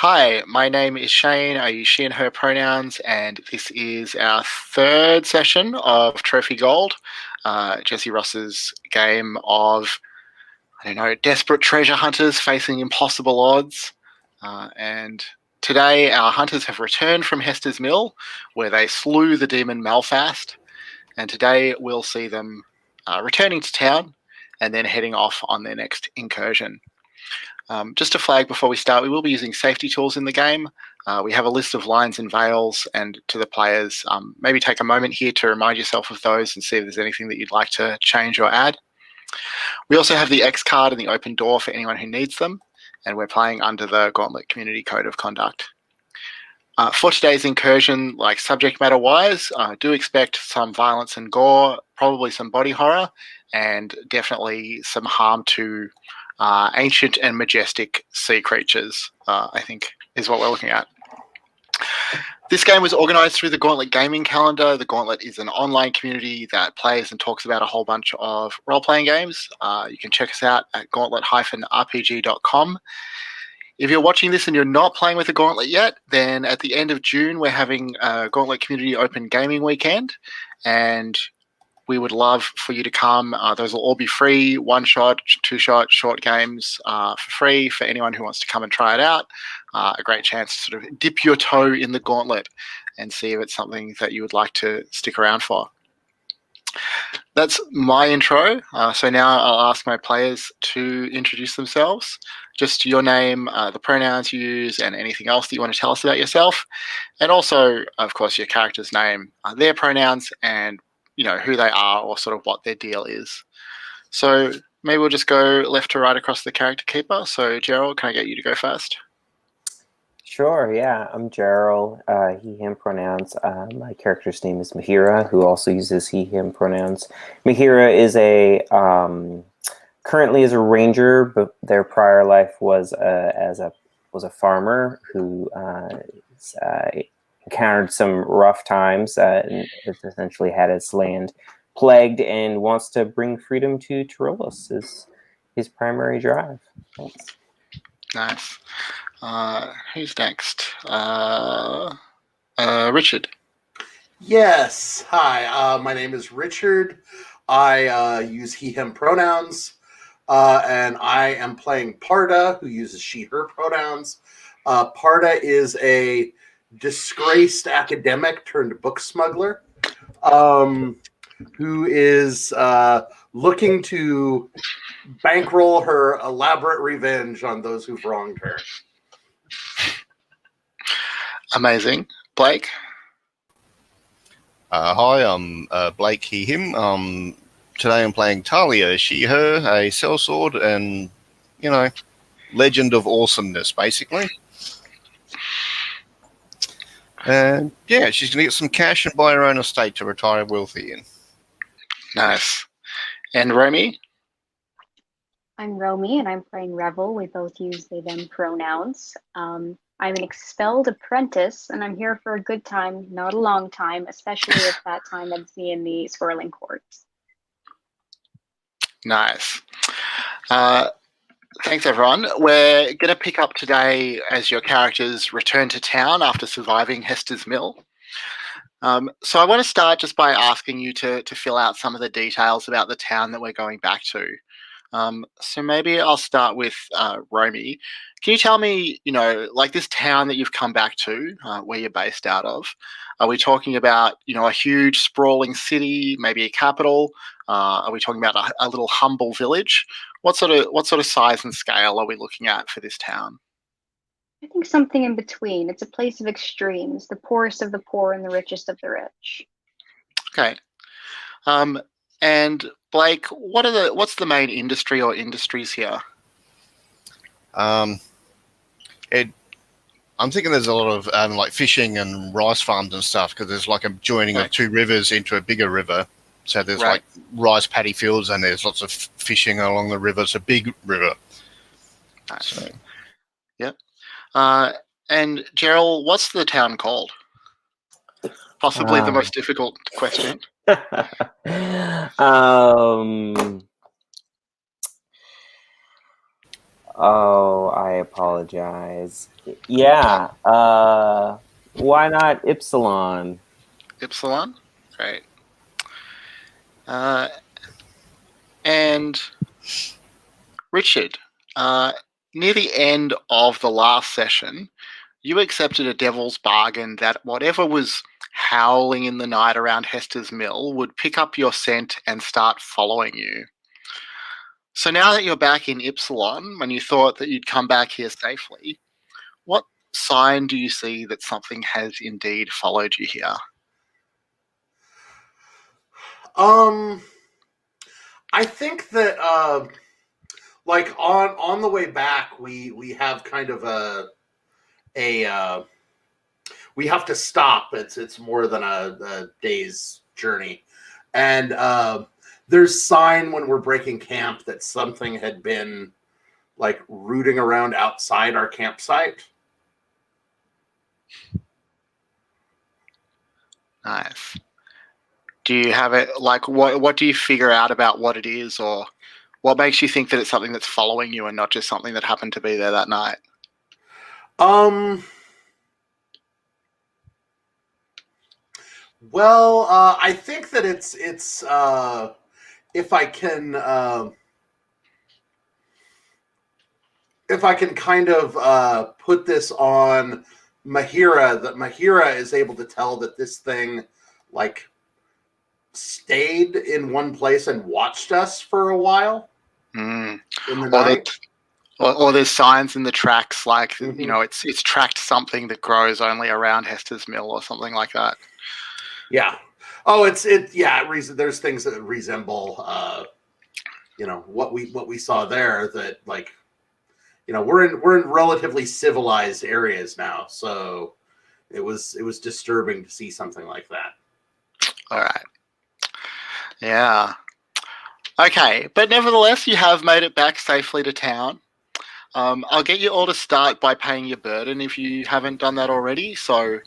Hi, my name is Shane. I use she and her pronouns, and this is our third session of Trophy Gold, Jesse Ross's game of, desperate treasure hunters facing impossible odds. And today, our hunters have returned from Hester's Mill, where they slew the demon Malfast. And today, we'll see them returning to town and then heading off on their next incursion. Just to flag before we start, we will be using safety tools in the game. We have a list of lines and veils, and to the players, maybe take a moment here to remind yourself of those and see if there's anything that you'd like to change or add. We also have the X card and the open door for anyone who needs them, and we're playing under the Gauntlet Community Code of Conduct. For today's incursion, like subject matter wise, do expect some violence and gore, probably some body horror, and definitely some harm to ancient and majestic sea creatures, I think, is what we're looking at. This game was organised through the Gauntlet gaming calendar. The Gauntlet is an online community that plays and talks about a whole bunch of role-playing games. You can check us out at gauntlet-rpg.com. If you're watching this and you're not playing with the Gauntlet yet, then at the end of June, we're having a Gauntlet Community Open Gaming Weekend, and we would love for you to come. Those will all be free, one-shot, two-shot, short games for free for anyone who wants to come and try it out. A great chance to sort of dip your toe in the Gauntlet and see if it's something that you would like to stick around for. That's my intro. So now I'll ask my players to introduce themselves. Just your name, the pronouns you use, and anything else that you want to tell us about yourself. And also, of course, your character's name, their pronouns, and who they are or sort of what their deal is. So maybe we'll just go left to right across the character keeper. So Gerald, can I get you to go first? Sure, yeah. I'm Gerald, he, him pronouns. My character's name is Mahira, who also uses he, him pronouns. Mahira is currently is a ranger, but their prior life was a farmer who encountered some rough times and essentially had his land plagued and wants to bring freedom to Tyrolos is his primary drive. Thanks. Nice. Who's next? Richard. Yes. Hi. My name is Richard. I use he, him pronouns. And I am playing Parda, who uses she, her pronouns. Parda is a disgraced academic turned book smuggler who is looking to bankroll her elaborate revenge on those who've wronged her. Amazing. Blake? Hi, I'm Blake, he, him. Today I'm playing Talia, she, her, a sellsword, and, legend of awesomeness, basically. And, yeah, she's going to get some cash and buy her own estate to retire wealthy in. Nice. And Romy? I'm Romy, and I'm playing Revel. We both use they, them pronouns. I'm an expelled apprentice, and I'm here for a good time, not a long time, especially if that time ends me in the swirling courts. Nice. Thanks, everyone. We're going to pick up today as your characters return to town after surviving Hester's Mill. So I want to start just by asking you to fill out some of the details about the town that we're going back to. So maybe I'll start with Romy. Can you tell me, like this town that you've come back to, where you're based out of? Are we talking about, a huge sprawling city, maybe a capital? Are we talking about a little humble village? What sort of size and scale are we looking at for this town? I think something in between. It's a place of extremes, the poorest of the poor and the richest of the rich. Okay. And Blake, what's the main industry or industries here? I'm thinking there's a lot of like fishing and rice farms and stuff because there's like a joining of two rivers into a bigger river. So there's like rice paddy fields and there's lots of fishing along the river. It's a big river. Nice. So. Yep. And Gerald, what's the town called? Possibly the most difficult question. Oh, I apologize. Yeah. Why not Ypsilon? Ypsilon? Great. And Richard, near the end of the last session, you accepted a devil's bargain that whatever was howling in the night around Hester's Mill would pick up your scent and start following you. So now that you're back in Ypsilon, when you thought that you'd come back here safely, what sign do you see that something has indeed followed you here? I think that like on the way back, we have kind of a we have to stop. It's more than a day's journey, and there's sign when we're breaking camp that something had been like rooting around outside our campsite. Nice. Do you have it, like, what do you figure out about what it is, or what makes you think that it's something that's following you and not just something that happened to be there that night? Well, I think that it's if I can kind of put this on Mahira, that Mahira is able to tell that this thing like stayed in one place and watched us for a while in the night. Or there's signs in the tracks like Mhm. you know it's tracked something that grows only around Hester's Mill or something like that. Yeah. Oh, there's things that resemble what we saw there, that like we're in relatively civilized areas now, so it was disturbing to see something like that. All right. Yeah. Okay, but nevertheless, you have made it back safely to town. I'll get you all to start by paying your burden if you haven't done that already. So,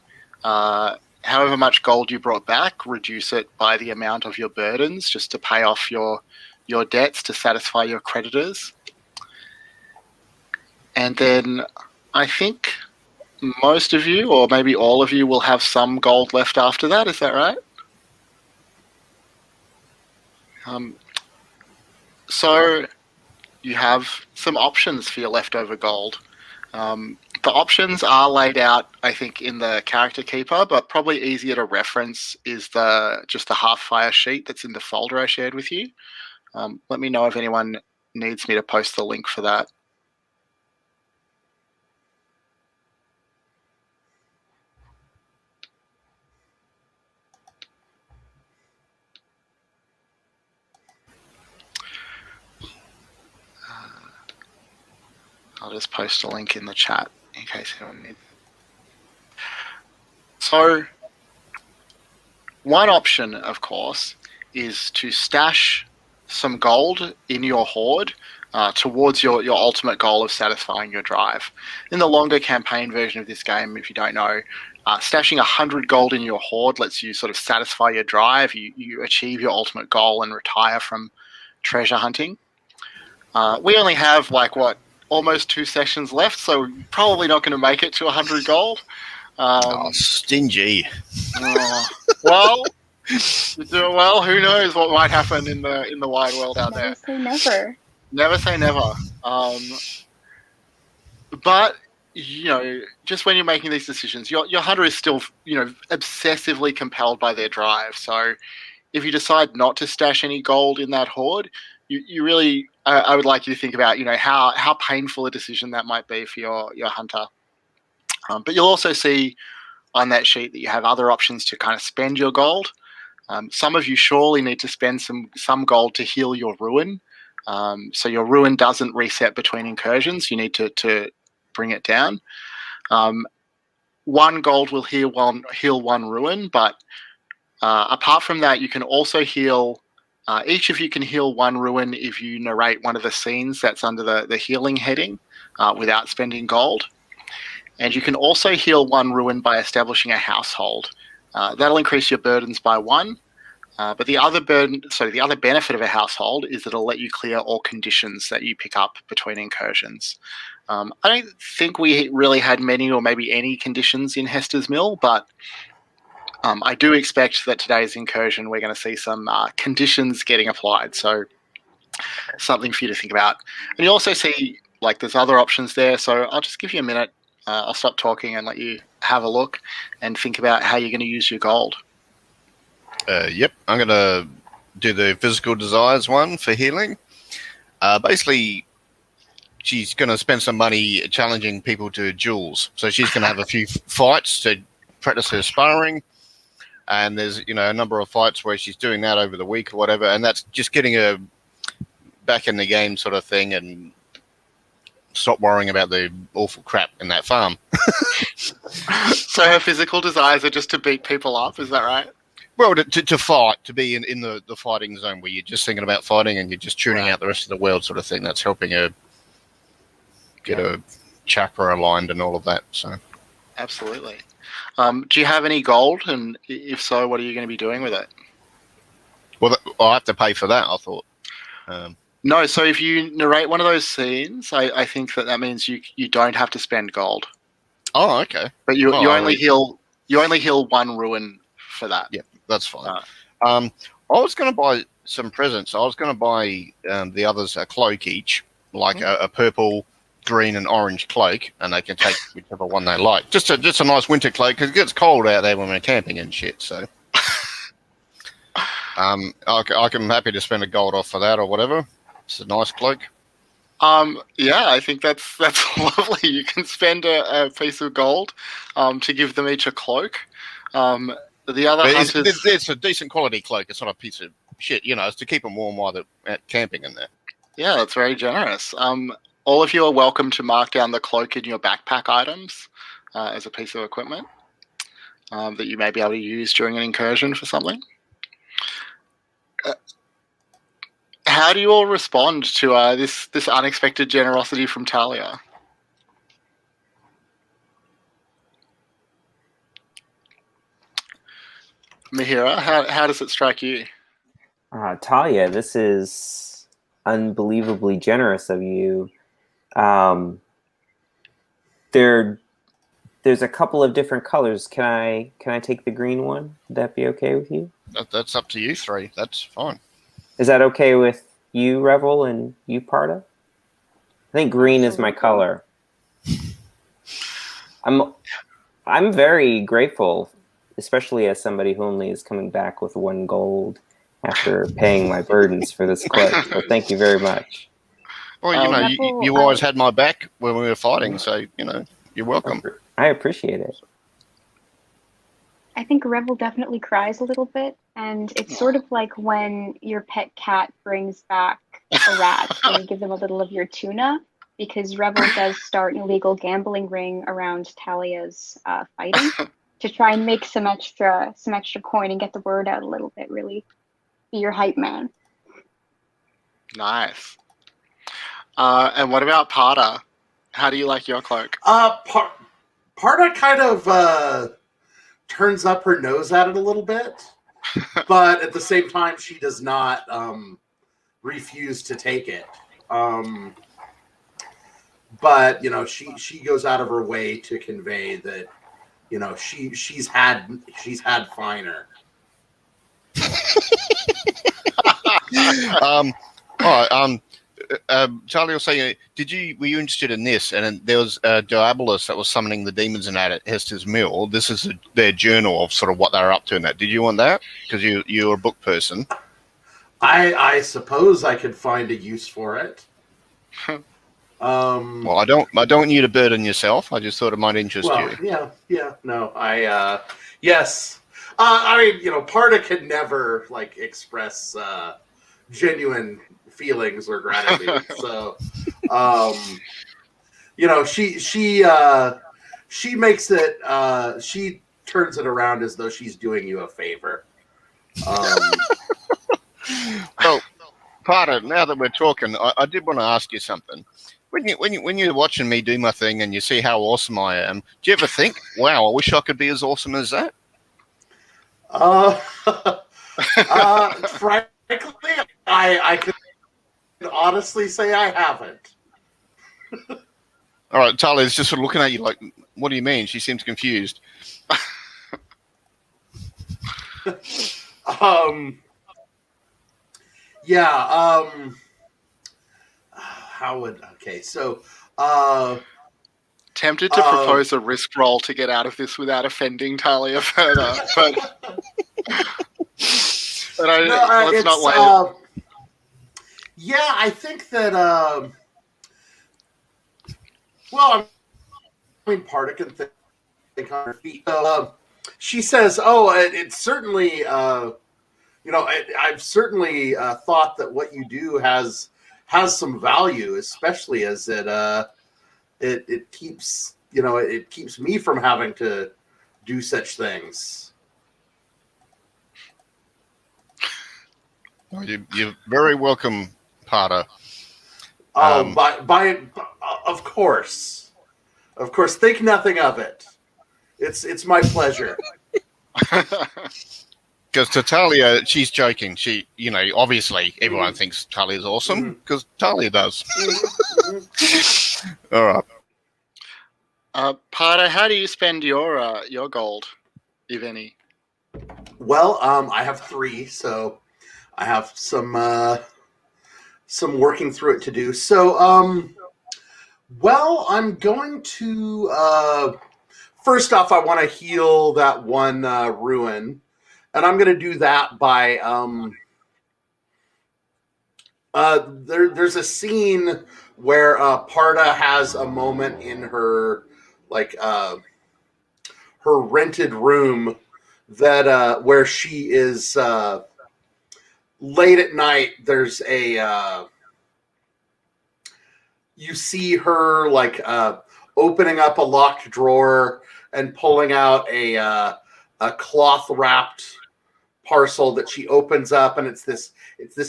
however much gold you brought back, reduce it by the amount of your burdens just to pay off your debts to satisfy your creditors. And then I think most of you, or maybe all of you, will have some gold left after that. Is that right? So you have some options for your leftover gold. The options are laid out, I think, in the character keeper, but probably easier to reference is just the half fire sheet that's in the folder I shared with you. Let me know if anyone needs me to post the link for that. I'll just post a link in the chat in case anyone needs. So, one option, of course, is to stash some gold in your hoard towards your ultimate goal of satisfying your drive. In the longer campaign version of this game, if you don't know, stashing 100 gold in your hoard lets you sort of satisfy your drive. You achieve your ultimate goal and retire from treasure hunting. We only have almost 2 sessions left, so we're probably not going to make it to 100 gold. Stingy. Well, you do it well. Who knows what might happen in the wide world out there? Never say never. Never say never. But just when you're making these decisions, your hunter is still obsessively compelled by their drive. So if you decide not to stash any gold in that hoard, you really, I would like you to think about how painful a decision that might be for your hunter. But you'll also see on that sheet that you have other options to kind of spend your gold. Some of you surely need to spend some gold to heal your ruin. So your ruin doesn't reset between incursions. You need to bring it down. 1 gold will heal one ruin, but apart from that, you can also heal. Each of you can heal 1 ruin if you narrate one of the scenes that's under the healing heading without spending gold. And you can also heal 1 ruin by establishing a household. That'll increase your burdens by 1. But the other benefit of a household is that it'll let you clear all conditions that you pick up between incursions. I don't think we really had many or maybe any conditions in Hester's Mill, but I do expect that today's incursion we're going to see some conditions getting applied. So something for you to think about. And you also see like there's other options there. So I'll just give you a minute. I'll stop talking and let you have a look and think about how you're going to use your gold. Yep, I'm going to do the physical desires one for healing. Basically, she's going to spend some money challenging people to duels. So she's going to have a few fights to practice her sparring. And there's, a number of fights where she's doing that over the week or whatever. And that's just getting her back in the game sort of thing and stop worrying about the awful crap in that farm. So her physical desires are just to beat people up, is that right? Well, to fight, to be in the fighting zone where you're just thinking about fighting and you're just tuning out the rest of the world sort of thing. That's helping her get her chakra aligned and all of that. So, absolutely. Do you have any gold? And if so, what are you going to be doing with it? Well, I'll have to pay for that, I thought. No, so if you narrate one of those scenes, I think that means you don't have to spend gold. Oh, okay. But you only heal one ruin for that. Yeah, that's fine. I was going to buy some presents. I was going to buy the others a cloak each, like a purple, green, and orange cloak, and they can take whichever one they like. Just a nice winter cloak because it gets cold out there when we're camping and shit. So, I'm happy to spend a gold off for that or whatever. It's a nice cloak. Yeah, I think that's lovely. You can spend a piece of gold to give them each a cloak. The other hunters... It's a decent quality cloak. It's not a piece of shit. It's to keep them warm while they're out camping in there. Yeah, that's very generous. All of you are welcome to mark down the cloak in your backpack items as a piece of equipment that you may be able to use during an incursion for something. How do you all respond to this unexpected generosity from Talia? Mahira, how does it strike you? Talia, this is unbelievably generous of you. There's a couple of different colors. Can I take the green one? Would that be okay with you? That's up to you three. That's fine. Is that okay with you, Revel, and you, Parda? I think green is my color. I'm very grateful, especially as somebody who only is coming back with 1 gold after paying my burdens for this cloak. So thank you very much. Well, you always had my back when we were fighting, so you're welcome. I appreciate it. I think Revel definitely cries a little bit, and it's sort of like when your pet cat brings back a rat and you give them a little of your tuna, because Revel does start an illegal gambling ring around Talia's fighting to try and make some extra coin and get the word out a little bit, really be your hype man. Nice. And what about Parda? How do you like your cloak? Parda kind of turns up her nose at it a little bit, but at the same time, she does not refuse to take it. But she goes out of her way to convey that she's had finer. Charlie was saying, were you interested in this? And there was Diabolus that was summoning the demons in at Hester's Mill. This is their journal of sort of what they're up to in that. Did you want that? Because you're a book person. I suppose I could find a use for it. Well, I don't want you to burden yourself. I just thought it might interest you. Yeah. No, yes. Parda can never express genuine feelings or gratitude. So, she makes it. She turns it around as though she's doing you a favor. Well, Parda, now that we're talking, I did want to ask you something. When you're watching me do my thing and you see how awesome I am, do you ever think, "Wow, I wish I could be as awesome as that"? Frankly, I can honestly say I haven't. All right, Talia's just sort of looking at you like, what do you mean? She seems confused. Yeah. How would so Tempted to propose a risk roll to get out of this without offending Talia further, but let's not wait. Yeah, I think that. Well, I mean, Parda can think on her feet. She says, "Oh, it's certainly. I've certainly thought that what you do has some value, especially as it keeps it keeps me from having to do such things." Well, you're very welcome, Parda. Of course, think nothing of it. It's my pleasure. Because to Talia, she's joking. She, obviously everyone thinks Talia's awesome because Talia does. All right. Parda, how do you spend your gold, if any? Well, I have 3, so I have some working through it to do. So, well, I'm going to first off, I want to heal that one ruin, and I'm going to do that by there's a scene where Parda has a moment in her her rented room that where she is late at night. There's a you see her opening up a locked drawer and pulling out a cloth wrapped parcel that she opens up, and it's this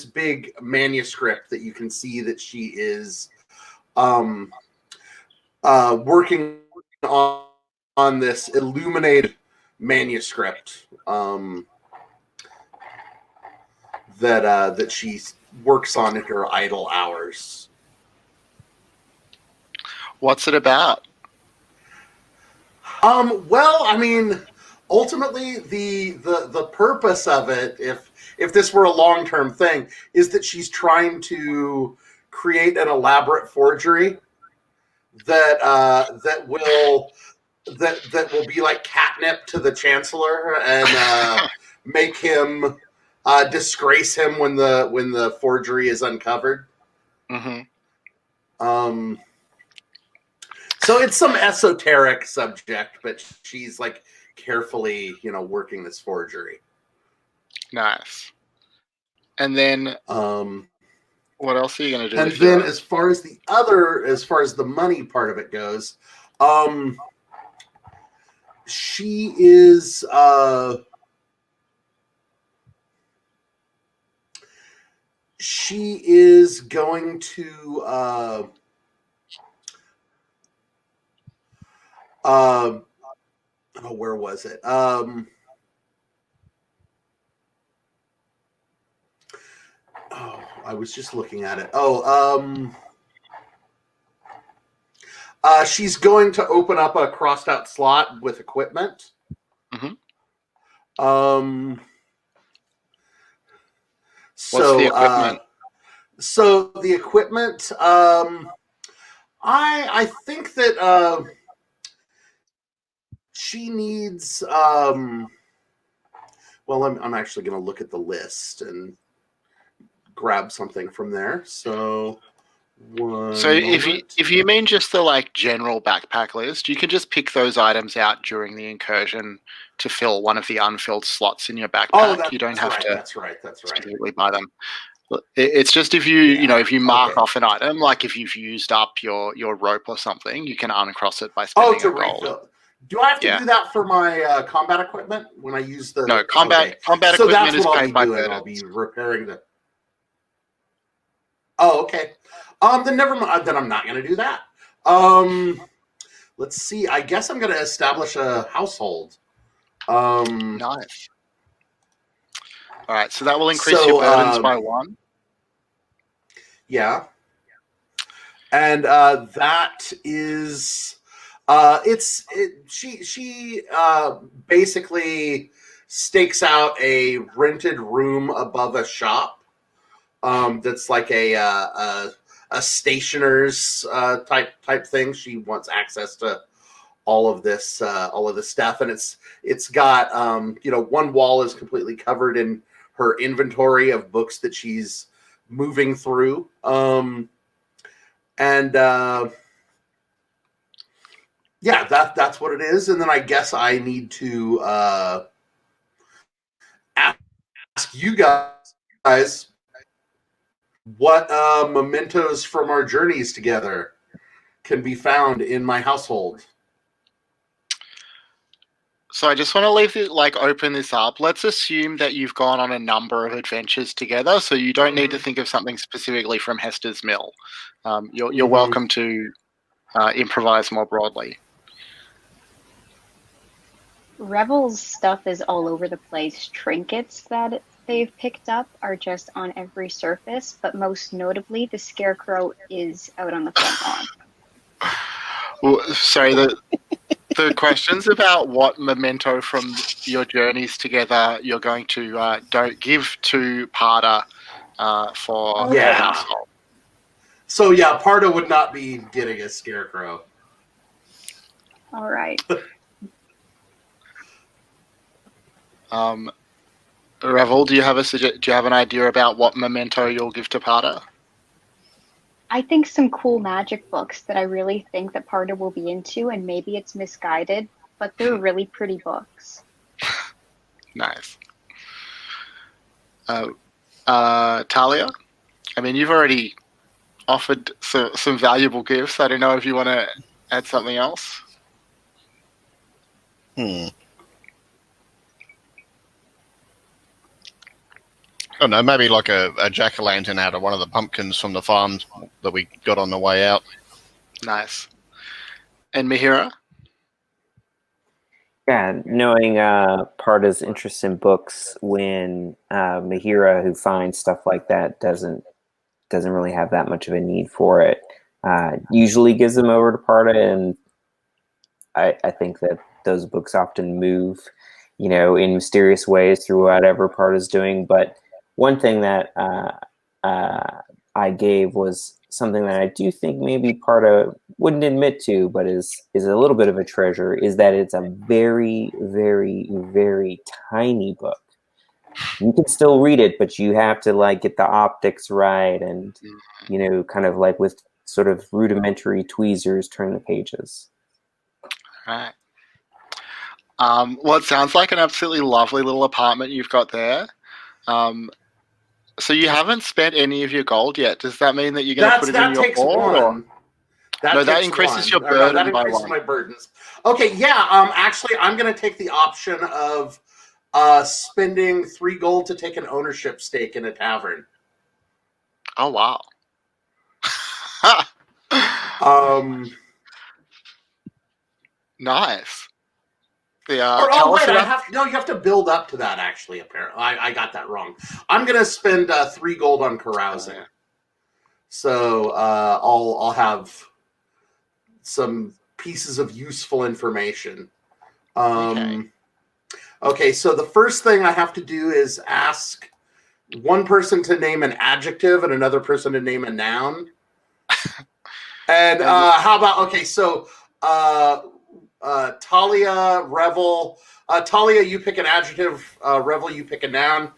big manuscript that you can see that she is working on this illuminated manuscript that she works on in her idle hours. What's it about? Well, I mean, ultimately, the purpose of it, if this were a long-term thing, is that she's trying to create an elaborate forgery that will be like catnip to the chancellor and make him disgrace him when the forgery is uncovered. Mm-hmm. So it's some esoteric subject, but she's carefully, working this forgery. Nice. And then, what else are you going to do? And then, as far as the money part of it goes, she is going to where was it? I was just looking at it. She's going to open up a crossed out slot with equipment. Mm-hmm. So what's the equipment? So the equipment, I think that she needs. Well, I'm actually going to look at the list and grab something from there. So if you mean just the general backpack list, you can just pick those items out during the incursion to fill one of the unfilled slots in your backpack. You don't have to. That's right. Specifically buy them. It's just if you if you mark off an item, like if you've used up your rope or something, you can uncross it by spending a gold. Refill. Do I have to do that for my combat equipment when I use the? No, combat equipment is paid by burdens. I'll be repairing the. Oh, okay. Then never mind. Then I'm not going to do that. Let's see. I guess I'm going to establish a household. Nice. All right, so that will increase your burdens by 1. Yeah. And that is she basically stakes out a rented room above a shop that's like a stationer's type thing. She wants access to all of this stuff, and it's got one wall is completely covered in her inventory of books that she's moving through. And yeah, that's what it is. And then I guess I need to ask you guys what mementos from our journeys together can be found in my household. So I just want to leave it open this up. Let's assume that you've gone on a number of adventures together, so you don't need to think of something specifically from Hester's Mill. You're welcome to improvise more broadly. Revel's stuff is all over the place. Trinkets that they've picked up are just on every surface, but most notably, the scarecrow is out on the front lawn. Well, sorry, the questions about what memento from your journeys together you're going to don't give to Parda for her household. So yeah, Parda would not be getting a scarecrow. All right. Revel, do you have an idea about what memento you'll give to Parda? I think some cool magic books that I really think that Parda will be into, and maybe it's misguided, but they're really pretty books. Nice. Talia? I mean, you've already offered some valuable gifts. I don't know if you want to add something else. I don't know, maybe like a jack-o'-lantern out of one of the pumpkins from the farms that we got on the way out. Nice. And Mihira? Yeah, knowing Parda's interest in books, when Mihira, who finds stuff like that, doesn't really have that much of a need for it, usually gives them over to Parda, and I think that those books often move, in mysterious ways through whatever Parda's doing. But one thing that I gave was something that I do think maybe Parda wouldn't admit to, but is a little bit of a treasure, is that it's a very, very, very tiny book. You can still read it, but you have to get the optics right, and kind of with sort of rudimentary tweezers turn the pages. All right. Well, it sounds like an absolutely lovely little apartment you've got there. So you haven't spent any of your gold yet. Does that mean that you're going to put it in your hoard? That increases your burden that by increases 1. my burdens. Okay, yeah. Actually, I'm going to take the option of spending 3 gold to take an ownership stake in a tavern. Oh wow. Nice. you have to build up to that. Actually, apparently, I got that wrong. I'm going to spend 3 gold on carousing. So I'll have some pieces of useful information. Okay, so the first thing I have to do is ask one person to name an adjective and another person to name a noun. And how about, okay, so Talia, Revel. Talia, you pick an adjective. Revel, you pick a noun.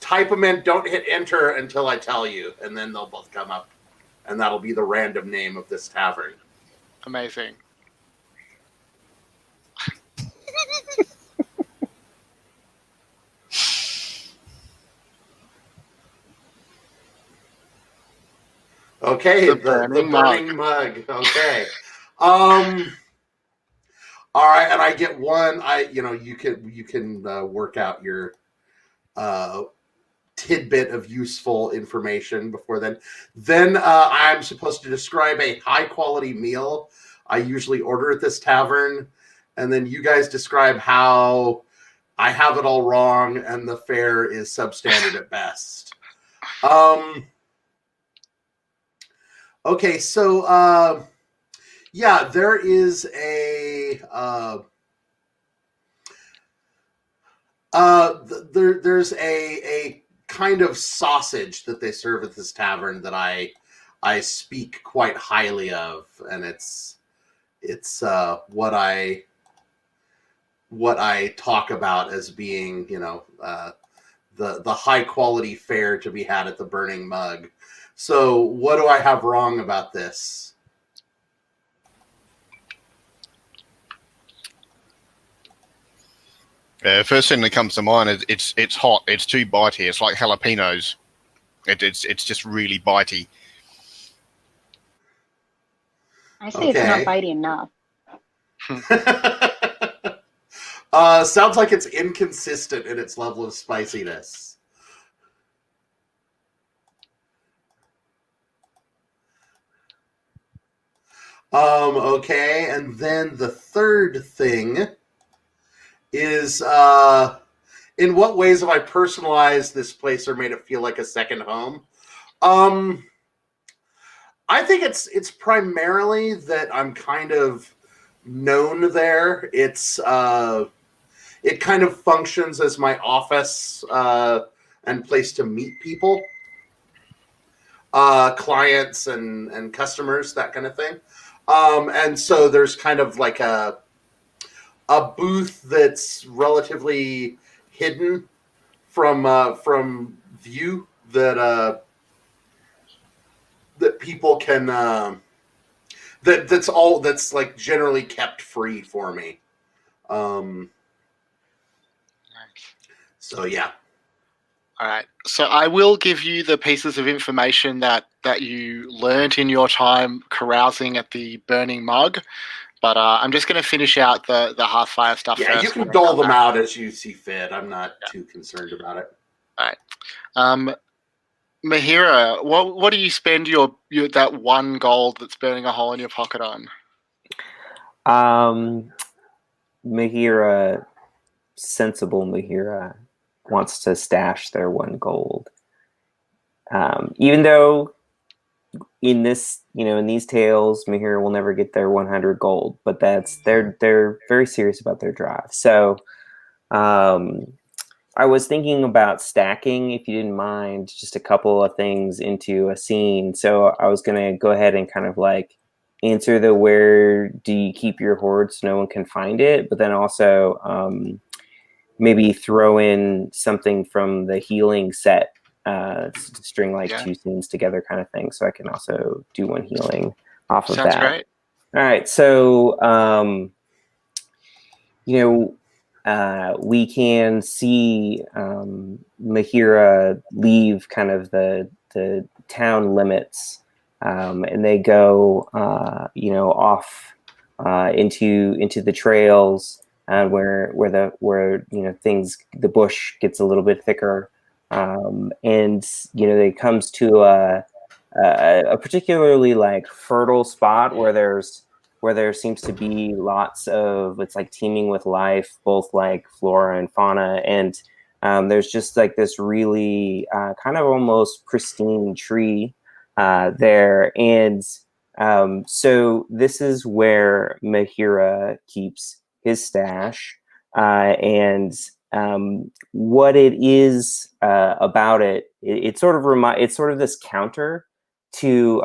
Type them in. Don't hit enter until I tell you, and then they'll both come up, and that'll be the random name of this tavern. Amazing. Okay, the burning mug. Okay. All right, and I get one. You can work out your tidbit of useful information before then. Then I'm supposed to describe a high quality meal I usually order at this tavern, and then you guys describe how I have it all wrong, and the fair is substandard at best. Okay, so yeah, there is there's a kind of sausage that they serve at this tavern that I speak quite highly of, and it's what I talk about as being, you know, the high quality fare to be had at the Burning Mug. So what do I have wrong about this? First thing that comes to mind is it's hot. It's too bitey. It's like jalapenos. It's just really bitey. I say it's not bitey enough. Sounds like it's inconsistent in its level of spiciness. Okay, and then the third thing is, in what ways have I personalized this place or made it feel like a second home? I think it's primarily that I'm kind of known there. It's it kind of functions as my office and place to meet people, clients and customers, that kind of thing. And so there's kind of like a booth that's relatively hidden from view that that people can that's like generally kept free for me. So yeah. All right. So I will give you the pieces of information that you learned in your time carousing at the Burning Mug, but I'm just going to finish out the Hearthfire stuff first. Yeah, you can dole them out as you see fit. I'm not too concerned about it. All right. Mahira, what do you spend your that 1 gold that's burning a hole in your pocket on? Mahira, sensible Mahira, wants to stash their 1 gold. Even though in this, you know, in these tales, Mahira will never get their 100 gold, but they're very serious about their drive. So, I was thinking about stacking, if you didn't mind, just a couple of things into a scene. So I was going to go ahead and kind of like answer the where do you keep your hoard so no one can find it, but then also maybe throw in something from the healing set, string like 2 scenes together kind of thing. So I can also do 1 healing off of that. Sounds great. All right. So, you know, we can see Mahira leave kind of the town limits, and they go, you know, off into the trails where you know the bush gets a little bit thicker, and you know it comes to a particularly like fertile spot where there seems to be lots of, it's like teeming with life, both like flora and fauna. And there's just like this really kind of almost pristine tree there. And so this is where Mahira keeps his stash. And what it is about it's sort of this counter to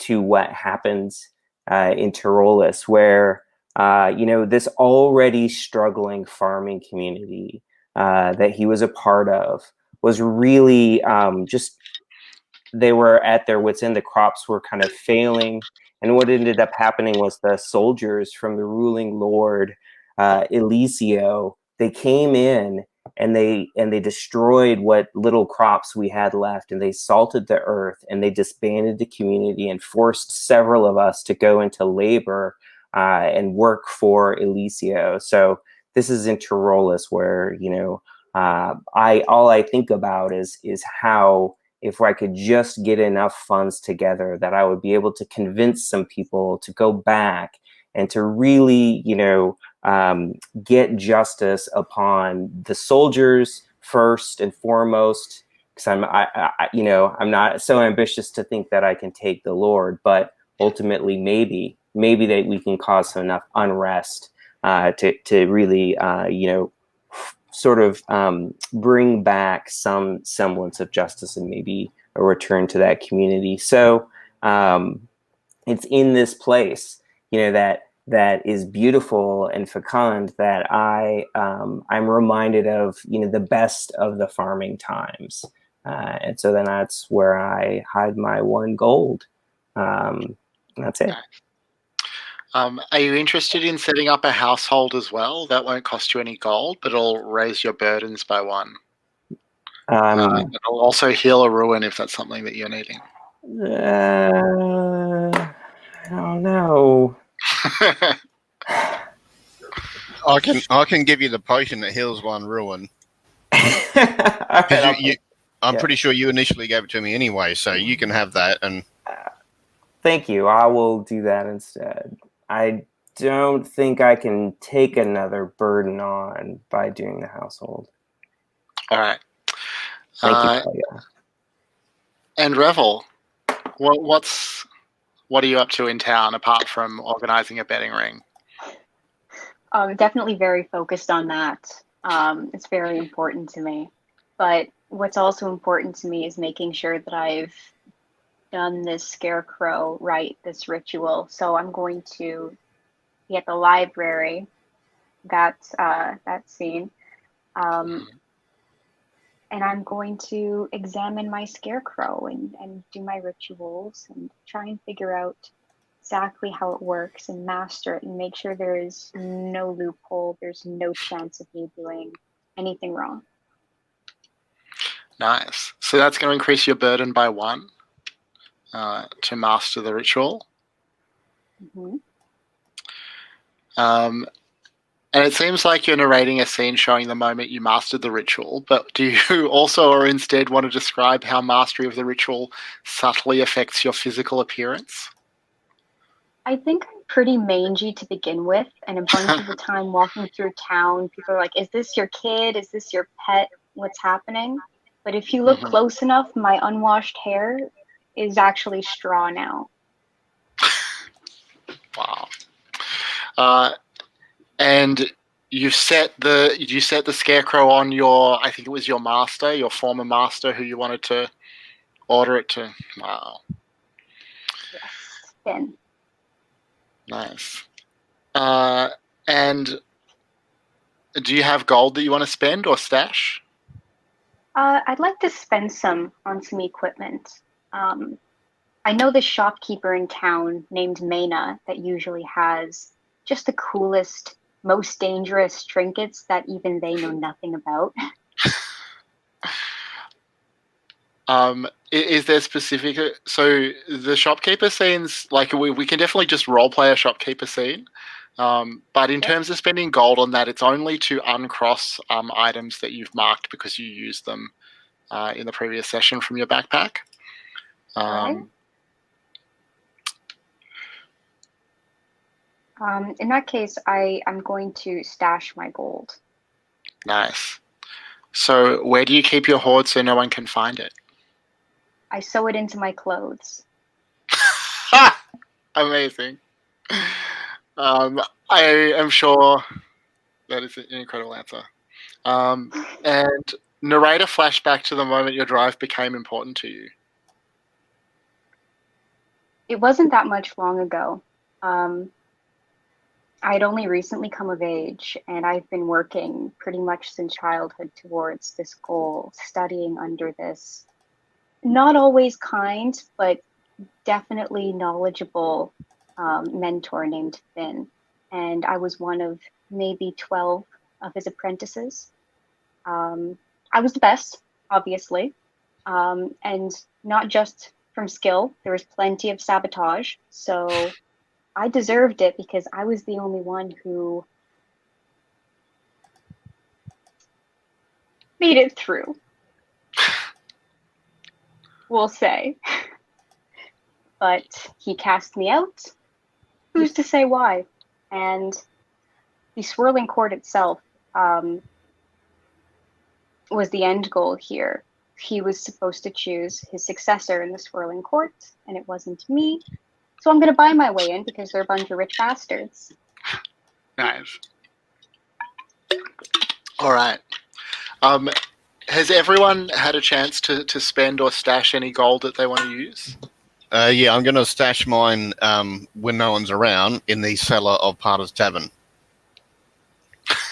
what happens in Tyrolis, where you know, this already struggling farming community that he was a part of was really just, they were at their wits' end. The crops were kind of failing, and what ended up happening was the soldiers from the ruling lord Elisio, they came in and they destroyed what little crops we had left, and they salted the earth, and they disbanded the community and forced several of us to go into labor and work for Elisio. So this is in Tyrolis, where, you know, all I think about is how, if I could just get enough funds together, that I would be able to convince some people to go back and to really, you know, get justice upon the soldiers first and foremost, because I'm not so ambitious to think that I can take the Lord, but ultimately maybe that we can cause enough unrest to really sort of bring back some semblance of justice and maybe a return to that community. So it's in this place, that is beautiful and fecund that I'm reminded of, the best of the farming times. And so then that's where I hide my 1 gold. That's it. Are you interested in setting up a household as well? That won't cost you any gold, but it'll raise your burdens by 1. It'll also heal a ruin if that's something that you're needing. I don't know. I can give you the potion that heals 1 ruin. I'm pretty sure you initially gave it to me anyway, so you can have that. And thank you. I will do that instead. I don't think I can take another burden on by doing the household. All right. Thank you. And Revel, what are you up to in town apart from organizing a betting ring? Definitely very focused on that. It's very important to me. But what's also important to me is making sure that I've done this scarecrow right, this ritual. So I'm going to be at the library, that scene. And I'm going to examine my scarecrow and do my rituals and try and figure out exactly how it works and master it and make sure there is no loophole, there's no chance of me doing anything wrong. Nice. So that's going to increase your burden by 1 to master the ritual. Mm-hmm. And it seems like you're narrating a scene showing the moment you mastered the ritual, but do you also or instead want to describe how mastery of the ritual subtly affects your physical appearance? I think I'm pretty mangy to begin with, and a bunch of the time walking through town, people are like, is this your kid? Is this your pet? What's happening? But if you look close enough, my unwashed hair is actually straw now. Wow. And you set the scarecrow on your, I think it was your master, your former master who you wanted to order it to. Wow. Yes, Finn. Nice. And do you have gold that you want to spend or stash? I'd like to spend some on some equipment. I know this shopkeeper in town named Maina that usually has just the coolest, most dangerous trinkets that even they know nothing about. Is there specific? So the shopkeeper scenes, like we can definitely just role play a shopkeeper scene. But in terms of spending gold on that, it's only to uncross items that you've marked because you used them in the previous session from your backpack. In that case, I'm going to stash my gold. Nice. So where do you keep your hoard so no one can find it? I sew it into my clothes. Amazing. I am sure that is an incredible answer. And narrate a flashback to the moment your drive became important to you. It wasn't that much long ago. I'd only recently come of age, and I've been working pretty much since childhood towards this goal, studying under this not always kind, but definitely knowledgeable mentor named Finn. And I was one of maybe 12 of his apprentices. I was the best, obviously, and not just from skill. There was plenty of sabotage. So I deserved it because I was the only one who made it through. We'll say. But he cast me out. Who's to say why? And the swirling court itself was the end goal here. He was supposed to choose his successor in the swirling court, and it wasn't me. So I'm going to buy my way in because they're a bunch of rich bastards. Nice. All right. Has everyone had a chance to spend or stash any gold that they want to use? Yeah, I'm going to stash mine when no one's around in the cellar of Parda's Tavern.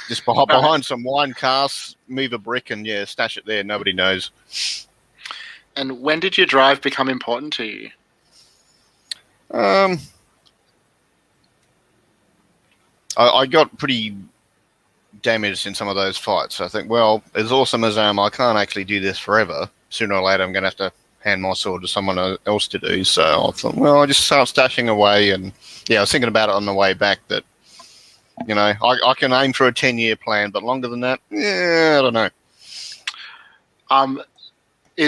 Just behind some wine casks, move a brick and, yeah, stash it there. Nobody knows. And when did your drive become important to you? I got pretty damaged in some of those fights. I think, well, as awesome as I am, I can't actually do this forever. Sooner or later, I'm going to have to hand my sword to someone else to do. So I thought, well, I just start stashing away. And, yeah, I was thinking about it on the way back that, you know, I can aim for a 10-year plan, but longer than that, yeah, I don't know.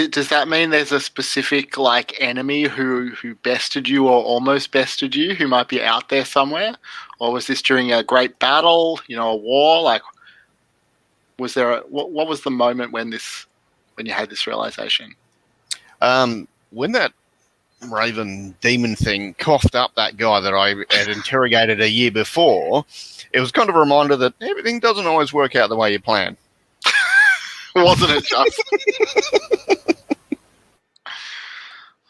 Does that mean there's a specific enemy who bested you or almost bested you who might be out there somewhere, or was this during a great battle? A war? Was there what was the moment when you had this realization? When that raven demon thing coughed up that guy that I had interrogated a year before, it was kind of a reminder that everything doesn't always work out the way you plan. Wasn't it just?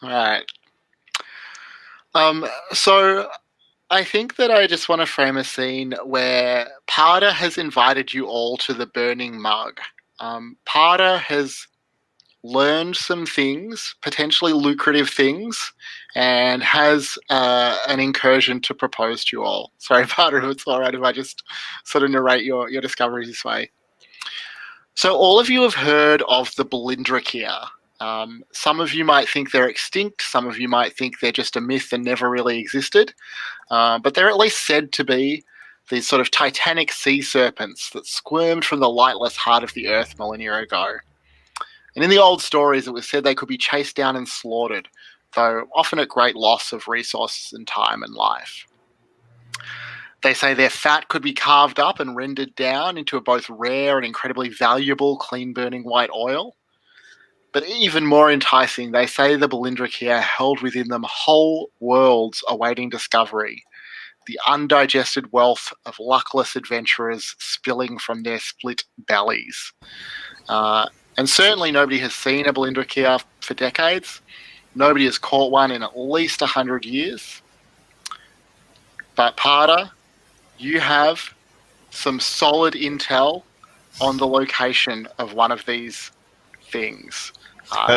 All right. So I think that I just want to frame a scene where Parda has invited you all to the burning mug. Parda has learned some things, potentially lucrative things, and has an incursion to propose to you all. Sorry, Parda, if it's all right if I just sort of narrate your discoveries this way. So all of you have heard of the balindrakir. Some of you might think they're extinct. Some of you might think they're just a myth and never really existed. But they're at least said to be these sort of titanic sea serpents that squirmed from the lightless heart of the earth millennia ago. And in the old stories, it was said they could be chased down and slaughtered, though often at great loss of resources and time and life. They say their fat could be carved up and rendered down into a both rare and incredibly valuable clean-burning white oil. But even more enticing, they say the balindrakir held within them whole worlds awaiting discovery, the undigested wealth of luckless adventurers spilling from their split bellies. And certainly nobody has seen a balindrakir for decades. Nobody has caught one in at least 100 years. But Parda, you have some solid intel on the location of one of these things.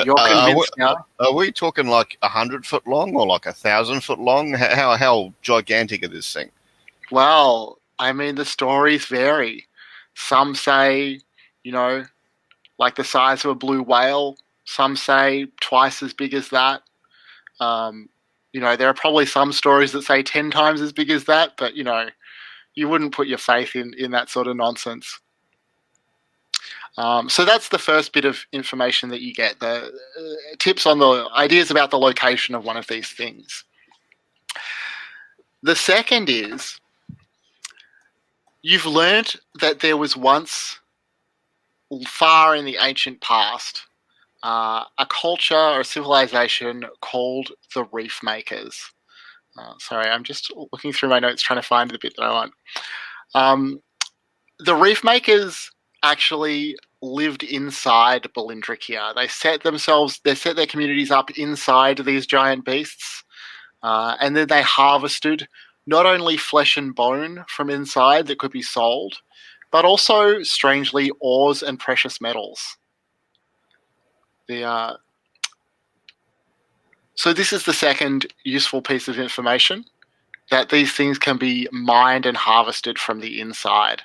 You're convinced now. Are we talking like 100 foot long or like 1,000 foot long? How gigantic is this thing? Well, I mean, the stories vary. Some say, like the size of a blue whale. Some say twice as big as that. There are probably some stories that say 10 times as big as that, but, you wouldn't put your faith in that sort of nonsense. So that's the first bit of information that you get, the tips on the ideas about the location of one of these things. The second is you've learnt that there was once, far in the ancient past, a culture or a civilization called the Reef Makers. Sorry, I'm just looking through my notes trying to find the bit that I want. The Reef Makers actually lived inside balindrakir. They set their communities up inside these giant beasts, and then they harvested not only flesh and bone from inside that could be sold, but also, strangely, ores and precious metals. So this is the second useful piece of information, that these things can be mined and harvested from the inside.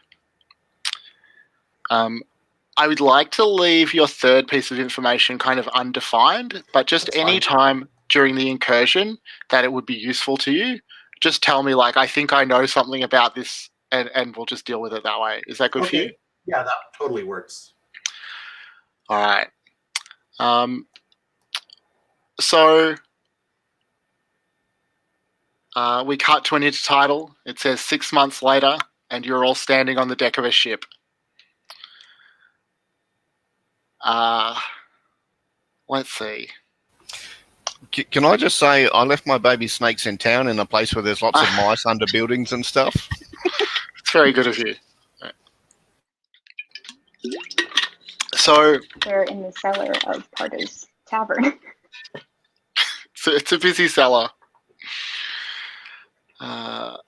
I would like to leave your third piece of information kind of undefined, but just any time during the incursion that it would be useful to you, just tell me, I think I know something about this, and we'll just deal with it that way. Is that good for you? Yeah, that totally works. All right. So we cut to an intertitle. It says 6 months later, and you're all standing on the deck of a ship. Let's see. Can I just say I left my baby snakes in town in a place where there's lots of mice under buildings and stuff? It's very good of you. So They're in the cellar of Parda's tavern. it's a busy cellar. All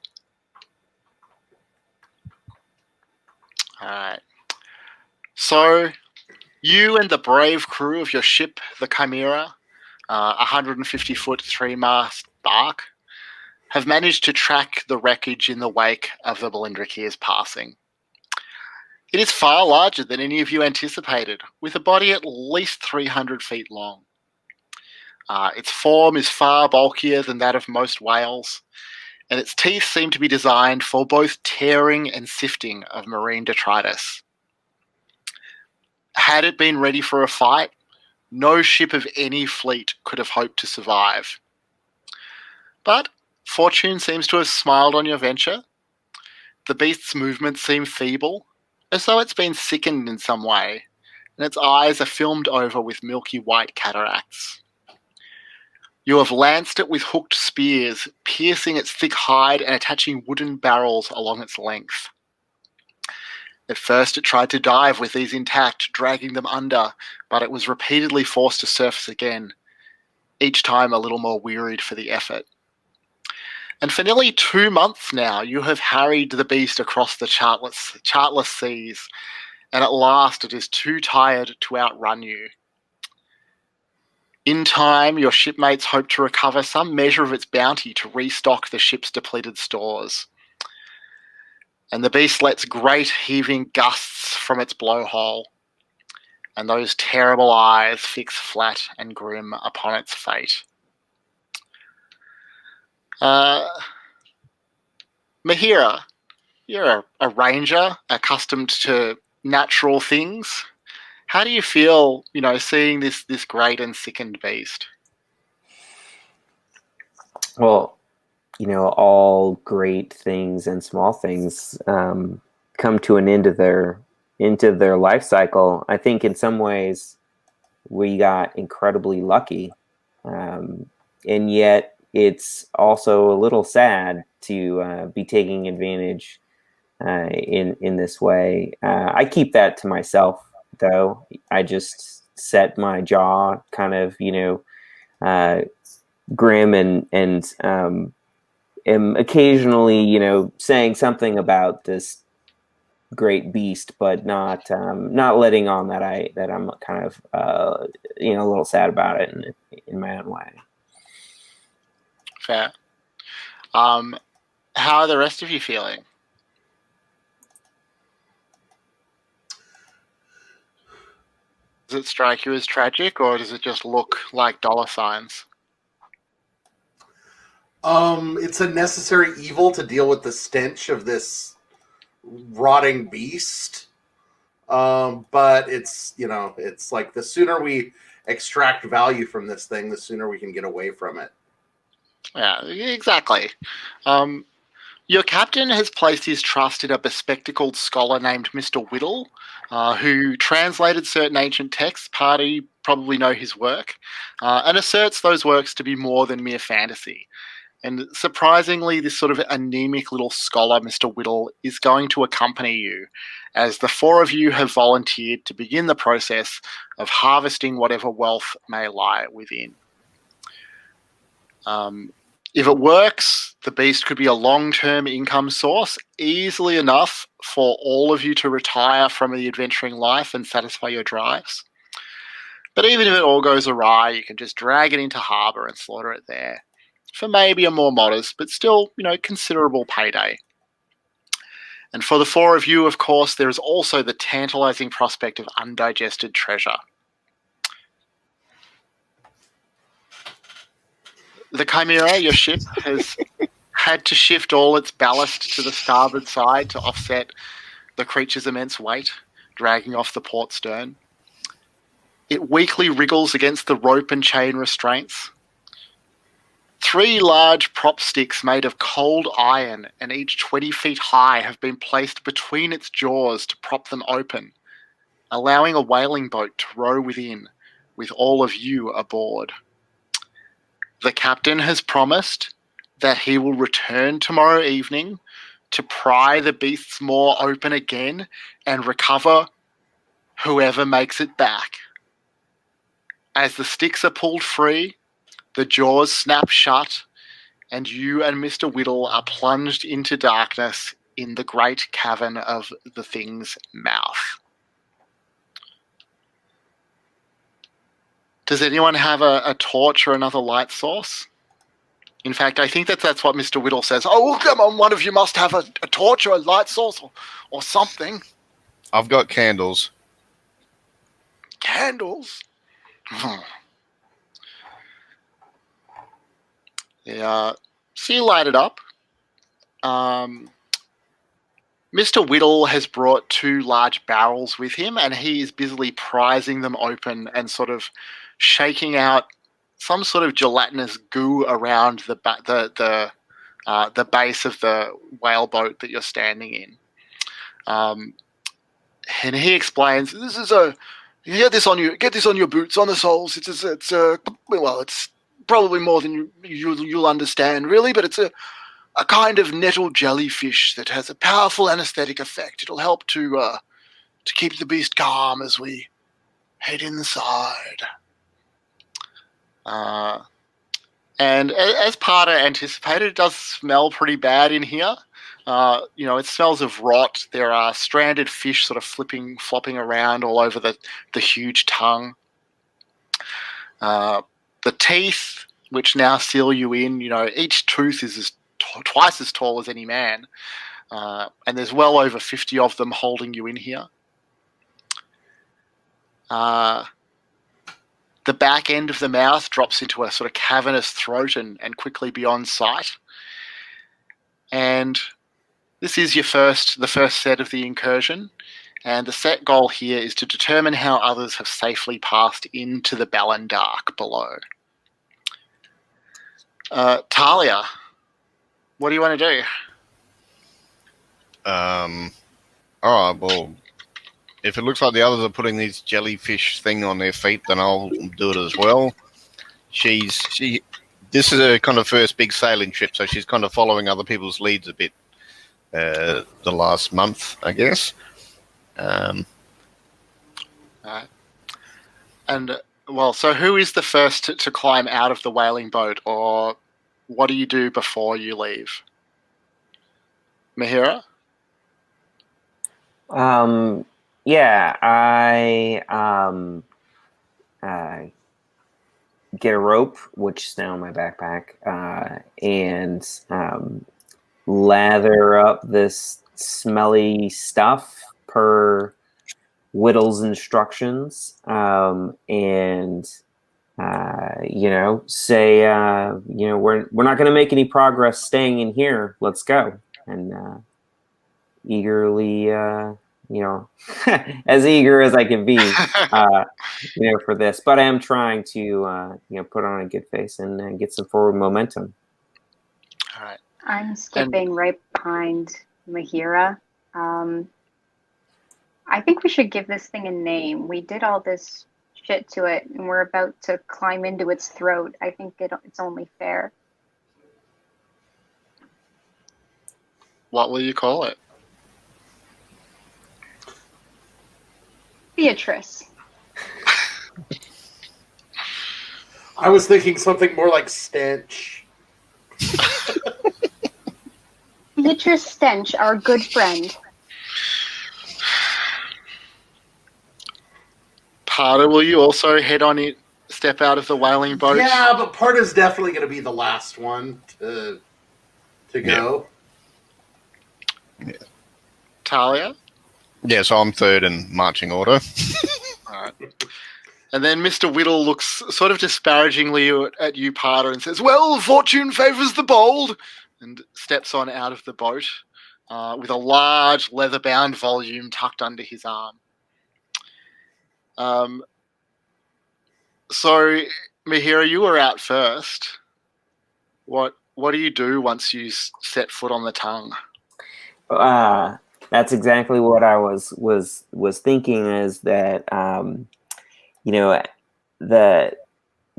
right. So you and the brave crew of your ship, the Chimera, 150-foot three-mast bark, have managed to track the wreckage in the wake of the balindrakir's passing. It is far larger than any of you anticipated, with a body at least 300 feet long. Its form is far bulkier than that of most whales, and its teeth seem to be designed for both tearing and sifting of marine detritus. Had it been ready for a fight, no ship of any fleet could have hoped to survive. But fortune seems to have smiled on your venture. The beast's movements seem feeble, as though it's been sickened in some way, and its eyes are filmed over with milky white cataracts. You have lanced it with hooked spears, piercing its thick hide and attaching wooden barrels along its length. At first it tried to dive with these intact, dragging them under, but it was repeatedly forced to surface again, each time a little more wearied for the effort. And for nearly 2 months now, you have harried the beast across the chartless seas, and at last it is too tired to outrun you. In time, your shipmates hope to recover some measure of its bounty to restock the ship's depleted stores. And the beast lets great heaving gusts from its blowhole, and those terrible eyes fix flat and grim upon its fate. Mahira, you're a ranger accustomed to natural things. How do you feel, seeing this great and sickened beast? Well, all great things and small things come to an end of their life cycle. I think in some ways we got incredibly lucky, and yet it's also a little sad to be taking advantage in this way. I keep that to myself, though. I just set my jaw kind of, grim and am occasionally, saying something about this great beast, but not letting on that I'm kind of a little sad about it in my own way. Fair. How are the rest of you feeling? Does it strike you as tragic, or does it just look like dollar signs? It's a necessary evil to deal with the stench of this rotting beast. But it's like the sooner we extract value from this thing, the sooner we can get away from it. Yeah, exactly. Your captain has placed his trust in a bespectacled scholar named Mr. Whittle, who translated certain ancient texts. Party probably know his work, and asserts those works to be more than mere fantasy. And surprisingly, this sort of anemic little scholar, Mr. Whittle, is going to accompany you, as the 4 of you have volunteered to begin the process of harvesting whatever wealth may lie within. If it works, the beast could be a long-term income source, easily enough for all of you to retire from the adventuring life and satisfy your drives. But even if it all goes awry, you can just drag it into harbour and slaughter it there, for maybe a more modest, but still, considerable payday. And for the 4 of you, of course, there is also the tantalising prospect of undigested treasure. The Chimera, your ship, has had to shift all its ballast to the starboard side to offset the creature's immense weight, dragging off the port stern. It weakly wriggles against the rope and chain restraints. 3 large prop sticks made of cold iron and each 20 feet high have been placed between its jaws to prop them open, allowing a whaling boat to row within with all of you aboard. The captain has promised that he will return tomorrow evening to pry the beast's maw open again and recover whoever makes it back. As the sticks are pulled free, the jaws snap shut, and you and Mr. Whittle are plunged into darkness in the great cavern of the thing's mouth. Does anyone have a torch or another light source? In fact, I think that's what Mr. Whittle says. Oh, come on, one of you must have a torch or a light source or something. I've got candles. Candles? Yeah. So you light it up. Mr. Whittle has brought 2 large barrels with him, and he is busily prizing them open and sort of shaking out some sort of gelatinous goo around the base of the whaleboat that you're standing in. And he explains, "This is you get this on your boots, on the soles. It's probably more than you'll understand, really, but it's a kind of nettle jellyfish that has a powerful anesthetic effect. It'll help to keep the beast calm as we head inside." And as Parda anticipated, it does smell pretty bad in here. It smells of rot. There are stranded fish sort of flopping around all over the huge tongue. The teeth, which now seal you in, each tooth is twice as tall as any man. And there's well over 50 of them holding you in here. The back end of the mouth drops into a sort of cavernous throat and quickly beyond sight. And this is the first set of the incursion. And the set goal here is to determine how others have safely passed into the balindark below. Talia, what do you want to do? All right, well, if it looks like the others are putting these jellyfish thing on their feet, then I'll do it as well. This is her kind of first big sailing trip, so she's kind of following other people's leads a bit the last month, I guess. So who is the first to climb out of the whaling boat, or what do you do before you leave? Mahira? Yeah, I get a rope, which is now in my backpack, and lather up this smelly stuff per Whittle's instructions, and say, we're not going to make any progress staying in here. Let's go. And eagerly, as eager as I can be, for this. But I am trying to, put on a good face and get some forward momentum. All right. I'm skipping right behind Mahira. I think we should give this thing a name. We did all this shit to it, and we're about to climb into its throat. I think it's only fair. What will you call it? Beatrice. I was thinking something more like Stench. Beatrice Stench, our good friend. Parda, will you also step out of the whaling boat? Yeah, but Parda's definitely going to be the last one to go. Yeah. Talia? Yeah, so I'm third in marching order. All right. And then Mr. Whittle looks sort of disparagingly at you, Parda, and says, "Well, fortune favours the bold," and steps on out of the boat with a large leather-bound volume tucked under his arm. So, Mahira, you were out first. What do you do once you set foot on the tongue? That's exactly what I was thinking. Is that you know the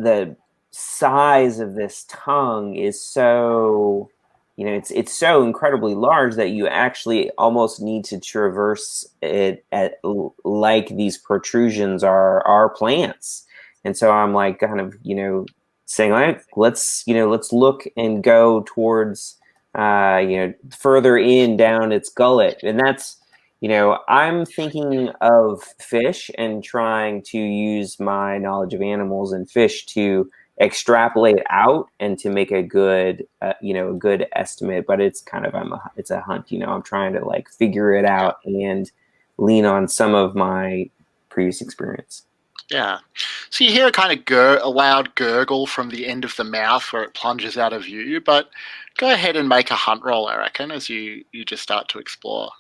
the size of this tongue is so, it's so incredibly large that you actually almost need to traverse it like these protrusions are plants. And so I'm like kind of, saying like, let's look and go towards further in down its gullet. And that's, I'm thinking of fish and trying to use my knowledge of animals and fish to extrapolate out and to make a good, a good estimate. But it's kind of, it's a hunt. I'm trying to like figure it out and lean on some of my previous experience. Yeah. So you hear a kind of a loud gurgle from the end of the mouth where it plunges out of view, but go ahead and make a hunt roll, I reckon, as you just start to explore.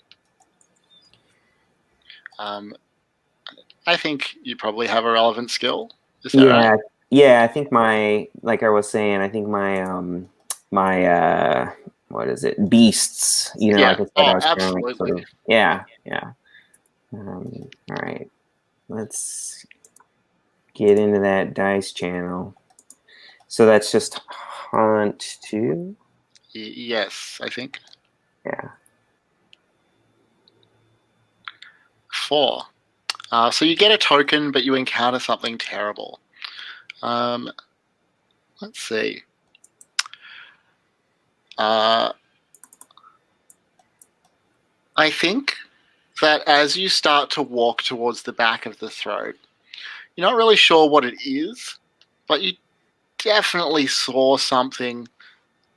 I think you probably have a relevant skill. Is that right? Yeah, I think like I was saying, I think what is it? Beasts, Yeah. like I said, I was absolutely. kind of like yeah. All right. Let's get into that dice channel. So that's just hunt 2? Yes, I think. Yeah. 4. So you get a token, but you encounter something terrible. Let's see. I think that as you start to walk towards the back of the throat, you're not really sure what it is, but you definitely saw something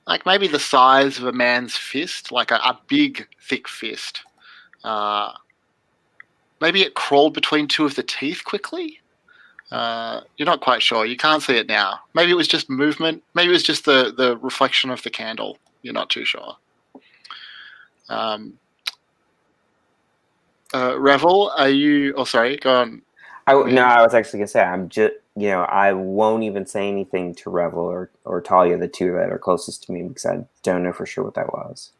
like maybe the size of a man's fist, like a big, thick fist. Maybe it crawled between 2 of the teeth quickly. You're not quite sure. You can't see it now. Maybe it was just movement. Maybe it was just the reflection of the candle. You're not too sure. Revel, are you... Oh, sorry, go on. I was actually going to say, I'm just, I won't even say anything to Revel or Talia, the two that are closest to me, because I don't know for sure what that was.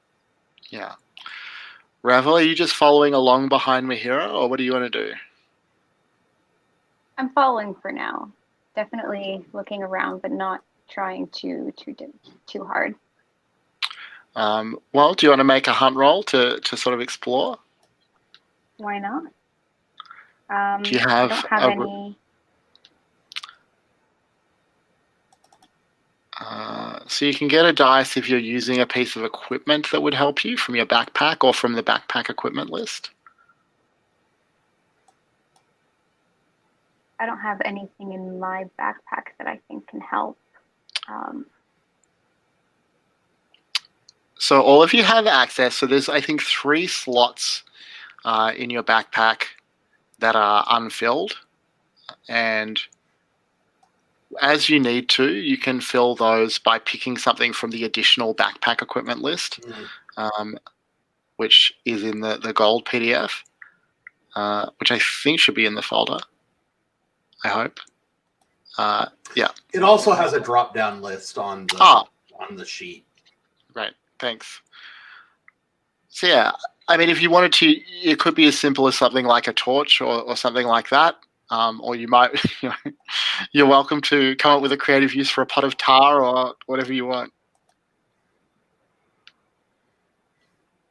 Yeah. Revel, are you just following along behind Mahira, or what do you want to do? I'm following for now. Definitely looking around, but not trying too hard. Well, do you want to make a hunt roll to sort of explore? Why not? Do you have I don't have any. So you can get a dice if you're using a piece of equipment that would help you from your backpack or from the backpack equipment list. I don't have anything in my backpack that I think can help. So all of you have access. So there's, I think, 3 slots in your backpack that are unfilled. And as you need to, you can fill those by picking something from the additional backpack equipment list, which is in the gold PDF, which I think should be in the folder. I hope. Yeah. It also has a drop-down list on the sheet. Right. Thanks. So yeah, I mean, if you wanted to, it could be as simple as something like a torch or something like that. Or you might, you're welcome to come up with a creative use for a pot of tar or whatever you want.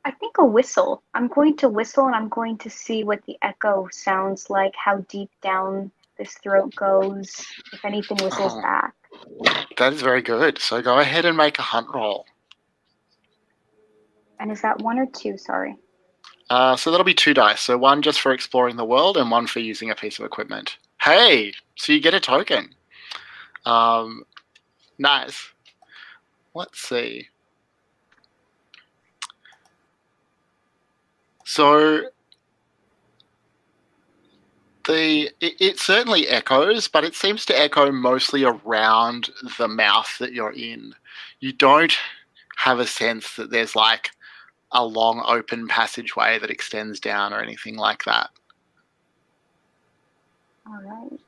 I think a whistle. I'm going to whistle and I'm going to see what the echo sounds like, how deep down this throat goes, if anything whistles back. That is very good. So go ahead and make a hunt roll. And is that 1 or 2? Sorry. So that'll be 2 dice. So 1 just for exploring the world and 1 for using a piece of equipment. Hey, so you get a token. Nice. Let's see. So it certainly echoes, but it seems to echo mostly around the mouth that you're in. You don't have a sense that there's like a long open passageway that extends down or anything like that. All right.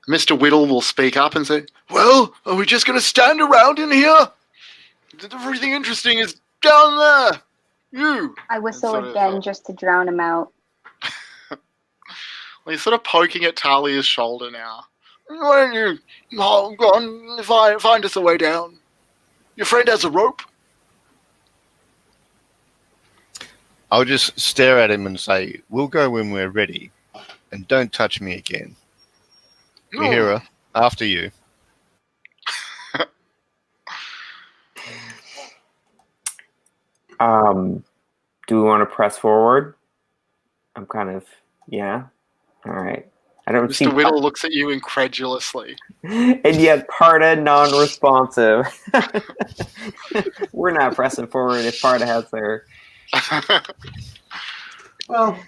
Mr. Whittle will speak up and say, "Well, are we just going to stand around in here? Everything interesting is down there. You." I whistle again just to drown him out. Well, he's sort of poking at Talia's shoulder now. "Why don't you go on, find us a way down? Your friend has a rope." I'll just stare at him and say, "We'll go when we're ready, and don't touch me again." Mihira, after you. Do we want to press forward? I'm kind of, yeah. All right. I don't see. Mr. Whittle looks at you incredulously. And yet Parda non-responsive. We're not pressing forward if Parda has their... Well,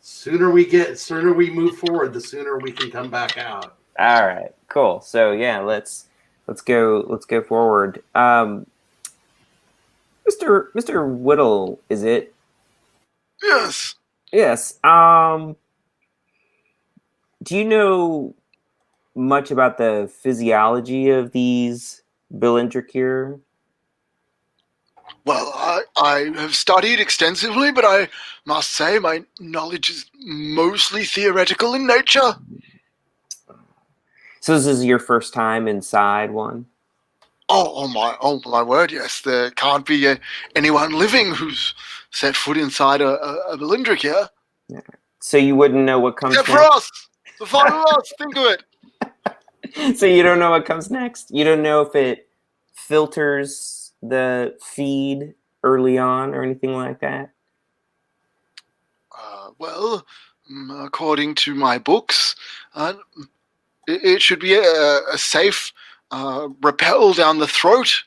sooner we move forward, the sooner we can come back out. All right, cool. So yeah, let's go forward. Mr. Whittle, is it? Yes. Yes. Do you know much about the physiology of these balindrakir? Well, I have studied extensively, but I must say my knowledge is mostly theoretical in nature. So this is your first time inside one? Oh my word, yes. There can't be anyone living who's set foot inside a balindrakir. Yeah. So you wouldn't know what comes Except next? for us! The five of us, think of it! So you don't know what comes next? You don't know if it filters the feed early on or anything like that? Well, according to my books, it should be a safe rappel down the throat,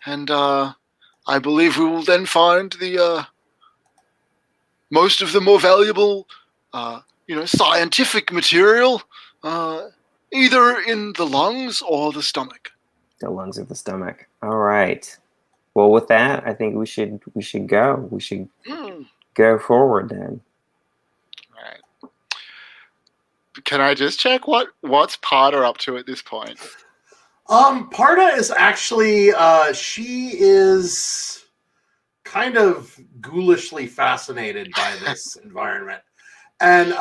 and I believe we will then find the most of the more valuable, scientific material, either in the lungs or the stomach. The lungs of the stomach. All right. Well, with that, I think we should go. We should go forward then. All right. Can I just check what's Parda up to at this point? Parda is actually she is kind of ghoulishly fascinated by this environment, and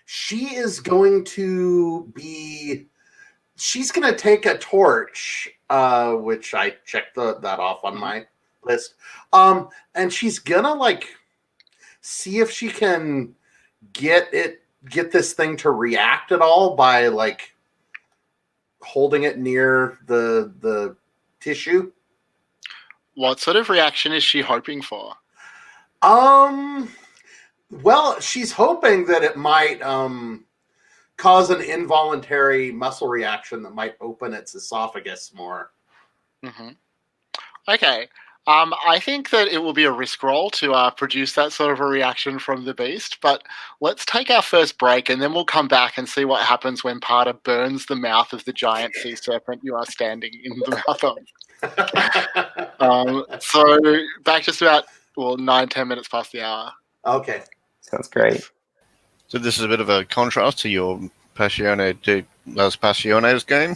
she is going to be. She's going to take a torch, which I checked that off on my list, and she's gonna see if she can get this thing to react at all by holding it near the tissue. What sort of reaction is she hoping for? Well, she's hoping that it might cause an involuntary muscle reaction that might open its esophagus more. Mm-hmm. Okay. I think that it will be a risk roll to produce that sort of a reaction from the beast, but let's take our first break and then we'll come back and see what happens when Parda burns the mouth of the giant sea serpent you are standing in the mouth of. So back just about 9-10 minutes past the hour. Okay. Sounds great. So this is a bit of a contrast to your Passione de Las Pasiones game.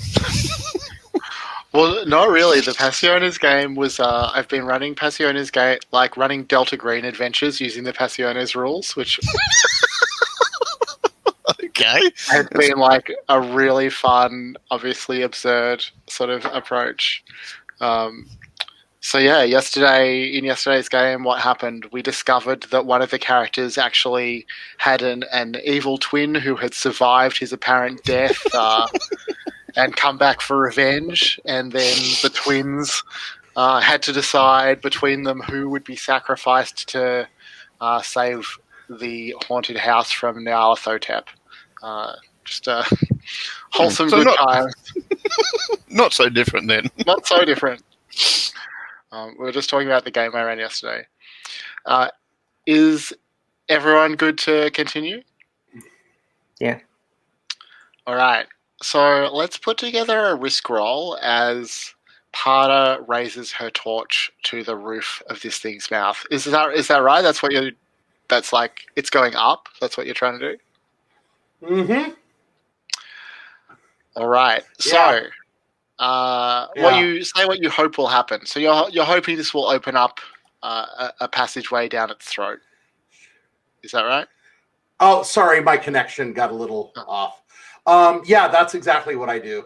Well, not really. The Passiones game was, I've been running Passiones game, running Delta Green Adventures using the Passiones rules, which Okay. has been a really fun, obviously absurd sort of approach. So yeah, in yesterday's game, what happened? We discovered that one of the characters actually had an evil twin who had survived his apparent death and come back for revenge, and then the twins had to decide between them who would be sacrificed to save the haunted house from Nyarlathotep. Just a wholesome good time. Not so different then. Not so different. We were just talking about the game I ran yesterday. Is everyone good to continue? Yeah. All right. So let's put together a risk roll as Parda raises her torch to the roof of this thing's mouth. Is that right? That's what it's going up. That's what you're trying to do. Mm-hmm. All right. So, what you hope will happen. So you're hoping this will open up a passageway down its throat. Is that right? Oh, sorry, my connection got a little off. Yeah, that's exactly what I do.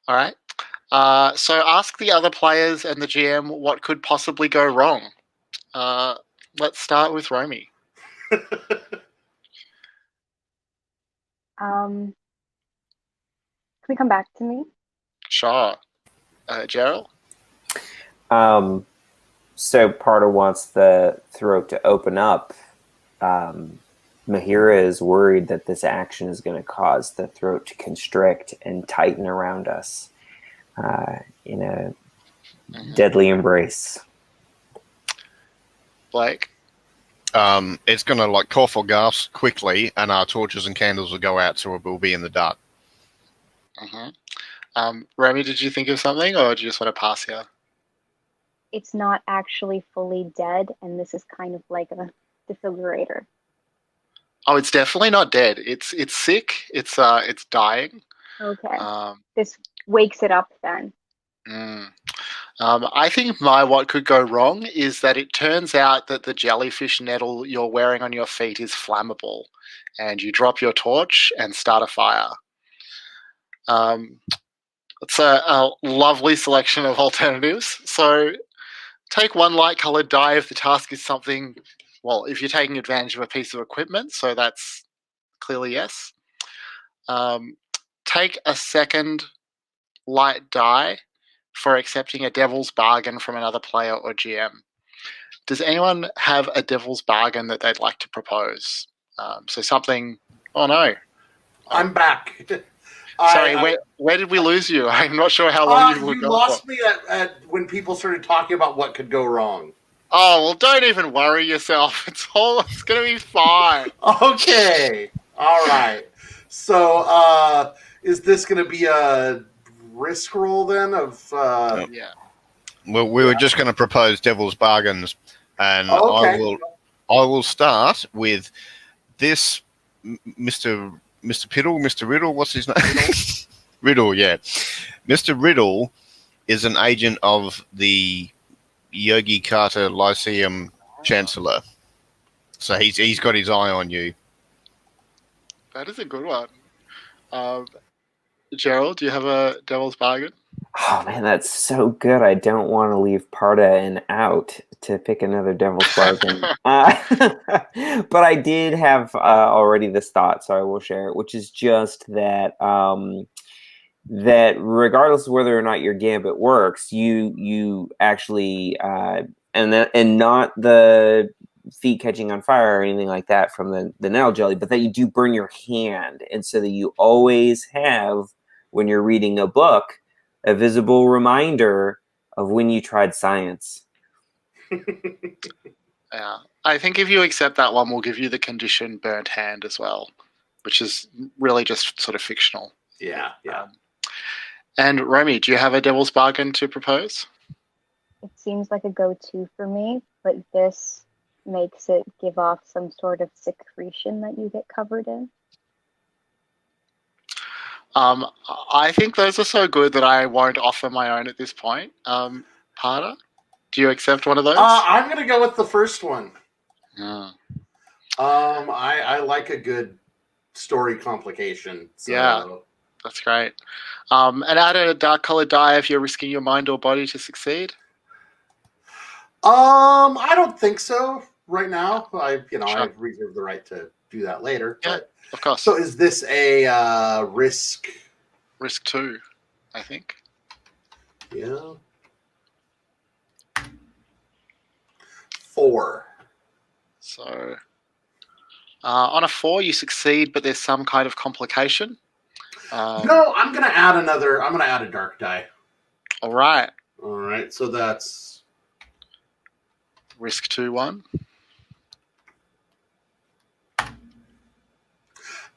All right. So ask the other players and the GM what could possibly go wrong. Let's start with Romy. Can we come back to me? Sure. Gerald? So Parda wants the throat to open up. Mahira is worried that this action is going to cause the throat to constrict and tighten around us in a deadly embrace. Blake? It's going to like cough or gasp quickly, and our torches and candles will go out, so we'll be in the dark. Romy, did you think of something, or do you just want to pass here? It's not actually fully dead, and this is kind of like a defibrillator. Oh, it's definitely not dead. It's sick. It's dying. Okay. This wakes it up then. I think what could go wrong is that it turns out that the jellyfish nettle you're wearing on your feet is flammable, and you drop your torch and start a fire. It's a lovely selection of alternatives. So take one light-colored dye if the task is something, well, if you're taking advantage of a piece of equipment, so that's clearly yes. Take a second light dye for accepting a devil's bargain from another player or GM. Does anyone have a devil's bargain that they'd like to propose? So something... Oh, no. I'm back. Sorry, where did we lose you? I'm not sure how long you were gone. You lost me at when people started talking about what could go wrong. Oh, well, don't even worry yourself. It's going to be fine. Okay. All right. So, is this going to be a risk roll then? Yeah. Well, we were just going to propose devil's bargains, and okay. I will start with this Mr. Piddle, Mr. Riddle. What's his name? Riddle, yeah. Mr. Riddle is an agent of the Yogi Carter Lyceum Chancellor. So he's got his eye on you. That is a good one. Gerald, do you have a devil's bargain? Oh man, that's so good. I don't want to leave Parda and out to pick another devil's bargain. But I did have already this thought, so I will share it, which is just that that regardless of whether or not your gambit works, you actually and not the feet catching on fire or anything like that from the nettle jelly, but that you do burn your hand, and so that you always have, when you're reading a book, a visible reminder of when you tried science. Yeah. I think if you accept that one, we'll give you the condition burnt hand as well, which is really just sort of fictional. Yeah. And Romy, do you have a devil's bargain to propose? It seems like a go-to for me, but this makes it give off some sort of secretion that you get covered in. I think those are so good that I won't offer my own at this point. Parda, do you accept one of those? I'm going to go with the first one. Yeah. I like a good story complication. So. Yeah, that's great. And add a dark-colored dye if you're risking your mind or body to succeed. I don't think so right now. I reserve the right to do that later. Yeah, but, of course. So is this a risk? Risk 2, I think. Yeah. 4. So on a 4, you succeed, but there's some kind of complication. No, I'm gonna add a dark die. All right. So that's risk 2-1.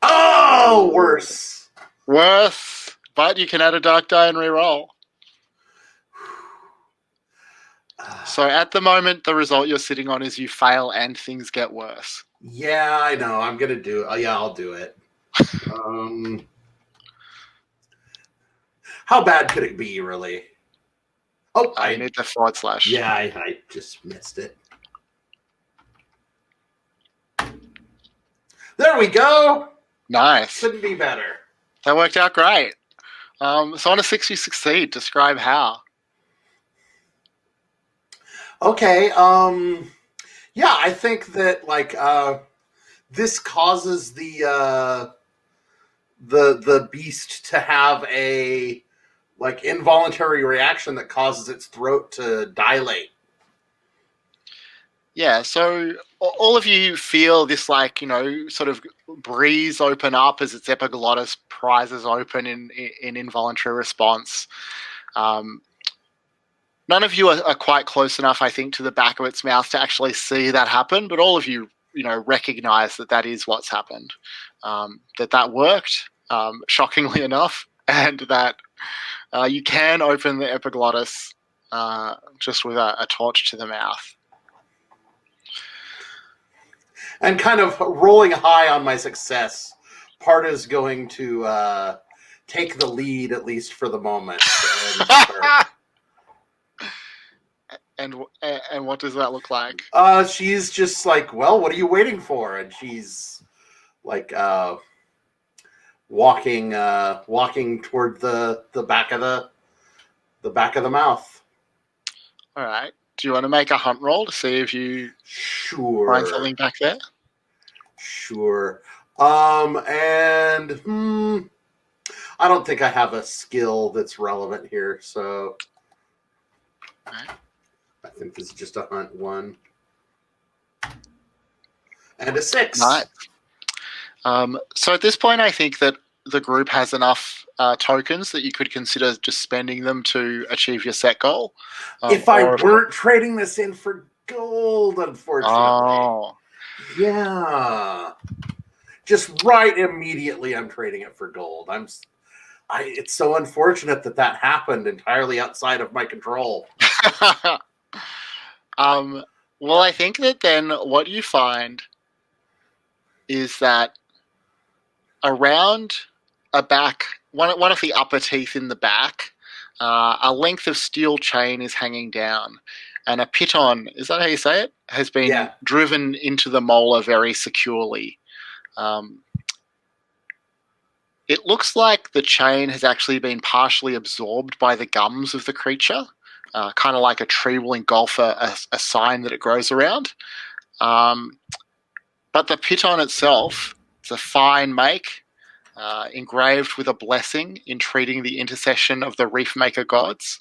Oh, worse. But you can add a dark die and re-roll. So at the moment, the result you're sitting on is you fail and things get worse. Yeah, I know. I'm gonna do it. Yeah, I'll do it. How bad could it be, really? Oh, You need the /. Yeah, I just missed it. There we go. Nice. Couldn't be better. That worked out great. So on a 6 you succeed. Describe how. Okay. Yeah, I think that this causes the beast to have a involuntary reaction that causes its throat to dilate. Yeah, so all of you feel this sort of breeze open up as its epiglottis prizes open in involuntary response. None of you are quite close enough, I think, to the back of its mouth to actually see that happen, but all of you, recognize that is what's happened. That worked, shockingly enough, and that you can open the epiglottis just with a torch to the mouth. And kind of rolling high on my success, Parda's going to take the lead, at least for the moment. And what does that look like? She's just like, well, what are you waiting for? And she's like walking toward the back of the mouth. All right. Do you want to make a hunt roll to see if you find something back there? Sure. And I don't think I have a skill that's relevant here, so right. I think this is just a hunt 1 and a 6. Right. So at this point, I think that the group has enough tokens that you could consider just spending them to achieve your set goal. If I weren't trading this in for gold, unfortunately. Oh. Yeah. Just right immediately I'm trading it for gold. It's so unfortunate that happened entirely outside of my control. Well, I think that then what you find is that around a back, one of the upper teeth in the back, a length of steel chain is hanging down, and a piton, is that how you say it, has been driven into the molar very securely. It looks like the chain has actually been partially absorbed by the gums of the creature, kind of like a tree will engulf a sign that it grows around. But the piton itself, it's a fine make, engraved with a blessing entreating the intercession of the reef maker gods.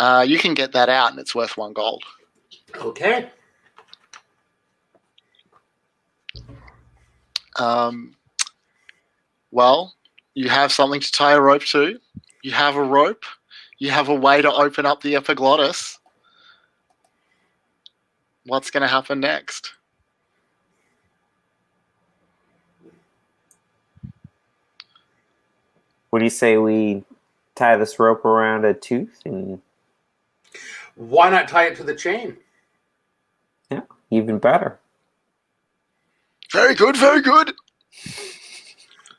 You can get that out and it's worth 1 gold. Okay. Well, you have something to tie a rope to. You have a rope. You have a way to open up the epiglottis. What's going to happen next? What do you say we tie this rope around a tooth? And why not tie it to the chain? Yeah, even better. Very good, very good.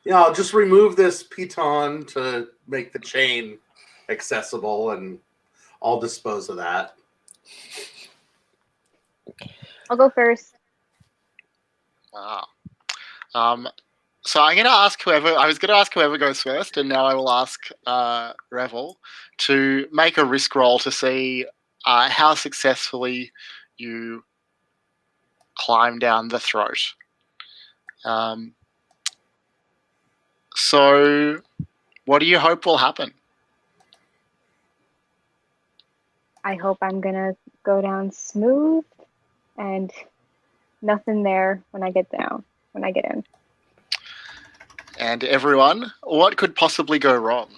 Yeah, I'll just remove this piton to make the chain accessible, and I'll dispose of that. I'll go first. Wow. So I'm going to ask whoever. I was going to ask whoever goes first, and now I will ask Revel to make a risk roll to see how successfully you climb down the throat. So, what do you hope will happen? I hope I'm gonna go down smooth and nothing there when I get in. And everyone, what could possibly go wrong?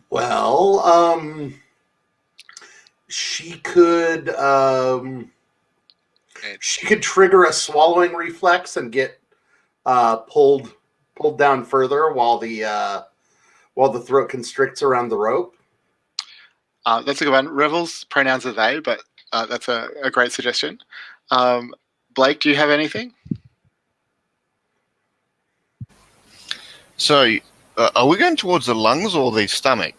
Well, she could trigger a swallowing reflex and get pulled down further while the throat constricts around the rope. That's a good one. Revel's pronouns are they, but That's a great suggestion. Blake, do you have anything? So, are we going towards the lungs or the stomach?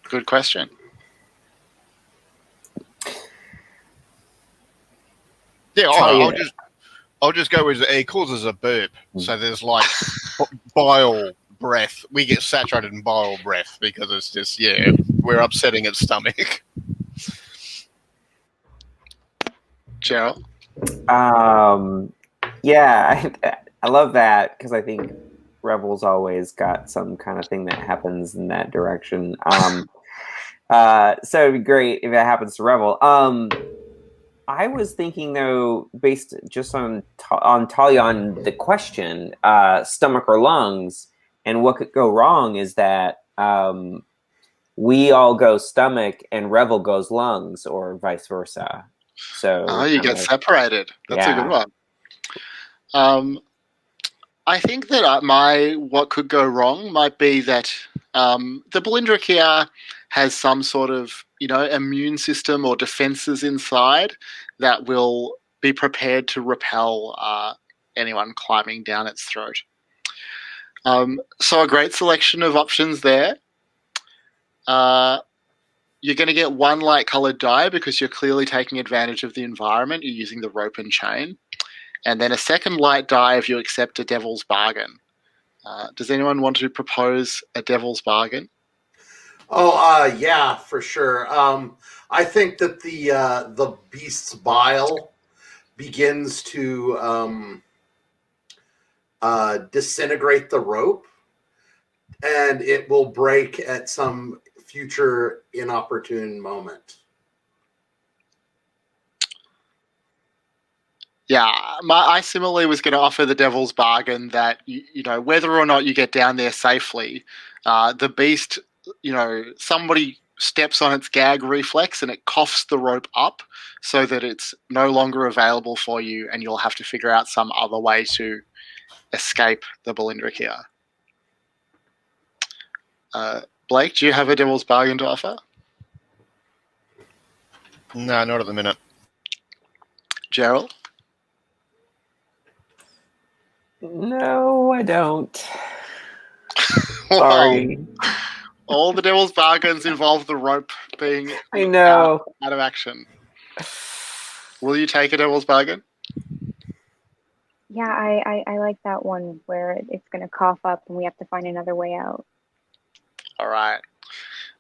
Good question. Yeah, Tell you. I'll just go with it causes a burp. So there's like bile breath. We get saturated in bile breath because it's just we're upsetting its stomach. Gerald? Yeah, I love that because I think Rebel's always got some kind of thing that happens in that direction. So it'd be great if it happens to Rebel. I was thinking though, based just on Talia on the question, stomach or lungs, and what could go wrong is that we all go stomach and Revel goes lungs, or vice versa. So You get separated. That's a good one. I think that what could go wrong might be that the balindrakir has some sort of immune system or defenses inside that will be prepared to repel anyone climbing down its throat. So a great selection of options there. You're going to get one light-colored die because you're clearly taking advantage of the environment. You're using the rope and chain. And then a second light die if you accept a devil's bargain. Does anyone want to propose a devil's bargain? Yeah, for sure. I think that the beast's bile begins to disintegrate the rope, and it will break at some future inopportune moment. Yeah, I similarly was going to offer the devil's bargain that whether or not you get down there safely, the beast, somebody steps on its gag reflex and it coughs the rope up so that it's no longer available for you, and you'll have to figure out some other way to escape the balindrakir. Blake, do you have a devil's bargain to offer? No, not at the minute. Gerald? No, I don't. Sorry. All the devil's bargains involve the rope being I know. out of action. Will you take a devil's bargain? Yeah, I like that one where it's going to cough up and we have to find another way out. All right.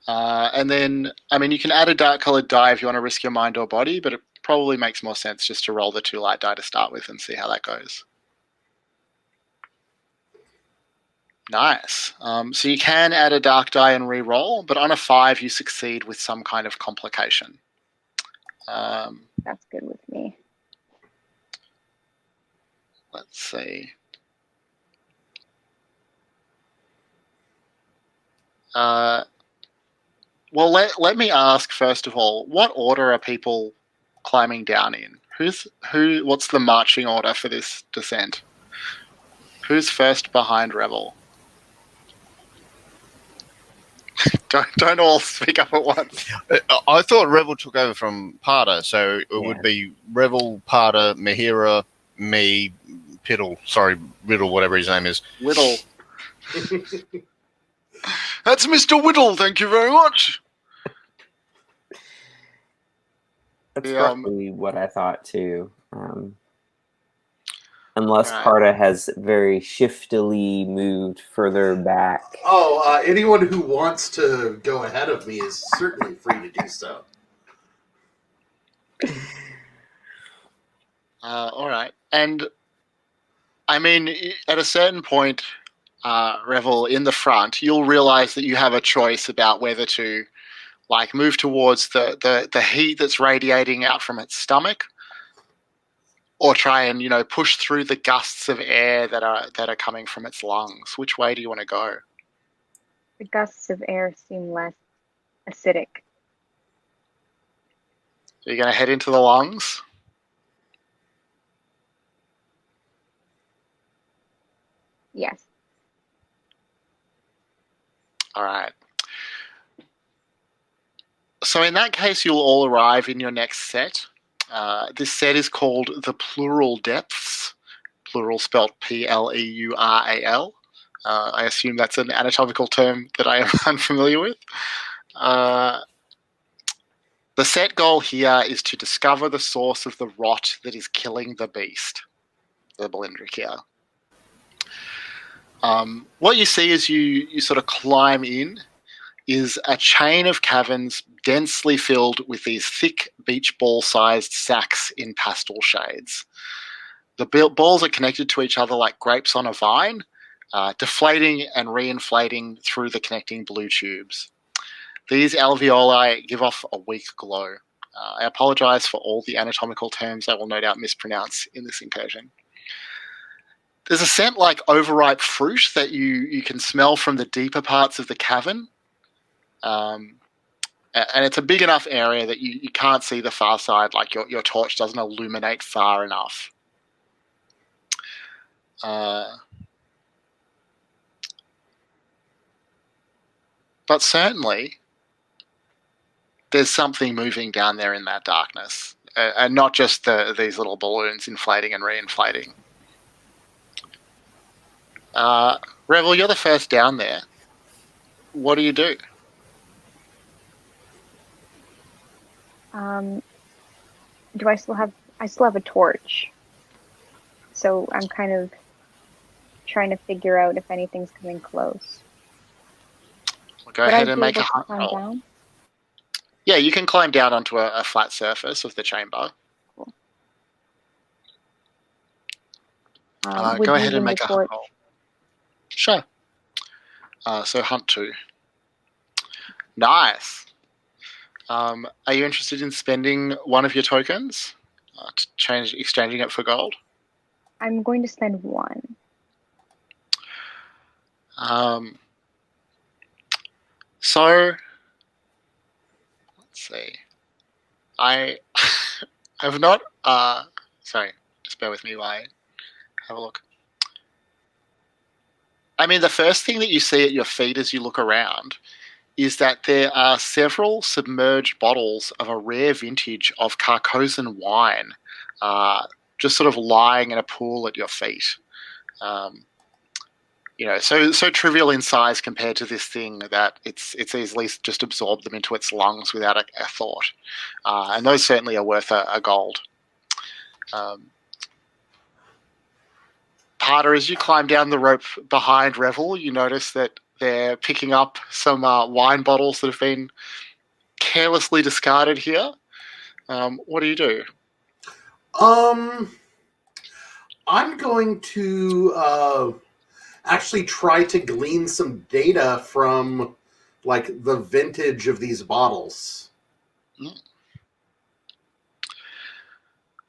And then, you can add a dark-colored die if you want to risk your mind or body, but it probably makes more sense just to roll the 2 light die to start with and see how that goes. Nice. So you can add a dark die and re-roll, but on a 5 you succeed with some kind of complication. That's good with me. Let's see. Well, let me ask first of all, what order are people climbing down in? What's the marching order for this descent? Who's first behind Revel? Don't all speak up at once. I thought Revel took over from Parda, so it would be Revel, Parda, Mahira, me, Piddle. Sorry, Riddle, whatever his name is. Whittle. That's Mr. Whittle, thank you very much. That's roughly what I thought too. Unless Parda has very shiftily moved further back. Anyone who wants to go ahead of me is certainly free to do so. All right. And, at a certain point, Revel, in the front, you'll realize that you have a choice about whether to, move towards the heat that's radiating out from its stomach, or try and push through the gusts of air that are coming from its lungs. Which way do you want to go? The gusts of air seem less acidic. Are you going to head into the lungs? Yes. All right. So in that case, you'll all arrive in your next set. This set is called the Plural Depths, plural spelt Pleural. I assume that's an anatomical term that I am unfamiliar with. The set goal here is to discover the source of the rot that is killing the beast, the balindrakir. What you see as you sort of climb in is a chain of caverns densely filled with these thick beach ball-sized sacks in pastel shades. The balls are connected to each other like grapes on a vine, deflating and reinflating through the connecting blue tubes. These alveoli give off a weak glow. I apologize for all the anatomical terms I will no doubt mispronounce in this incursion. There's a scent like overripe fruit that you can smell from the deeper parts of the cavern. And it's a big enough area that you can't see the far side, like your torch doesn't illuminate far enough. But certainly, there's something moving down there in that darkness, and not just these little balloons inflating and reinflating. Revel, you're the first down there. What do you do? Do I still have a torch? So I'm kind of trying to figure out if anything's coming close. Go ahead and make a hunt roll. Down? Yeah, you can climb down onto a flat surface of the chamber. Cool. Go ahead and make a hunt roll. Sure. So hunt 2. Nice. Are you interested in spending one of your tokens exchanging it for gold? I'm going to spend 1. So let's see. I have not. Sorry, just bear with me while I have a look. I mean, the first thing that you see at your feet as you look around is that there are several submerged bottles of a rare vintage of Carcosan wine just sort of lying in a pool at your feet. So trivial in size compared to this thing that it's easily just absorbed them into its lungs without a thought. And those certainly are worth a gold. Parda, as you climb down the rope behind Revel, you notice that they're picking up some wine bottles that have been carelessly discarded here. What do you do? I'm going to actually try to glean some data from, like, the vintage of these bottles.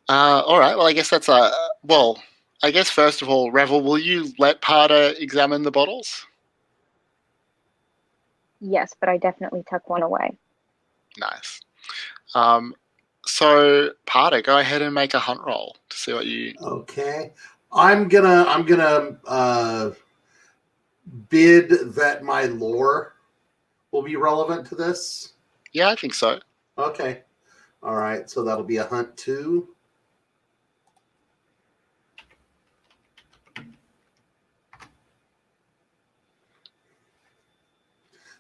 All right. Well, I guess that's I guess first of all, Revel, will you let Parda examine the bottles? Yes, but I definitely tuck one away. Nice. So Parda, go ahead and make a hunt roll to see what you. Okay, I'm gonna bid that my lore will be relevant to this. Yeah, I think so. Okay, all right. So that'll be a hunt 2.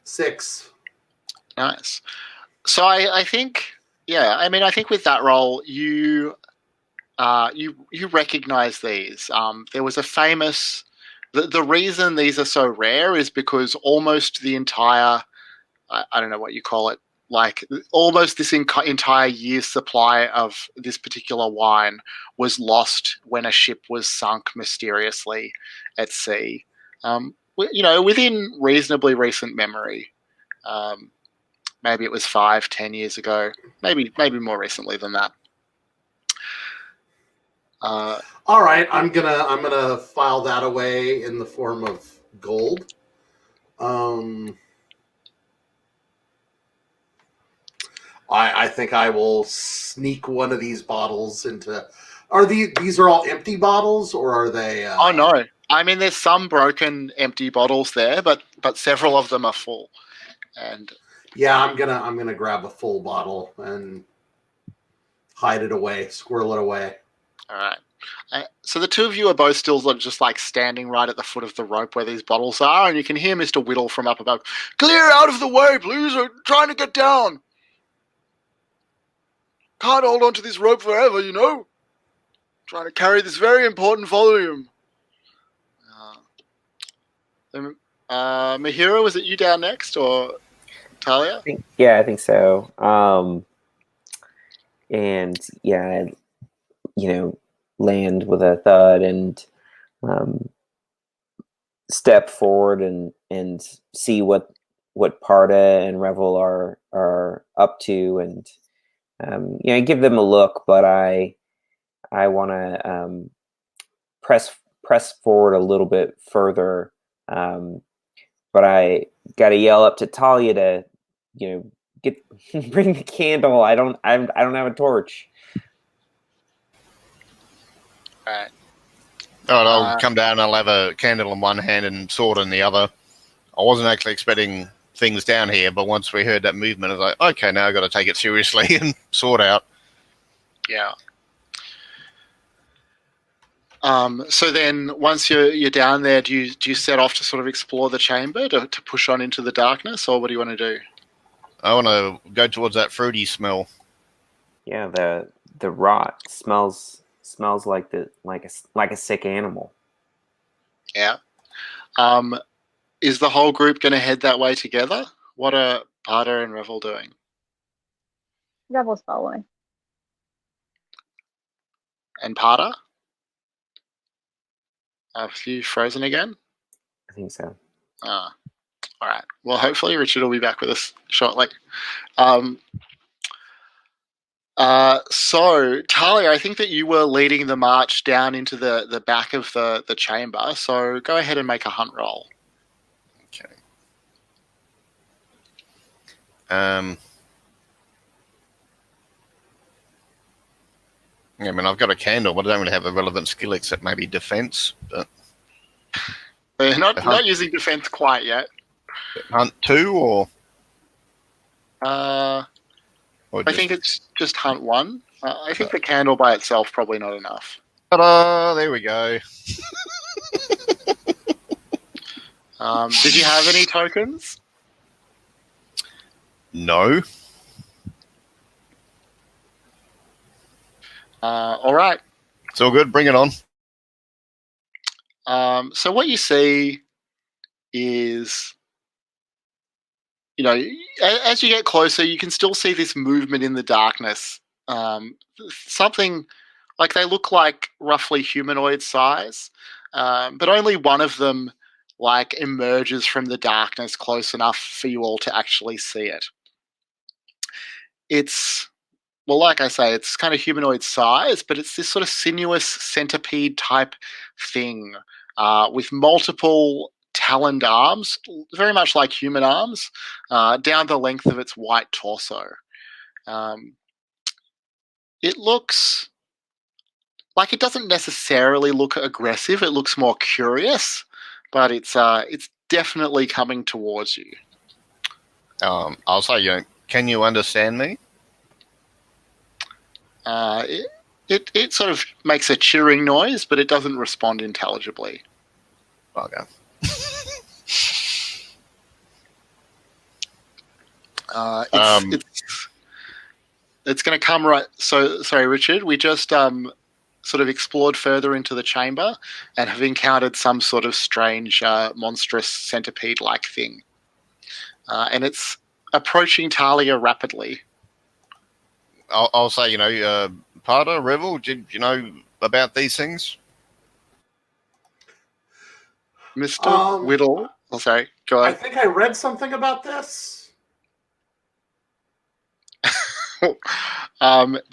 Six. Nice. So I think, yeah, I mean, I think with that roll, you recognize these. There was a famous. The reason these are so rare is because almost the entire, I don't know what you call it, like almost this entire year's supply of this particular wine was lost when a ship was sunk mysteriously at sea. Within reasonably recent memory. Maybe it was 5-10 years ago. Maybe more recently than that. All right, I'm gonna file that away in the form of gold. I think I will sneak one of these bottles into. Are these are all empty bottles, or are they? Oh no! I mean, there's some broken, empty bottles there, but several of them are full. And Yeah, I'm gonna grab a full bottle and hide it away, squirrel it away. All right. So the two of you are both still just like standing right at the foot of the rope where these bottles are, and you can hear Mr. Whittle from up above. Clear out of the way, please. I'm trying to get down. Can't hold on to this rope forever, you know. Trying to carry this very important volume. Mahira, was it you down next, or Talia? I think so. And yeah, land with a thud and step forward and see what Parda and Revel are up to, and give them a look, but I want to press forward a little bit further, but I got to yell up to Talia to get bring the candle. I don't have a torch. All right. All right, I'll come down and I'll have a candle in one hand and sword in the other. I wasn't actually expecting things down here, but once we heard that movement, I was like, okay, now I've got to take it seriously and sword out. Yeah. So then, once you're down there, do you set off to sort of explore the chamber to push on into the darkness, or what do you want to do? I want to go towards that fruity smell. Yeah, the rot smells like a sick animal. Yeah. Is the whole group going to head that way together? What are Parda and Revel doing? Revel's following. And Parda? Have you frozen again? I think so. All right. Well, hopefully Richard will be back with us shortly. So, Talia, I think that you were leading the march down into the back of the chamber. So go ahead and make a hunt roll. Okay. I mean, I've got a candle, but I don't really have a relevant skill except maybe defense. But not using defense quite yet. Hunt 2 or I think it's just hunt 1. I think the candle by itself probably not enough. Ta-da! There we go. Did you have any tokens? No. All right. It's all good. Bring it on. So what you see is, as you get closer, you can still see this movement in the darkness. Something like they look like roughly humanoid size, but only one of them like emerges from the darkness close enough for you all to actually see it. It's, well, like I say, it's kind of humanoid size, but it's this sort of sinuous centipede type thing with multiple taloned arms, very much like human arms, down the length of its white torso. It looks like it doesn't necessarily look aggressive. It looks more curious, but it's definitely coming towards you. I'll say, can you understand me? It sort of makes a chirring noise, but it doesn't respond intelligibly. Okay. It's going to come right. So sorry, Richard. We just sort of explored further into the chamber and have encountered some sort of strange, monstrous centipede-like thing, and it's approaching Talia rapidly. I'll say, Parda, Revel, did you know about these things? Mr. Whittle. Oh, sorry. Go on. I think I read something about this. Do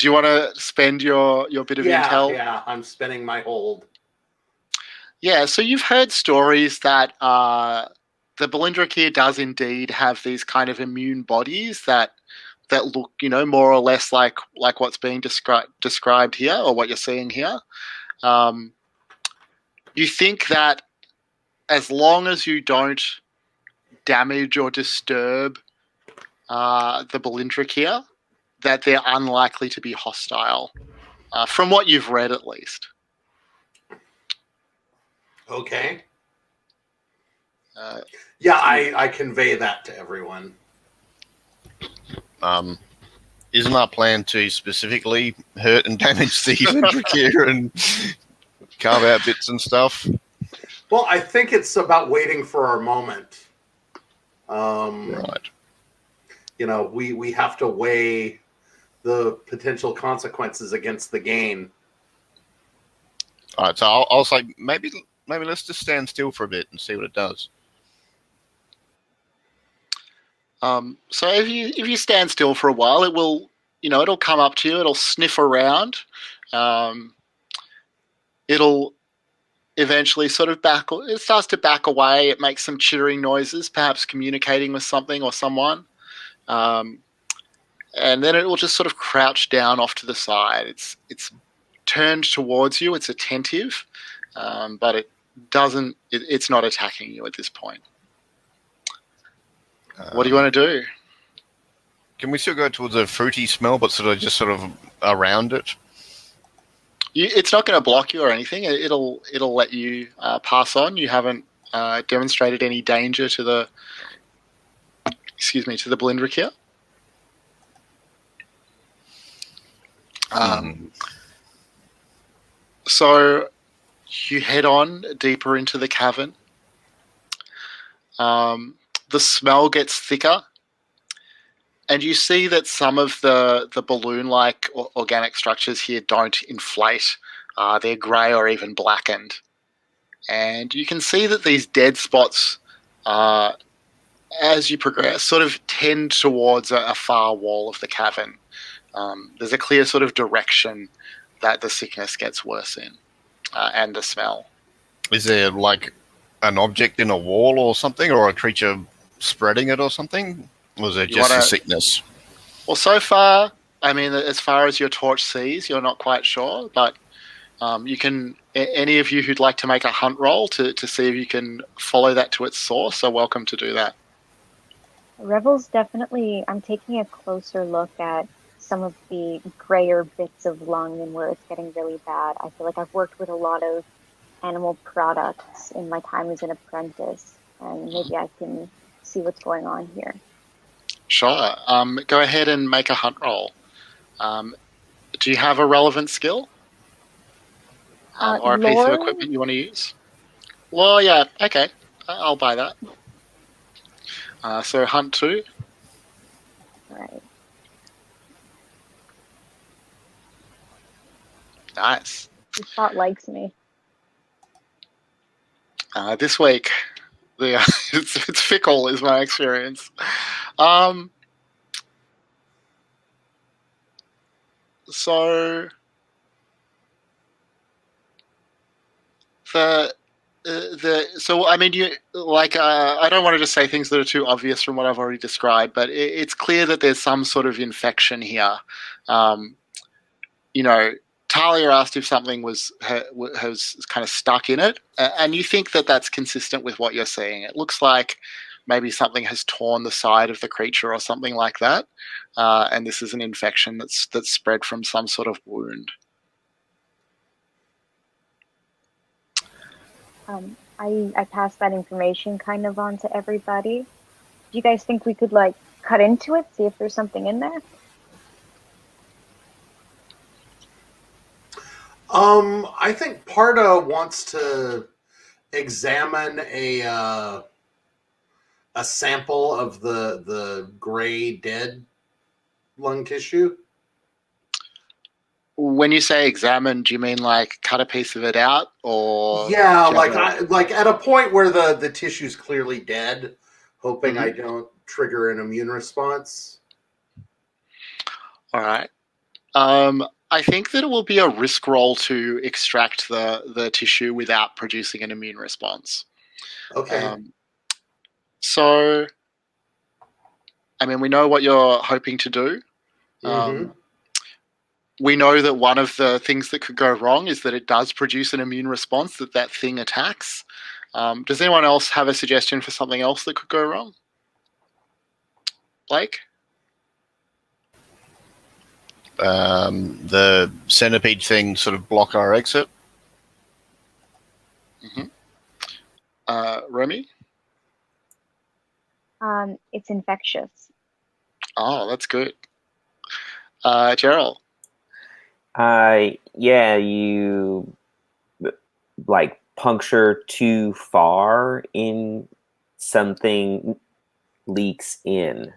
you want to spend your bit of intel? Yeah, I'm spending my hold. Yeah, so you've heard stories that the balindrakir does indeed have these kind of immune bodies that look, more or less like what's being described here, or what you're seeing here. You think that as long as you don't damage or disturb the balindrakir, that they're unlikely to be hostile, from what you've read at least. Okay. Uh, Yeah, I convey that to everyone. Isn't our plan to specifically hurt and damage the balindrakir and carve out bits and stuff? Well, I think it's about waiting for our moment. Right. You know, we have to weigh the potential consequences against the gain. All right, so I'll say maybe let's just stand still for a bit and see what it does. So if you stand still for a while, it will, it'll come up to you. It'll sniff around. It'll eventually sort of it starts to back away. It makes some chittering noises, perhaps communicating with something or someone. And then it will just sort of crouch down off to the side. It's turned towards you. It's attentive, but it doesn't. It's not attacking you at this point. What do you want to do? Can we still go towards a fruity smell, but sort of around it? It's not going to block you or anything. It'll let you pass on. You haven't demonstrated any danger to the balindrakir. So you head on deeper into the cavern. The smell gets thicker, and you see that some of the balloon-like organic structures here don't inflate. They're grey or even blackened. And you can see that these dead spots, as you progress, sort of tend towards a far wall of the cavern. There's a clear sort of direction that the sickness gets worse in, and the smell. Is there like an object in a wall or something, or a creature spreading it or something? Or is it just the sickness? Well, so far, I mean, as far as your torch sees, you're not quite sure, but you can, any of you who'd like to make a hunt roll to see if you can follow that to its source are welcome to do that. Revel's definitely, I'm taking a closer look at some of the grayer bits of lung and where it's getting really bad. I feel like I've worked with a lot of animal products in my time as an apprentice, and maybe I can see what's going on here. Sure. Go ahead and make a hunt roll. Do you have a relevant skill? Or a piece of equipment you want to use? Well, yeah, okay. I'll buy that. So hunt 2. Right. Nice. The spot likes me. This week, it's fickle, is my experience. So I mean, you like. I don't want to just say things that are too obvious from what I've already described, but it's clear that there's some sort of infection here. Talia asked if something has kind of stuck in it, and you think that that's consistent with what you're seeing. It looks like maybe something has torn the side of the creature or something like that, and this is an infection that's spread from some sort of wound. I passed that information kind of on to everybody. Do you guys think we could like cut into it, see if there's something in there? I think Parda wants to examine a sample of the gray dead lung tissue. When you say examine, do you mean like cut a piece of it out, or yeah, like at a point where the tissue's clearly dead, hoping I don't trigger an immune response. All right. I think that it will be a risk roll to extract the tissue without producing an immune response. Okay. So, I mean, we know what you're hoping to do. We know that one of the things that could go wrong is that it does produce an immune response that thing attacks. Does anyone else have a suggestion for something else that could go wrong? Blake? the centipede thing sort of block our exit. Romy? It's infectious. Oh, that's good. Gerald? Yeah, you like puncture too far in something leaks in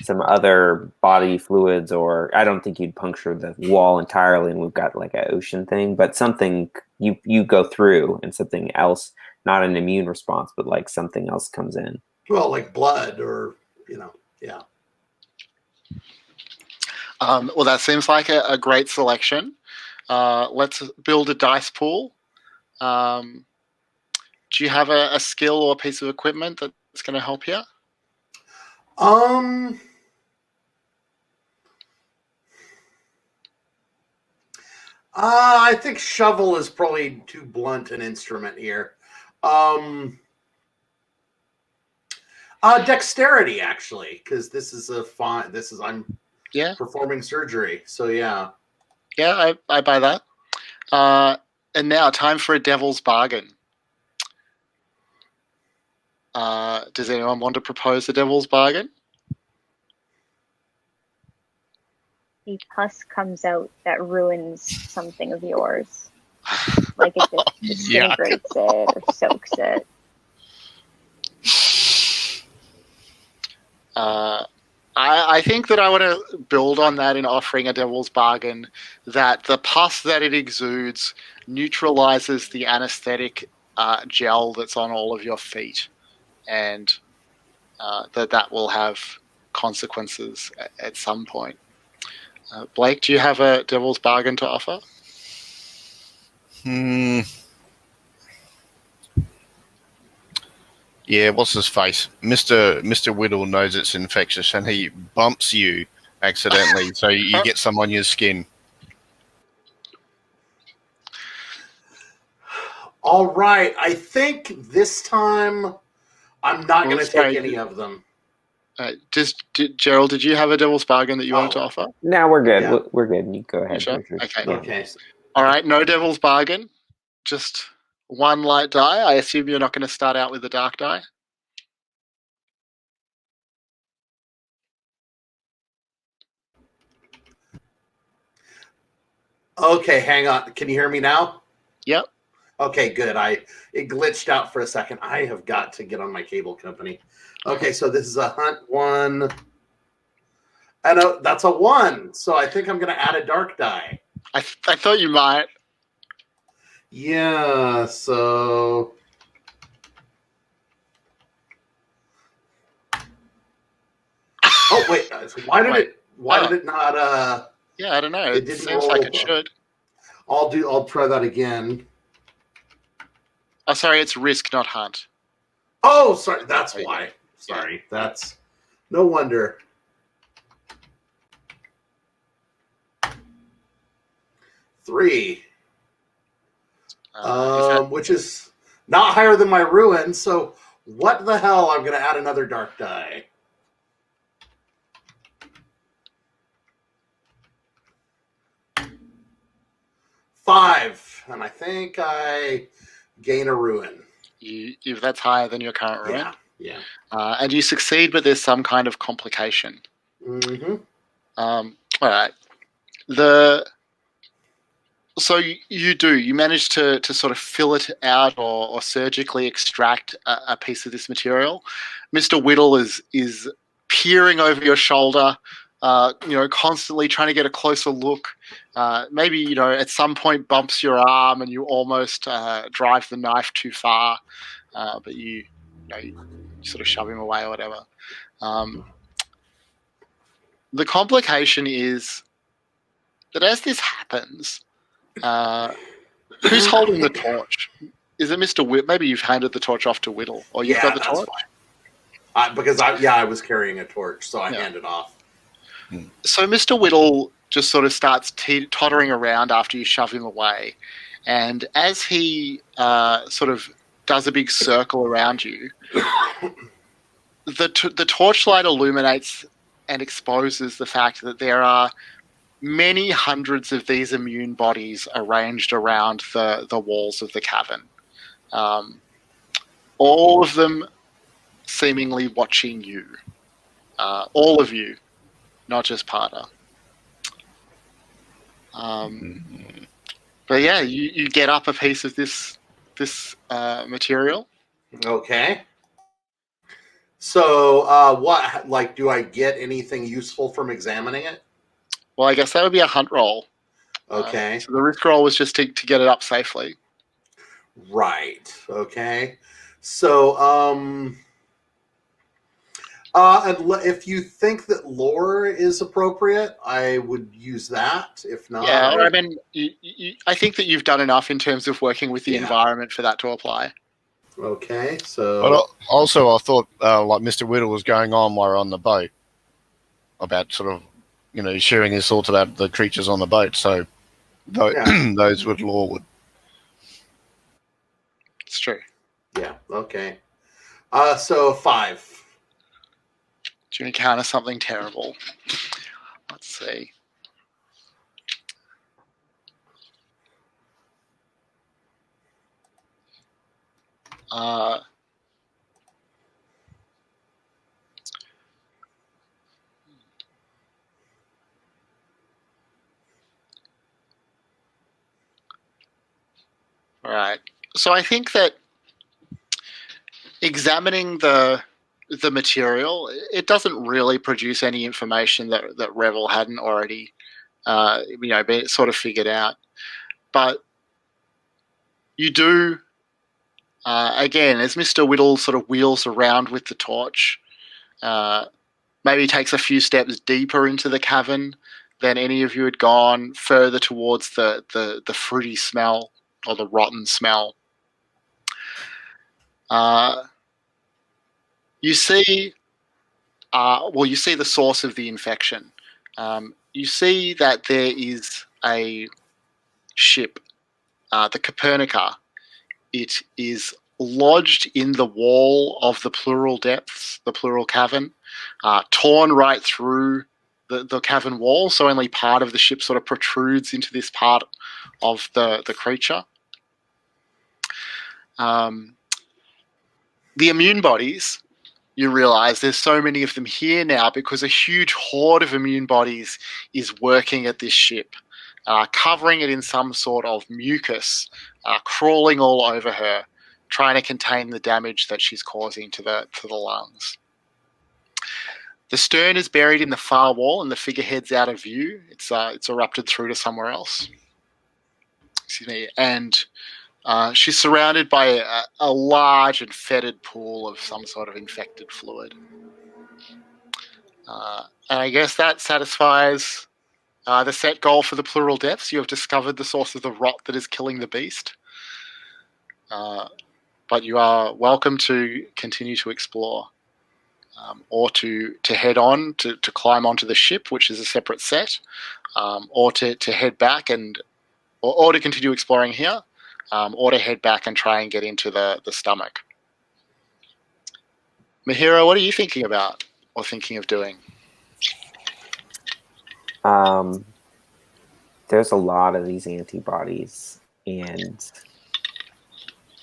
some other body fluids, or I don't think you'd puncture the wall entirely and we've got like an ocean thing, but something you go through and something else, not an immune response, but like something else comes in. Well, like blood or, yeah. Well, that seems like a great selection. Let's build a dice pool. Do you have a skill or a piece of equipment that's going to help here? I think shovel is probably too blunt an instrument here. Dexterity, actually, because this is I'm performing surgery, so yeah. Yeah, I buy that. And now, time for a devil's bargain. Does anyone want to propose a devil's bargain? The pus comes out that ruins something of yours. Like it just disintegrates it or soaks it. I think that I want to build on that in offering a devil's bargain that the pus that it exudes neutralizes the anesthetic gel that's on all of your feet, and that will have consequences at some point. Blake, do you have a devil's bargain to offer? Yeah, what's his face? Mr. Whittle knows it's infectious and he bumps you accidentally, so you get some on your skin. All right, I think this time I'm not going to take any of them. Gerald, did you have a devil's bargain that you wanted to offer? No, we're good. Yeah. We're good. You go ahead. Sure? Richard. Okay. Yeah. Okay. All right, no devil's bargain. Just one light die. I assume you're not going to start out with the dark die. Okay, hang on. Can you hear me now? Yep. Okay, good. It glitched out for a second. I have got to get on my cable company. Okay, so this is a hunt one. And that's a 1. So I think I'm going to add a dark die. I thought you might. Yeah, so... Oh, wait. Why did it not... Yeah, I don't know. It It seems like it should. I'll try that again. Oh, sorry, it's risk, not hunt. Oh, sorry. That's why. Sorry. That's... No wonder. Three. Which is not higher than my ruin, so what the hell? I'm going to add another dark die. Five, and I think I gain a ruin. If that's higher than your current ruin? Yeah. And you succeed, but there's some kind of complication. Mm-hmm. All right. So you manage to sort of fill it out or surgically extract a piece of this material. Mr. Whittle is peering over your shoulder, constantly trying to get a closer look. Maybe at some point bumps your arm and you almost drive the knife too far, but you sort of shove him away or whatever. The complication is that as this happens, who's holding the torch? Is it Mr. Whittle? Maybe you've handed the torch off to Whittle, or you've got the torch? Fine. Because I was carrying a torch, so I handed off. So Mr. Whittle just sort of starts tottering around after you shove him away, and as he sort of does a big circle around you, the torchlight illuminates and exposes the fact that there are many hundreds of these immune bodies arranged around the walls of the cavern. All of them seemingly watching you. All of you, not just Parda. But yeah, you get up a piece of this material. Okay. So, what, like, do I get anything useful from examining it? Well, I guess that would be a hunt roll. Okay. So the risk roll was just to get it up safely. Right. Okay. So, and if you think that lore is appropriate, I would use that. If not, Yeah, I mean, I think that you've done enough in terms of working with the Yeah. environment for that to apply. Okay. So, But also, I thought like Mr. Whittle was going on while we're on the boat about sort of, sharing his thoughts about the creatures on the boat. So Yeah. those with lore would. It's true. Yeah. Okay. So 5. Do you encounter something terrible? Let's see. All right. So I think that examining the material, it doesn't really produce any information that Revel hadn't already, been sort of figured out. But you do, again, as Mr. Whittle sort of wheels around with the torch, maybe takes a few steps deeper into the cavern than any of you had gone, further towards the fruity smell or the rotten smell. You see, you see the source of the infection. You see that there is a ship, the Copernica. It is lodged in the wall of the plural depths, the plural cavern, torn right through the cavern wall, so only part of the ship sort of protrudes into this part of the creature. The immune bodies, you realize there's so many of them here now because a huge horde of immune bodies is working at this ship, covering it in some sort of mucus, crawling all over her, trying to contain the damage that she's causing to the lungs. The stern is buried in the far wall and the figurehead's out of view. It's erupted through to somewhere else. Excuse me. And she's surrounded by a large and fetid pool of some sort of infected fluid. And I guess that satisfies the set goal for the plural depths. You have discovered the source of the rot that is killing the beast. But you are welcome to continue to explore. Or to head on, to climb onto the ship, which is a separate set, or to head back or to continue exploring here, or to head back and try and get into the stomach. Mahira, what are you thinking about or thinking of doing? There's a lot of these antibodies, and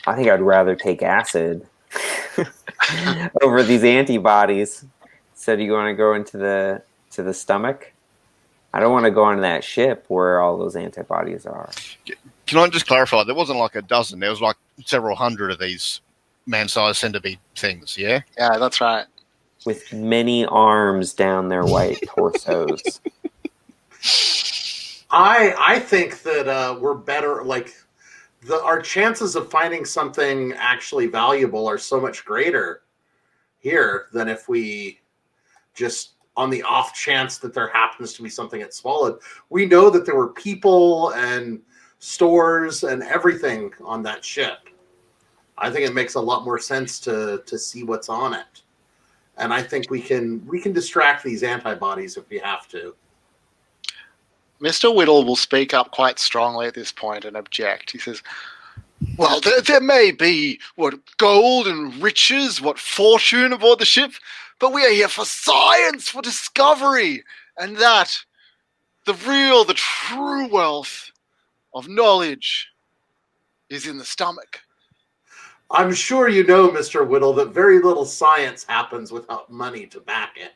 I think I'd rather take acid over these antibodies. So do you want to go into the stomach? I don't want to go on that ship where all those antibodies are. Can I just clarify? There wasn't like a dozen. There was like several hundred of these man-sized centipede things, yeah? Yeah, that's right. With many arms down their white torsos. I think that we're better, like, our chances of finding something actually valuable are so much greater here than if we just, on the off chance that there happens to be something that's swallowed. We know that there were people and stores and everything on that ship. I think it makes a lot more sense to see what's on it. And I think we can distract these antibodies if we have to. Mr. Whittle will speak up quite strongly at this point and object. He says, well, there may be gold and riches, fortune aboard the ship, but we are here for science, for discovery, and that the true wealth of knowledge is in the stomach. I'm sure you know, Mr. Whittle, that very little science happens without money to back it.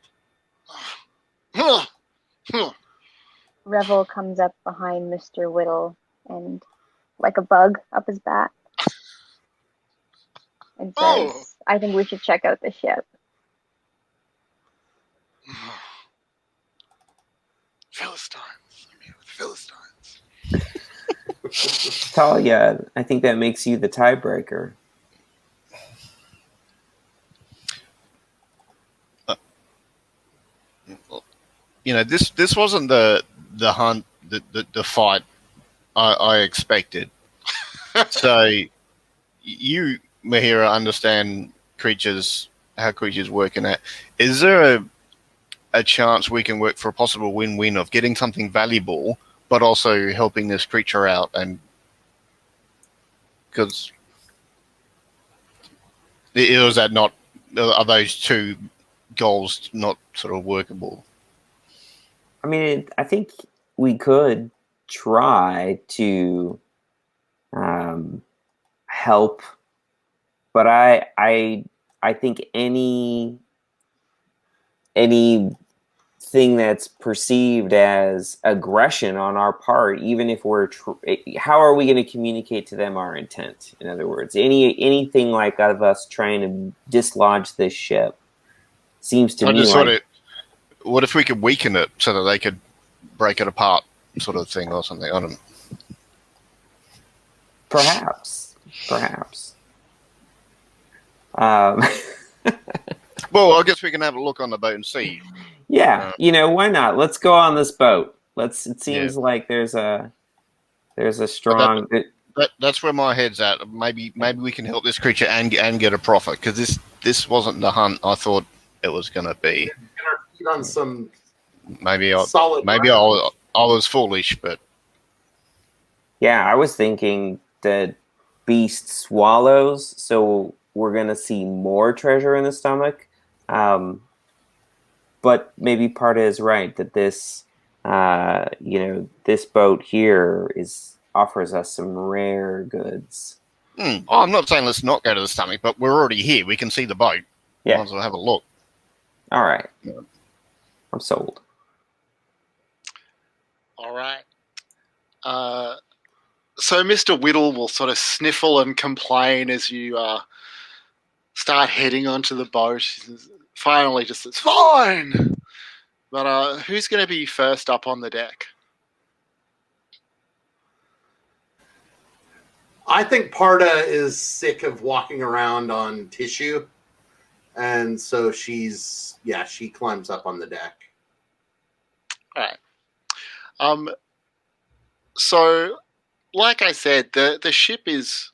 Revel comes up behind Mr. Whittle and, like a bug up his back, and says, I think we should check out the ship. Philistines. I'm here with Philistines. Talia, I think that makes you the tiebreaker. This wasn't the hunt, the fight I expected. So you, Mahira, understand how creatures work in that. Is there a chance we can work for a possible win-win of getting something valuable, but also helping this creature out? And because is that not? Are those two goals not sort of workable? I mean, I think we could try to help, but I think anything that's perceived as aggression on our part, even if we're how are we going to communicate to them our intent? In other words, anything like of us trying to dislodge this ship seems to me like. What if we could weaken it so that they could break it apart, sort of thing, or something? I don't know. Perhaps. Well, I guess we can have a look on the boat and see. Yeah, why not? Let's go on this boat. It seems like there's a strong. That's where my head's at. Maybe we can help this creature and get a profit, because this wasn't the hunt I thought it was going to be. Get our feet on some solid ground. I was foolish, but yeah, I was thinking that beast swallows, so we're going to see more treasure in the stomach. But maybe Parda is right that this, this boat here offers us some rare goods. I'm not saying let's not go to the stomach, but we're already here. We can see the boat. Yeah. Might as well have a look. All right. Yeah. I'm sold. All right. So Mr. Whittle will sort of sniffle and complain as you start heading onto the boat. Finally, just it's fine. But who's going to be first up on the deck? I think Parda is sick of walking around on tissue, and so she climbs up on the deck. All right. So, like I said, the ship is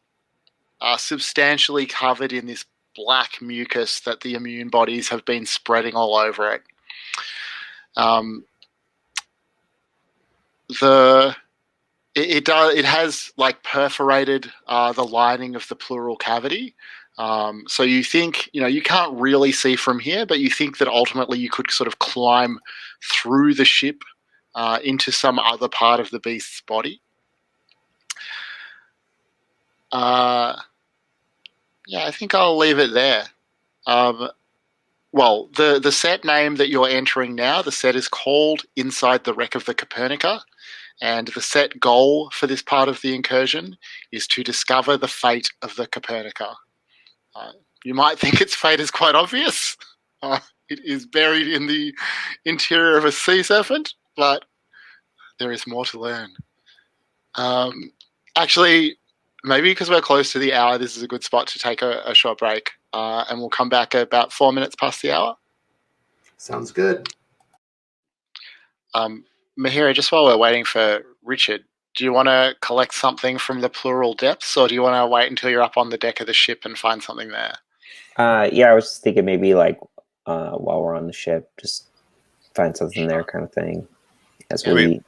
substantially covered in this black mucus that the immune bodies have been spreading all over it. It has like perforated the lining of the pleural cavity. So you think, you can't really see from here, but you think that ultimately you could sort of climb through the ship into some other part of the beast's body. Yeah, I think I'll leave it there. Well, the set name that you're entering now, the set is called Inside the Wreck of the Copernica, and the set goal for this part of the incursion is to discover the fate of the Copernica. You might think its fate is quite obvious. It is buried in the interior of a sea serpent, but there is more to learn. Actually, maybe because we're close to the hour, this is a good spot to take a short break, and we'll come back about 4 minutes past the hour. Sounds good. Mahira, just while we're waiting for Richard, do you want to collect something from the pleural depths, or do you want to wait until you're up on the deck of the ship and find something there? Yeah, I was just thinking maybe like while we're on the ship, just find something there kind of thing. As we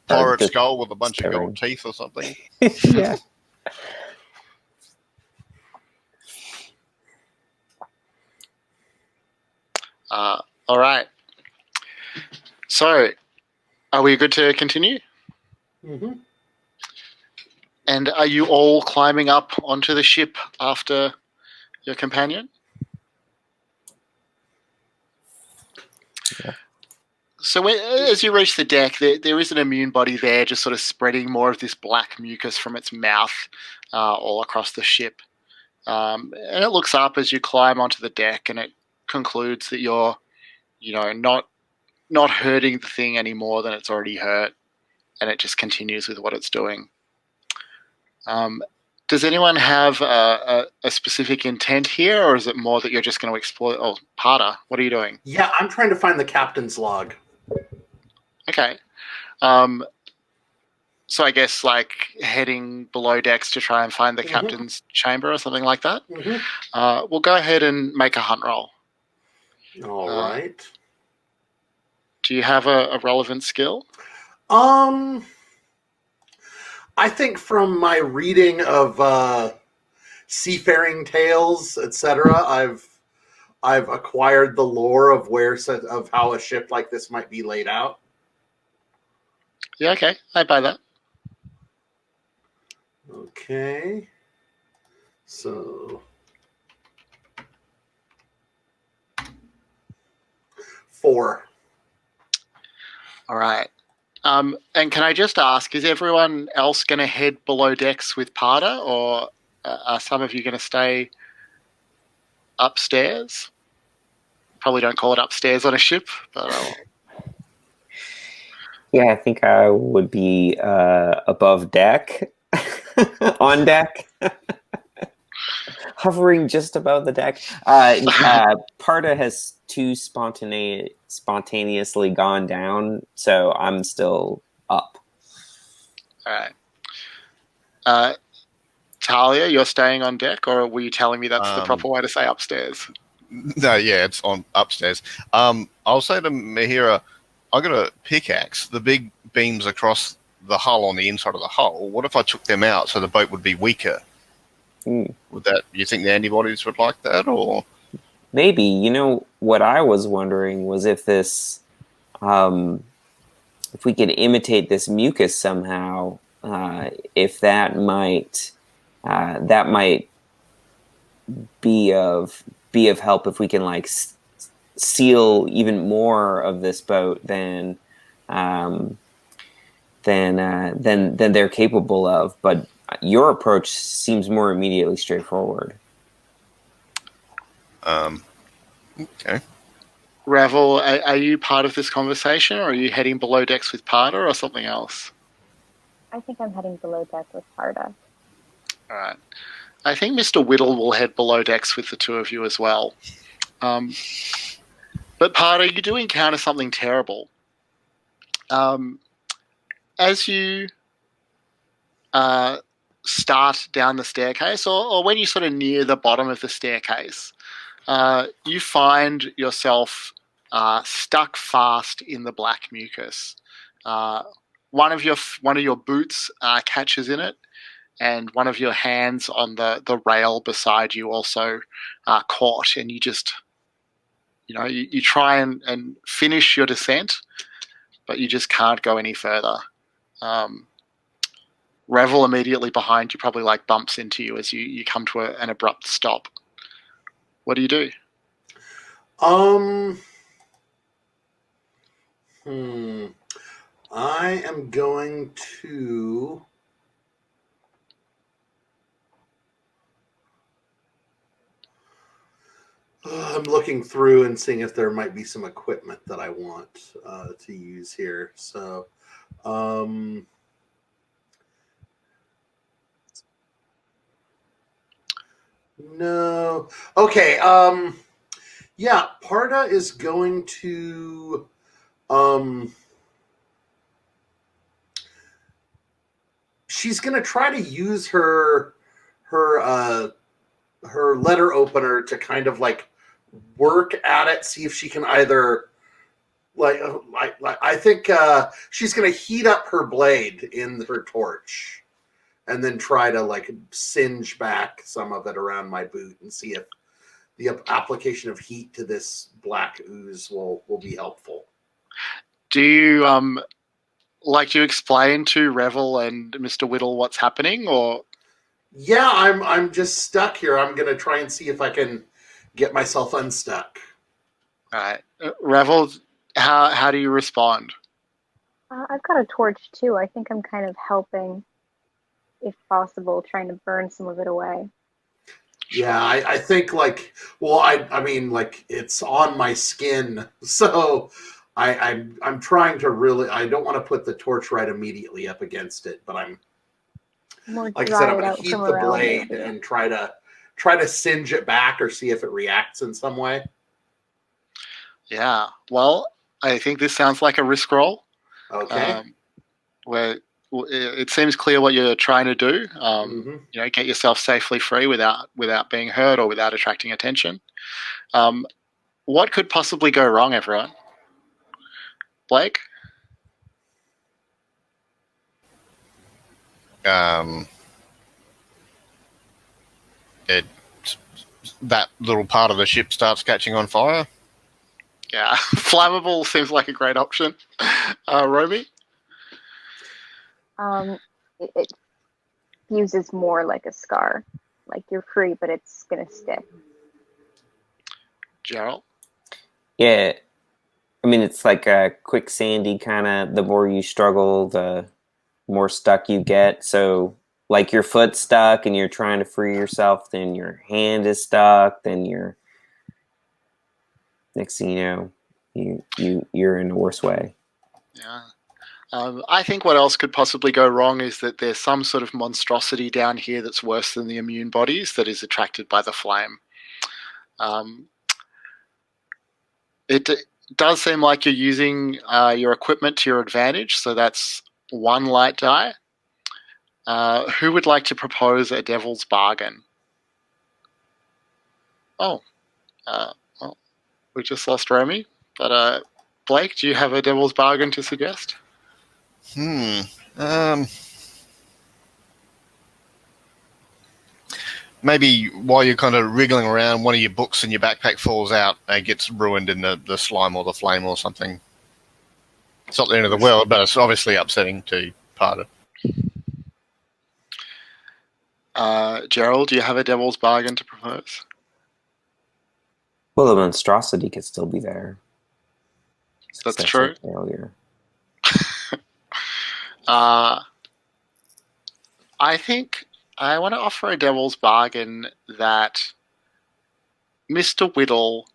pirate skull with a bunch of gold teeth or something. Yeah. All right. So, Are we good to continue? Mm-hmm. And are you all climbing up onto the ship after your companion? Yeah. So as you reach the deck, there is an immune body there just sort of spreading more of this black mucus from its mouth all across the ship. And it looks up as you climb onto the deck, and it concludes that you're, not hurting the thing any more than it's already hurt, and it just continues with what it's doing. Does anyone have a specific intent here, or is it more that you're just going to explore? Oh, Parda, what are you doing? Yeah, I'm trying to find the captain's log. Okay. So I guess like heading below decks to try and find the captain's chamber or something like that. We'll go ahead and make a hunt roll. All right. Do you have a relevant skill? I think from my reading of seafaring tales, etc., I've acquired the lore of of how a ship like this might be laid out. Yeah, okay, I buy that. Okay. So 4. All right. And can I just ask, is everyone else going to head below decks with Parda, or are some of you going to stay upstairs? Probably don't call it upstairs on a ship, but Yeah, I think I would be above deck, on deck, hovering just above the deck. Parda has too spontaneously gone down, so I'm still up. all right. Talia, you're staying on deck, or were you telling me that's the proper way to say upstairs? No, yeah, it's on upstairs. I'll say to Mahira, I got a pickaxe. The big beams across the hull on the inside of the hull. What if I took them out so the boat would be weaker? Would that? You think the antibodies would like that, or maybe? You know what I was wondering was if this, if we could imitate this mucus somehow, if that might be of help if we can like seal even more of this boat than they're capable of. But your approach seems more immediately straightforward. Okay. Ravel, are you part of this conversation, or are you heading below decks with Parda, or something else? I think I'm heading below deck with Parda. All right. I think Mr. Whittle will head below decks with the two of you as well. But Parda, you do encounter something terrible. As you start down the staircase, or when you sort of near the bottom of the staircase, you find yourself stuck fast in the black mucus. One of your boots catches in it, and one of your hands on the rail beside you also caught, and you just, you try and finish your descent, but you just can't go any further. Revel immediately behind you probably like bumps into you as you come to an abrupt stop. What do you do? I am going to I'm looking through and seeing if there might be some equipment that I want to use here. So, no. Okay. Yeah, Parda is going to she's going to try to use her letter opener to kind of like work at it, see if she can either I think she's going to heat up her blade in her torch and then try to like singe back some of it around my boot and see if the application of heat to this black ooze will be helpful. Do you like to explain to Revel and Mr. Whittle what's happening, or? Yeah, I'm just stuck here. I'm gonna try and see if I can get myself unstuck. All right. Revel, how do you respond? I've got a torch too. I think I'm kind of helping, if possible, trying to burn some of it away. Yeah, I think well, I mean like it's on my skin, so I'm trying to really. I don't want to put the torch right immediately up against it, but I'm More like I said, dry I'm it going to out heat from the around blade maybe. and try to singe it back or see if it reacts in some way. Yeah. Well, I think this sounds like a risk roll. Okay. Where it seems clear what you're trying to do. Mm-hmm. Get yourself safely free without being hurt or without attracting attention. What could possibly go wrong, everyone? Blake? Um, it that little part of the ship starts catching on fire. Yeah, flammable seems like a great option. Roby? It fuses more like a scar. Like you're free, but it's gonna stick. Gerald? Yeah, I mean, it's like a quicksandy kind of. The more you struggle, the more stuck you get. So, like your foot's stuck, and you're trying to free yourself. Then your hand is stuck. Then you're next thing you know, you're in a worse way. Yeah. I think what else could possibly go wrong is that there's some sort of monstrosity down here that's worse than the immune bodies that is attracted by the flame. It does seem like you're using your equipment to your advantage, so that's one light die. Who would like to propose a devil's bargain? Oh, well, we just lost Romy, but Blake, do you have a devil's bargain to suggest? Maybe while you're kind of wriggling around, one of your books in your backpack falls out and gets ruined in the slime or the flame or something. It's not the end of the world, but it's obviously upsetting to Parda. Gerald, do you have a devil's bargain to propose? Well, the monstrosity could still be there. That's true. Failure. I think I want to offer a devil's bargain that Mr. Whittle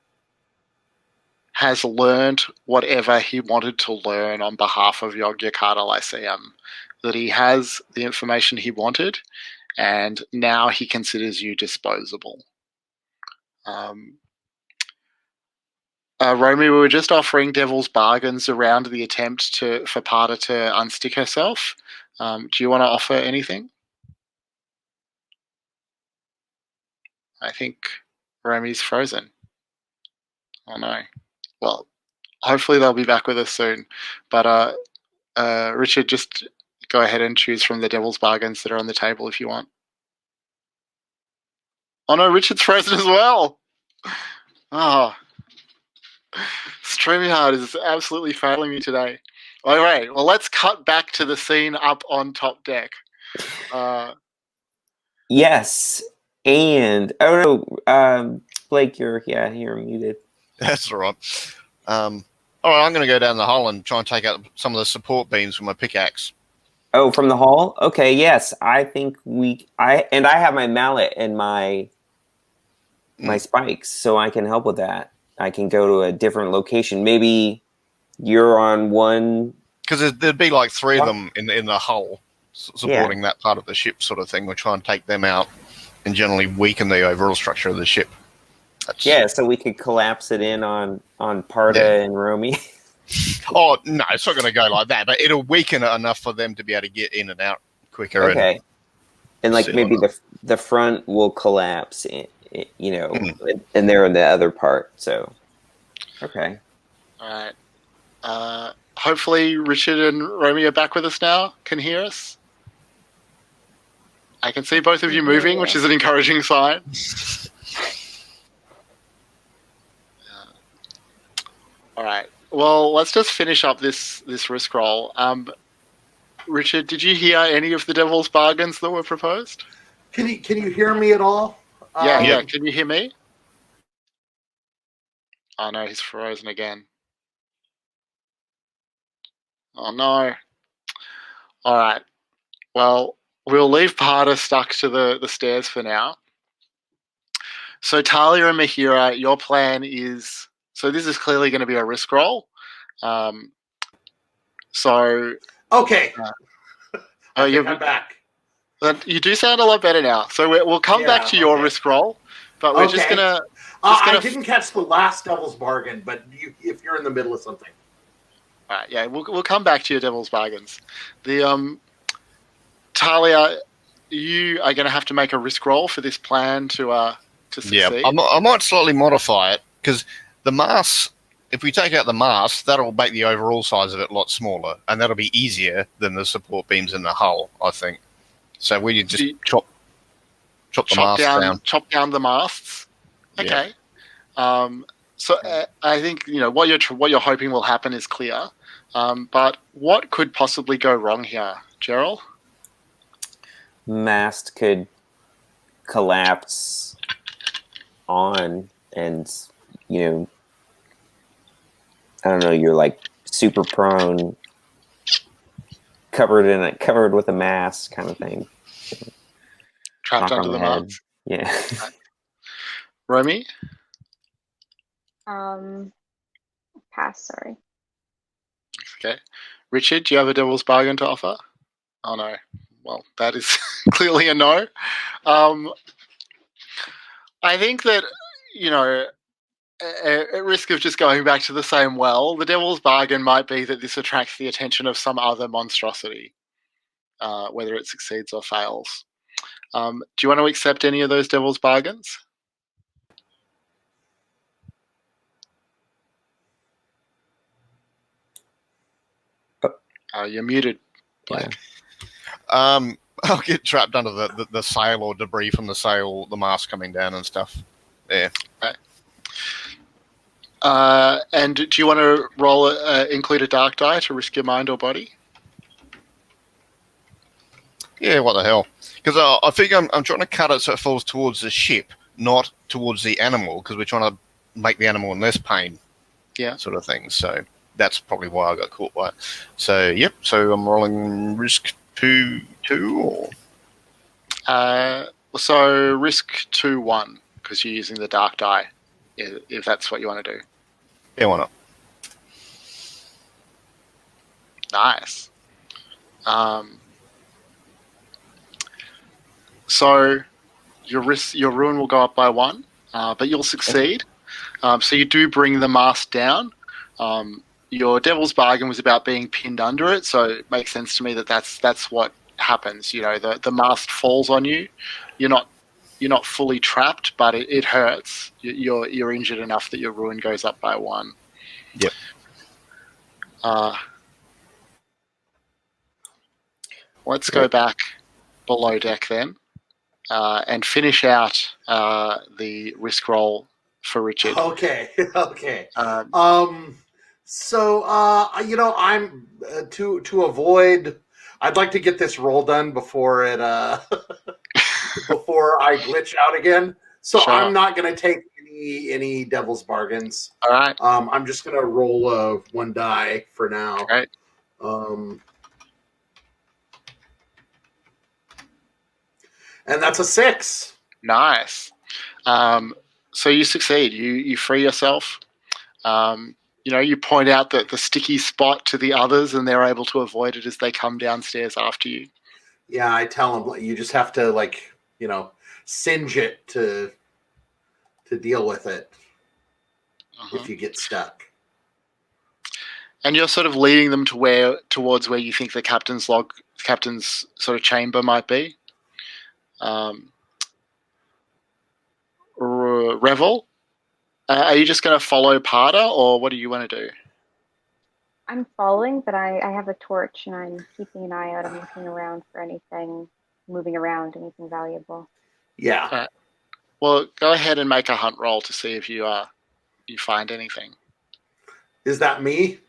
has learned whatever he wanted to learn on behalf of Yogyakarta Lyceum. That he has the information he wanted, and now he considers you disposable. Romy, we were just offering devil's bargains around the attempt for Parda to unstick herself. Do you want to offer anything? I think Romy's frozen. Oh no. Well, hopefully they'll be back with us soon. But Richard, just go ahead and choose from the devil's bargains that are on the table if you want. Oh no, Richard's frozen as well. Oh, StreamYard is absolutely failing me today. All right, well, let's cut back to the scene up on top deck. Yes, and Blake, you're muted. That's all right. All right, I'm going to go down the hole and try and take out some of the support beams with my pickaxe. Oh, from the hall? Okay, yes. I think I have my mallet and my spikes, so I can help with that. I can go to a different location. Maybe you're on one. Because there'd be like three of them in the hull supporting that part of the ship sort of thing. We'll try and take them out and generally weaken the overall structure of the ship. So we could collapse it in on Parda and Romy. Oh, no, it's not going to go like that, but it'll weaken it enough for them to be able to get in and out quicker. Okay. And like maybe the front will collapse, and they're in the other part. So, okay. All right. Hopefully Richard and Romy are back with us now, can hear us. I can see both of you moving, which is an encouraging sign. All right. Well, let's just finish up this risk roll. Richard, did you hear any of the devil's bargains that were proposed? Can you hear me at all? Yeah. Can you hear me? Oh no, he's frozen again. Oh no. All right. Well, we'll leave Parda stuck to the stairs for now. So Talia and Mahira, your plan is, so this is clearly going to be a risk roll. So Okay. I think I'm back. You do sound a lot better now. So we'll come back to your risk roll, but we're just gonna. I didn't catch the last devil's bargain, but if you're in the middle of something. All right, yeah, we'll come back to your devil's bargains. The Talia, you are going to have to make a risk roll for this plan to succeed. Yeah, I might slightly modify it because the mass. If we take out the mast, that'll make the overall size of it a lot smaller, and that'll be easier than the support beams in the hull, I think. So we just chop the mast down. Chop down the masts. Okay. Yeah. So I think what you're hoping will happen is clear. But what could possibly go wrong here, Gerald? Mast could collapse on, and I don't know, you're like super prone, covered with a mask kind of thing. Trapped under the mast. Yeah. Romy? Pass, sorry. Okay. Richard, do you have a devil's bargain to offer? Oh no. Well, that is clearly a no. I think that, at risk of just going back to the same well, the devil's bargain might be that this attracts the attention of some other monstrosity, whether it succeeds or fails. Do you want to accept any of those devil's bargains? You're muted, Blake. Yeah. I'll get trapped under the sail or debris from the sail, the mast coming down and stuff. Yeah. Okay. And do you want to roll include a dark die to risk your mind or body? Yeah, what the hell? Because I think I'm trying to cut it so it falls towards the ship, not towards the animal, because we're trying to make the animal in less pain. Yeah. Sort of thing. So that's probably why I got caught by it. So, yep. So I'm rolling risk 2, or? So risk 2, 1, because you're using the dark die, if that's what you want to do. Yeah, why not? Nice. So your ruin will go up by 1, but you'll succeed. So you do bring the mast down. Your devil's bargain was about being pinned under it, so it makes sense to me that that's what happens. The mast falls on you. You're not fully trapped, but it hurts. You're injured enough that your ruin goes up by 1. Yep. Let's go back below deck then, and finish out the risk roll for Richard. Okay. So I'm to avoid. I'd like to get this roll done before it before I glitch out again. So sure. I'm not going to take any devil's bargains. All right. I'm just going to roll 1 die for now. All right. And that's a 6. Nice. So you succeed. You free yourself. You point out the sticky spot to the others, and they're able to avoid it as they come downstairs after you. Yeah, I tell them you just have to singe it to deal with it if you get stuck. And you're sort of leading them towards where you think the captain's sort of chamber might be. Revel, are you just going to follow Parda, or what do you want to do? I'm following, but I have a torch, and I'm keeping an eye out. I'm looking around for anything moving around, anything valuable. Yeah. Well, go ahead and make a hunt roll to see if you find anything. Is that me?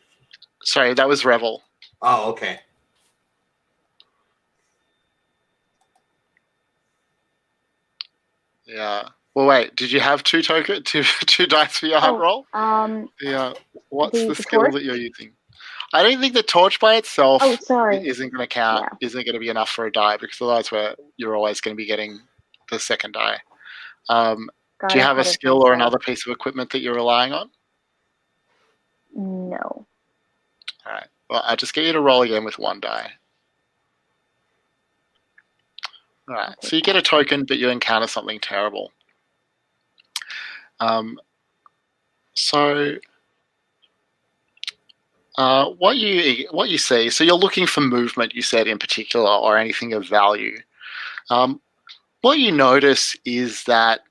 Sorry, that was Revel. Oh, okay. Yeah. Well, wait. Did you have two dice for your hunt roll? Yeah. What's the skill torch? that you're using? I don't think the torch by itself Oh, sorry. isn't going to count. Yeah. Isn't going to be enough for a die because otherwise, you're always going to be getting the second die. Do you have a skill or another piece of equipment that you're relying on? No. All right. Well, I'll just get you to roll again with one die. All right. So you get a token, but you encounter something terrible. So what you see, so you're looking for movement, you said in particular, or anything of value. What you notice is that,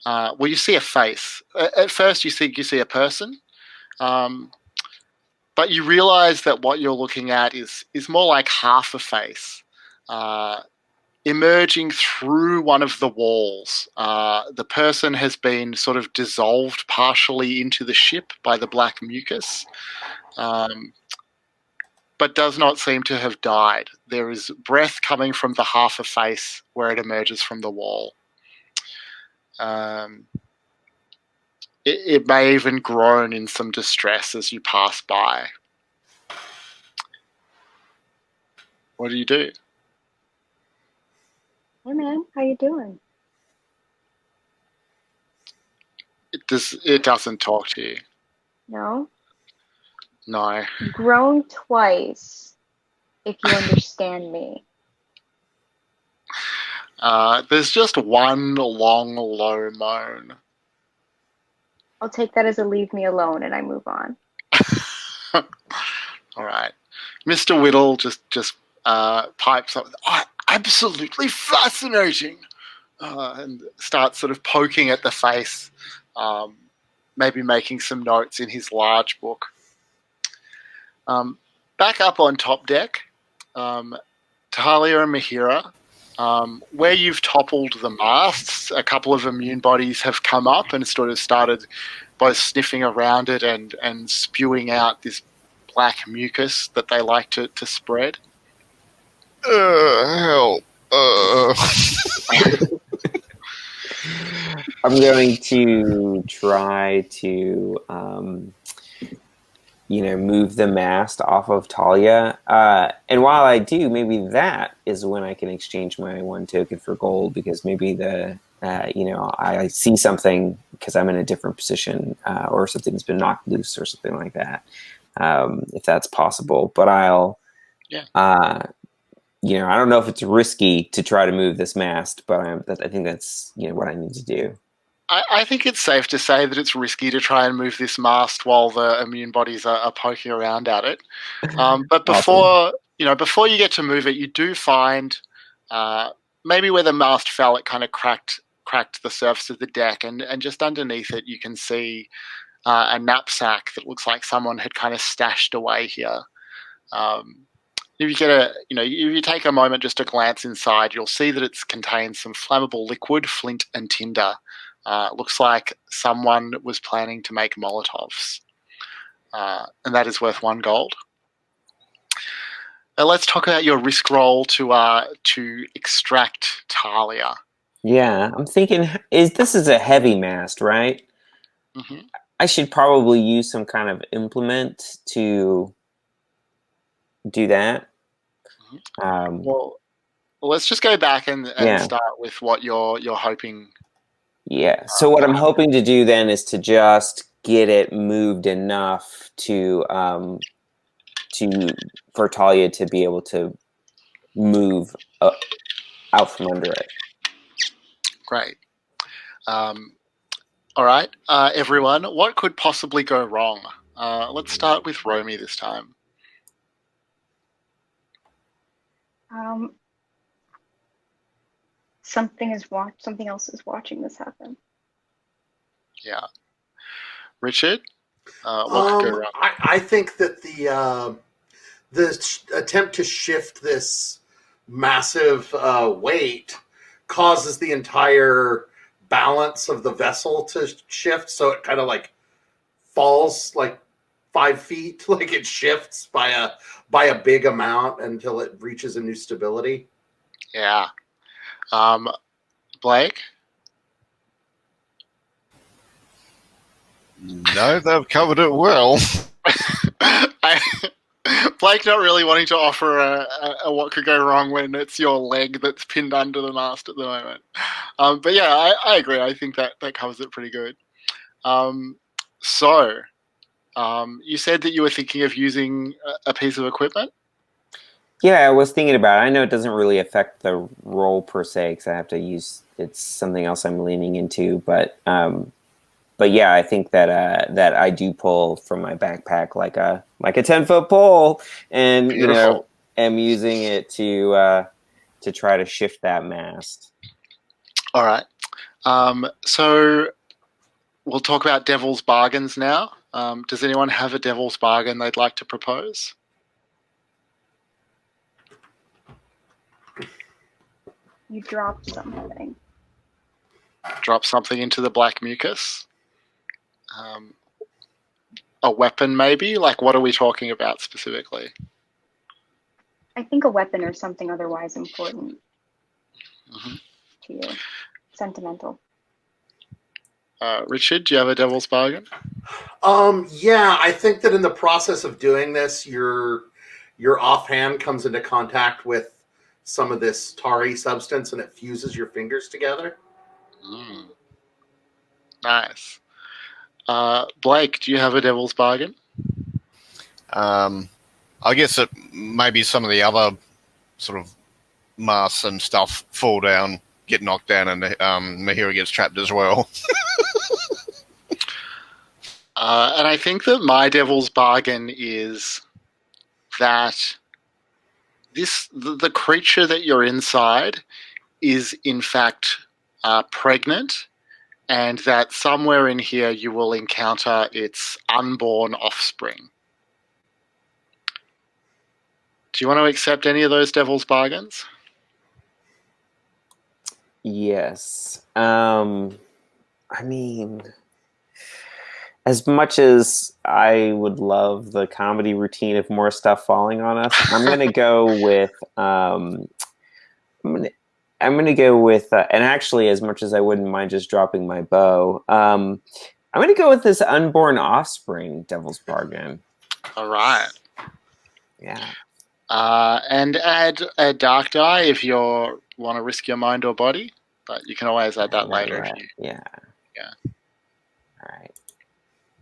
well, you see a face. At first, you think you see a person, but you realize that what you're looking at is more like half a face. Emerging through one of the walls. The person has been sort of dissolved partially into the ship by the black mucus, but does not seem to have died. There is breath coming from the half a face where it emerges from the wall. It may even groan in some distress as you pass by. What do you do? Hey man, how you doing? It doesn't talk to you. No? No. Groan twice, if you understand me. There's just one long, low moan. I'll take that as a leave me alone and I move on. All right. Mr. Whittle just pipes up, oh, absolutely fascinating, and starts sort of poking at the face, maybe making some notes in his large book. Back up on top deck, Talia and Mahira, where you've toppled the masts, a couple of immune bodies have come up and sort of started both sniffing around it and spewing out this black mucus that they like to spread. Help. I'm going to try to, move the mast off of Talia. And while I do, maybe that is when I can exchange my 1 token for gold, because maybe I see something because I'm in a different position, or something's been knocked loose or something like that. If that's possible, but I don't know if it's risky to try to move this mast, but I think that's what I need to do. I think it's safe to say that it's risky to try and move this mast while the immune bodies are poking around at it. But before you get to move it, you do find maybe where the mast fell, it kind of cracked the surface of the deck, and just underneath it, you can see a knapsack that looks like someone had kind of stashed away here. If you take a moment just to glance inside, you'll see that it contains some flammable liquid, flint and tinder. Looks like someone was planning to make Molotovs, and that is worth 1 gold. Let's talk about your risk roll to extract Talia. Yeah, I'm thinking this is a heavy mast, right? Mm-hmm. I should probably use some kind of implement to do that. Well, let's just go back and start with what you're hoping. Yeah. So what I'm hoping to do then is to just get it moved enough for Talia to be able to move out from under it. Great. All right, everyone. What could possibly go wrong? Let's start with Romy this time. Something else is watching this happen. Yeah. Richard, what could go wrong? I think that the attempt to shift this massive weight causes the entire balance of the vessel to shift, so it kind of like falls like 5 feet, like it shifts by a big amount until it reaches a new stability. Yeah. Blake? No, they've covered it well. Blake not really wanting to offer a what could go wrong when it's your leg that's pinned under the mast at the moment. But yeah, I agree. I think that covers it pretty good. So, you said that you were thinking of using a piece of equipment? Yeah, I was thinking about it. I know it doesn't really affect the roll per se because I have to use it's something else I'm leaning into, but yeah, I think that that I do pull from my backpack like a 10-foot pole, and Beautiful. am using it to try to shift that mast. All right. So we'll talk about devil's bargains now. Does anyone have a devil's bargain they'd like to propose? You dropped something. Drop something into the black mucus. A weapon, maybe? Like, what are we talking about specifically? I think a weapon or something otherwise important Mhm. to you. Sentimental. Richard, do you have a devil's bargain? Yeah, I think that in the process of doing this, your offhand comes into contact with some of this tarry substance, and it fuses your fingers together. Mm. Nice. Blake, do you have a devil's bargain? I guess that maybe some of the other sort of masts and stuff fall down, get knocked down, and Mahira gets trapped as well. And I think that my devil's bargain is that the creature that you're inside is in fact pregnant, and that somewhere in here you will encounter its unborn offspring. Do you want to accept any of those devil's bargains? Yes. I mean, as much as I would love the comedy routine of more stuff falling on us, I'm gonna go with I'm gonna go with and actually, as much as I wouldn't mind just dropping my bow, I'm gonna go with this unborn offspring devil's bargain. All right. Yeah. And add a dark die if you want to risk your mind or body, but you can always add that later if you. Yeah. Yeah. All right.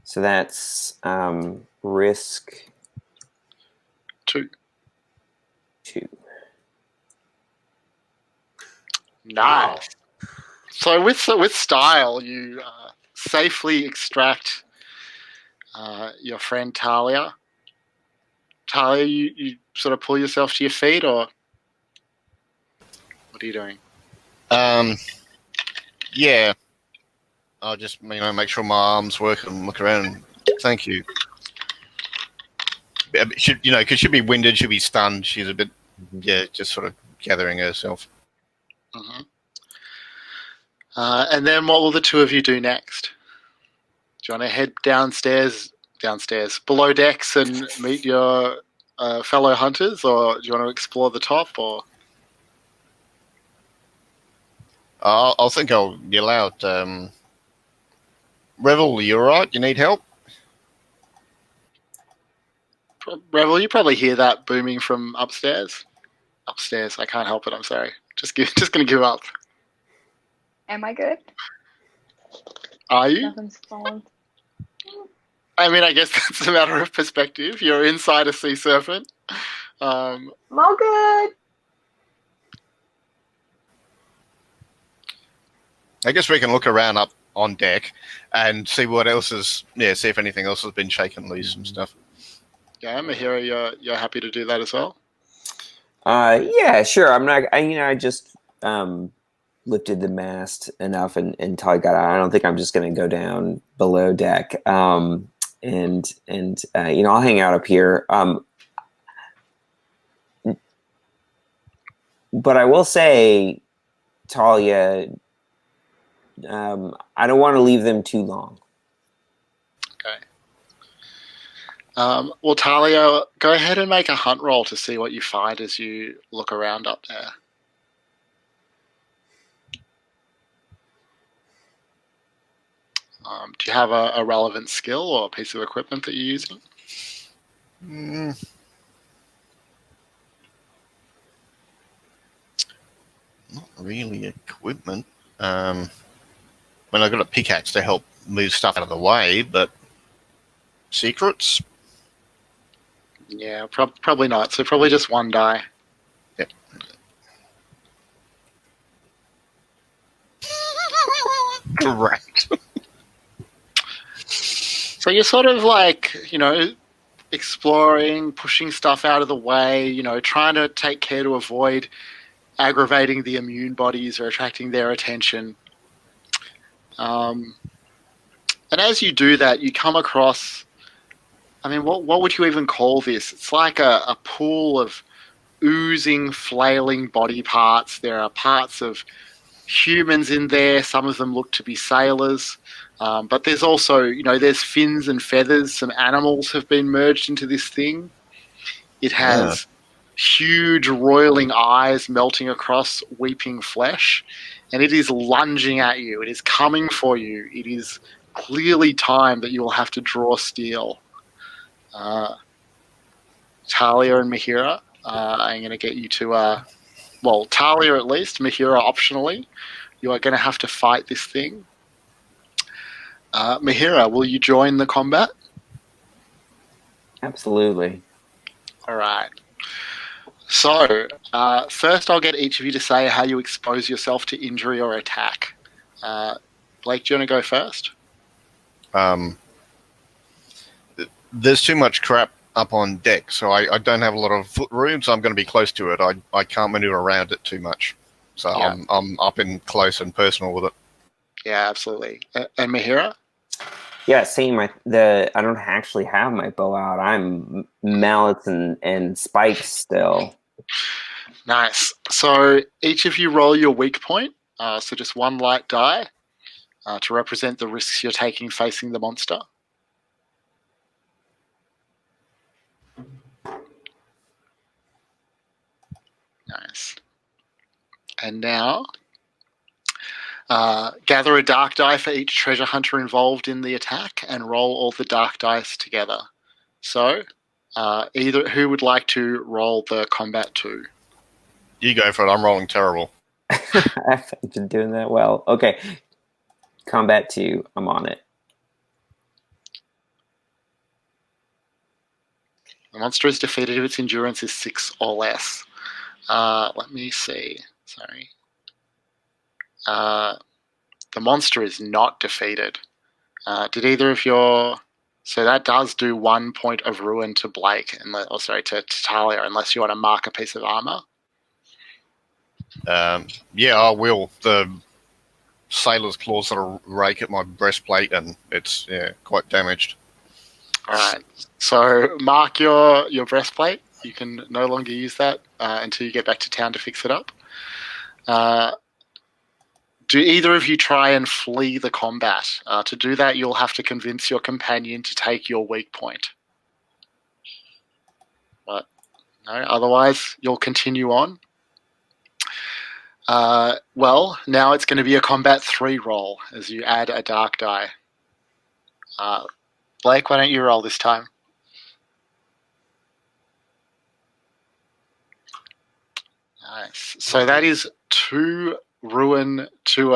So that's risk 2. 2. Nice. Wow. So with style, you safely extract your friend Talia. Talia, you sort of pull yourself to your feet, or what are you doing? Yeah, I'll just make sure my arms work and look around. Thank you. Because she'll be winded, she'll be stunned. She's a bit, just sort of gathering herself. Mm-hmm. And then what will the two of you do next? Do you want to head downstairs, below decks, and meet your fellow hunters, or do you want to explore the top, or? I think I'll yell out, Revel, you alright? You need help? Revel, you probably hear that booming from upstairs. Upstairs, I can't help it. I'm sorry. Just gonna give up. Am I good? Are you? Nothing's fallen. I mean, I guess that's a matter of perspective. You're inside a sea serpent. I'm all good. I guess we can look around up on deck and see what else is. Yeah, see if anything else has been shaken loose and stuff. Yeah, Mahira, you're happy to do that as well. Yeah, sure. I'm not. I just lifted the mast enough until I got out. I don't think I'm just going to go down below deck. And I'll hang out up here. But I will say, Talia, I don't want to leave them too long. Okay. Well, Talia, go ahead and make a hunt roll to see what you find as you look around up there. Do you have a relevant skill or piece of equipment that you're using? Not really equipment. I've got a pickaxe to help move stuff out of the way, but secrets? Yeah, probably not. So probably just one die. Yep. Correct. So you're sort of like, exploring, pushing stuff out of the way, trying to take care to avoid aggravating the immune bodies or attracting their attention. And as you do that, you come across, what would you even call this? It's like a pool of oozing, flailing body parts. There are parts of humans in there. Some of them look to be sailors. But there's also, there's fins and feathers. Some animals have been merged into this thing. It has huge roiling eyes melting across weeping flesh, and it is lunging at you. It is coming for you. It is clearly time that you will have to draw steel. Talia and Mahira, I'm going to get you to, Talia at least, Mahira optionally. You are going to have to fight this thing. Mahira, will you join the combat? Absolutely. All right. So, first I'll get each of you to say how you expose yourself to injury or attack. Blake, do you want to go first? There's too much crap up on deck, so I don't have a lot of foot room, so I'm going to be close to it. I can't maneuver around it too much. So yeah. I'm up in close and personal with it. Yeah, absolutely. And Mahira? Yeah, same. I don't actually have my bow out. I'm mallets and spikes still. Nice. So each of you roll your weak point. So just one light die to represent the risks you're taking facing the monster. Nice. And now, gather a dark die for each treasure hunter involved in the attack and roll all the dark dice together. So, who would like to roll the combat 2? You go for it. I'm rolling terrible. I've been doing that well. Okay. Combat 2. I'm on it. The monster is defeated if its endurance is 6 or less. Let me see. Sorry. The monster is not defeated. Did either of your... So that does do 1 point of ruin to Blake, to Talia, unless you want to mark a piece of armor. Yeah, I will. The sailor's claws sort of rake at my breastplate, and it's quite damaged. All right. So mark your breastplate. You can no longer use that until you get back to town to fix it up. Do either of you try and flee the combat? To do that, you'll have to convince your companion to take your weak point. But no, otherwise you'll continue on. Well, now it's going to be a combat 3 roll as you add a dark die. Blake, why don't you roll this time? Nice. So that is 2 ruin to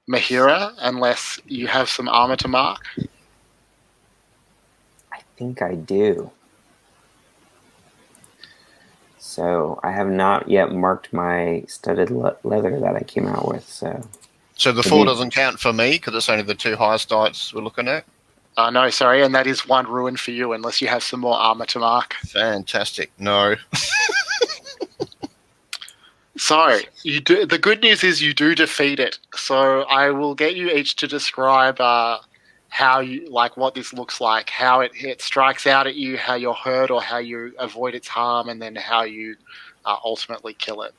Mahira, unless you have some armor to mark. I think I do. So I have not yet marked my studded leather that I came out with. So the 4 doesn't count for me because it's only the 2 highest dice we're looking at? No, sorry, and that is 1 ruin for you unless you have some more armor to mark. Fantastic. No. So you do. The good news is you do defeat it. So I will get you each to describe how you what this looks like, how it strikes out at you, how you're hurt, or how you avoid its harm, and then how you ultimately kill it.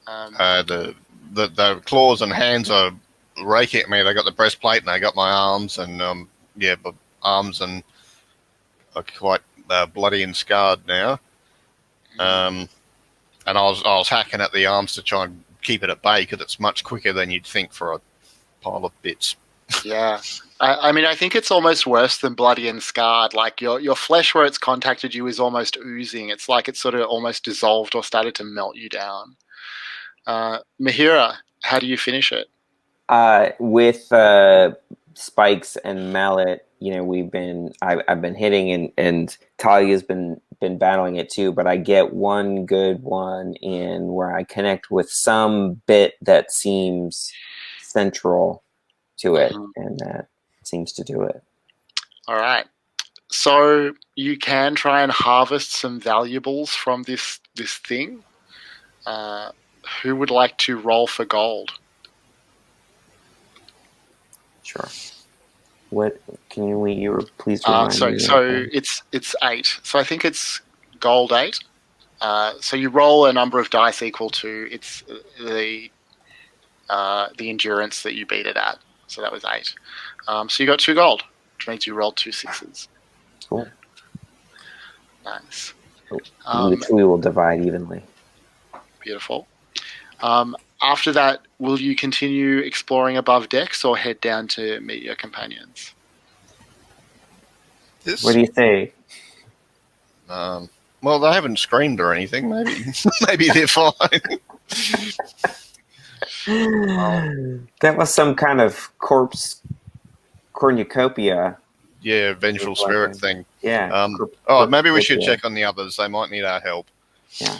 The claws and hands are raking at me. They got the breastplate, and they got my arms, and but arms and are quite bloody and scarred now. And I was hacking at the arms to try and keep it at bay because it's much quicker than you'd think for a pile of bits. Yeah. I mean, I think it's almost worse than bloody and scarred. Like your flesh where it's contacted you is almost oozing. It's like it's sort of almost dissolved or started to melt you down. Mahira, how do you finish it? With spikes and mallet, I've been hitting, and Talia's been battling it too. But I get one good one in where I connect with some bit that seems central to it, and that seems to do it. All right. So you can try and harvest some valuables from this thing. Who would like to roll for gold? Sure. What can you please remind me? So it's 8. So I think it's gold 8. So you roll a number of dice equal to it's the endurance that you beat it at. So that was 8. So you got 2 gold, which means you rolled 2 6s. Cool. Nice. Which we will divide evenly. Beautiful. After that, will you continue exploring above decks or head down to meet your companions? What do you say? Well, they haven't screamed or anything. Maybe, maybe they're fine. That was some kind of cornucopia. Yeah, vengeful spirit thing. Yeah. Maybe we should check on the others. They might need our help. Yeah.